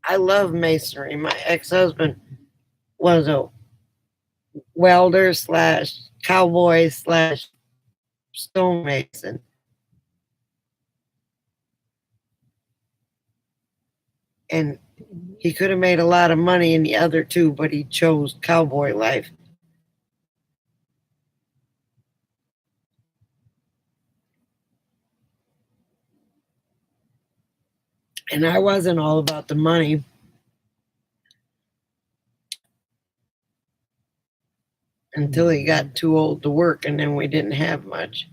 S1: I love masonry. My ex-husband was a welder slash cowboy slash stonemason. And he could have made a lot of money in the other two, but he chose cowboy life. And I wasn't all about the money until he got too old to work, and then we didn't have much.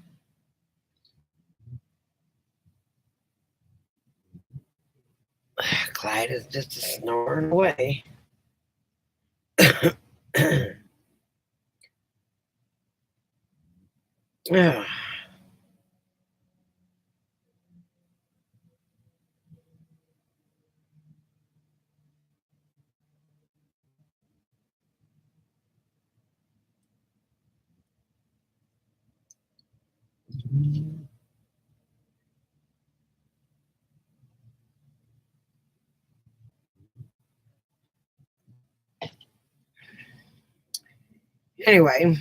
S1: Clyde is just snoring away. Yeah. Anyway,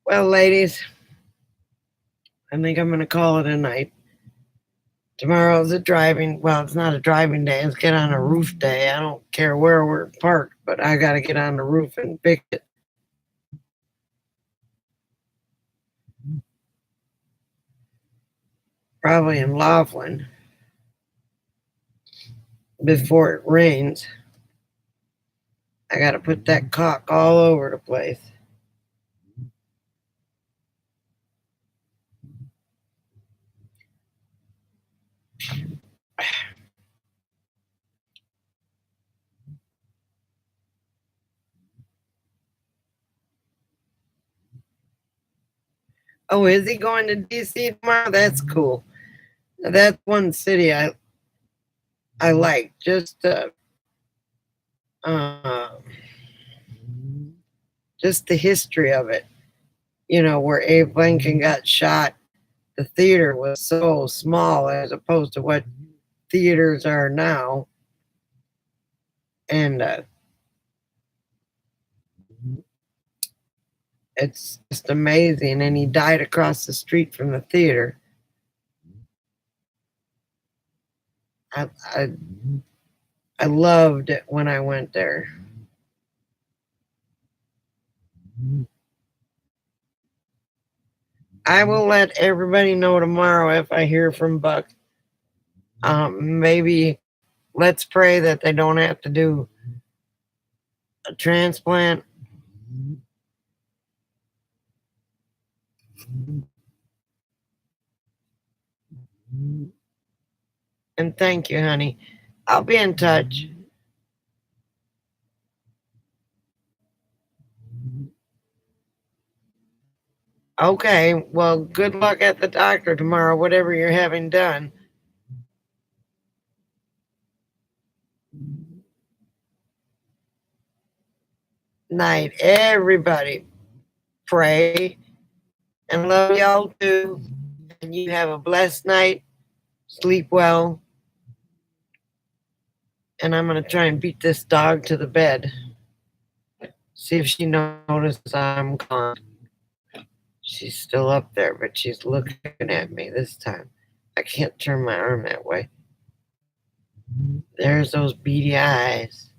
S1: well, ladies, I think I'm going to call it a night. Tomorrow's it's not a driving day, it's get on a roof day. I don't care where we're parked, but I got to get on the roof and fix it. Probably in Laughlin before it rains. I got to put that caulk all over the place. Oh, is he going to DC tomorrow? That's cool. That's one city I like. Just the history of it. Where Abe Lincoln got shot. The theater was so small as opposed to what theaters are now. And it's just amazing. And he died across the street from the theater. I loved it when I went there. I will let everybody know tomorrow if I hear from Buck. Maybe let's pray that they don't have to do a transplant. And thank you, honey. I'll be in touch. Okay, well, good luck at the doctor tomorrow, whatever you're having done. Night, everybody. Pray and love y'all too. And you have a blessed night. Sleep well. And I'm going to try and beat this dog to the bed. See if she notices I'm gone. She's still up there, but she's looking at me this time. I can't turn my arm that way. There's those beady eyes.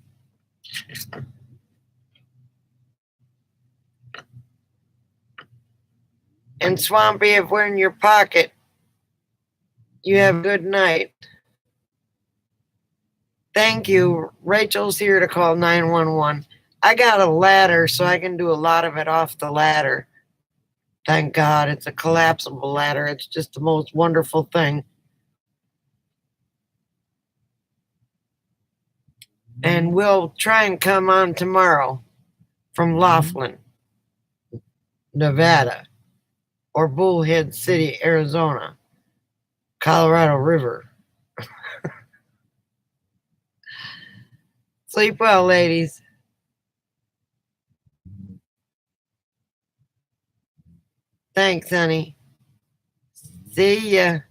S1: And Swampy, if we're in your pocket, you have a good night. Thank you. Rachel's here to call 911. I got a ladder, so I can do a lot of it off the ladder. Thank God, it's a collapsible ladder. It's just the most wonderful thing. And we'll try and come on tomorrow from Laughlin, Nevada, or Bullhead City, Arizona, Colorado River. Sleep well, ladies. Thanks, honey. See ya.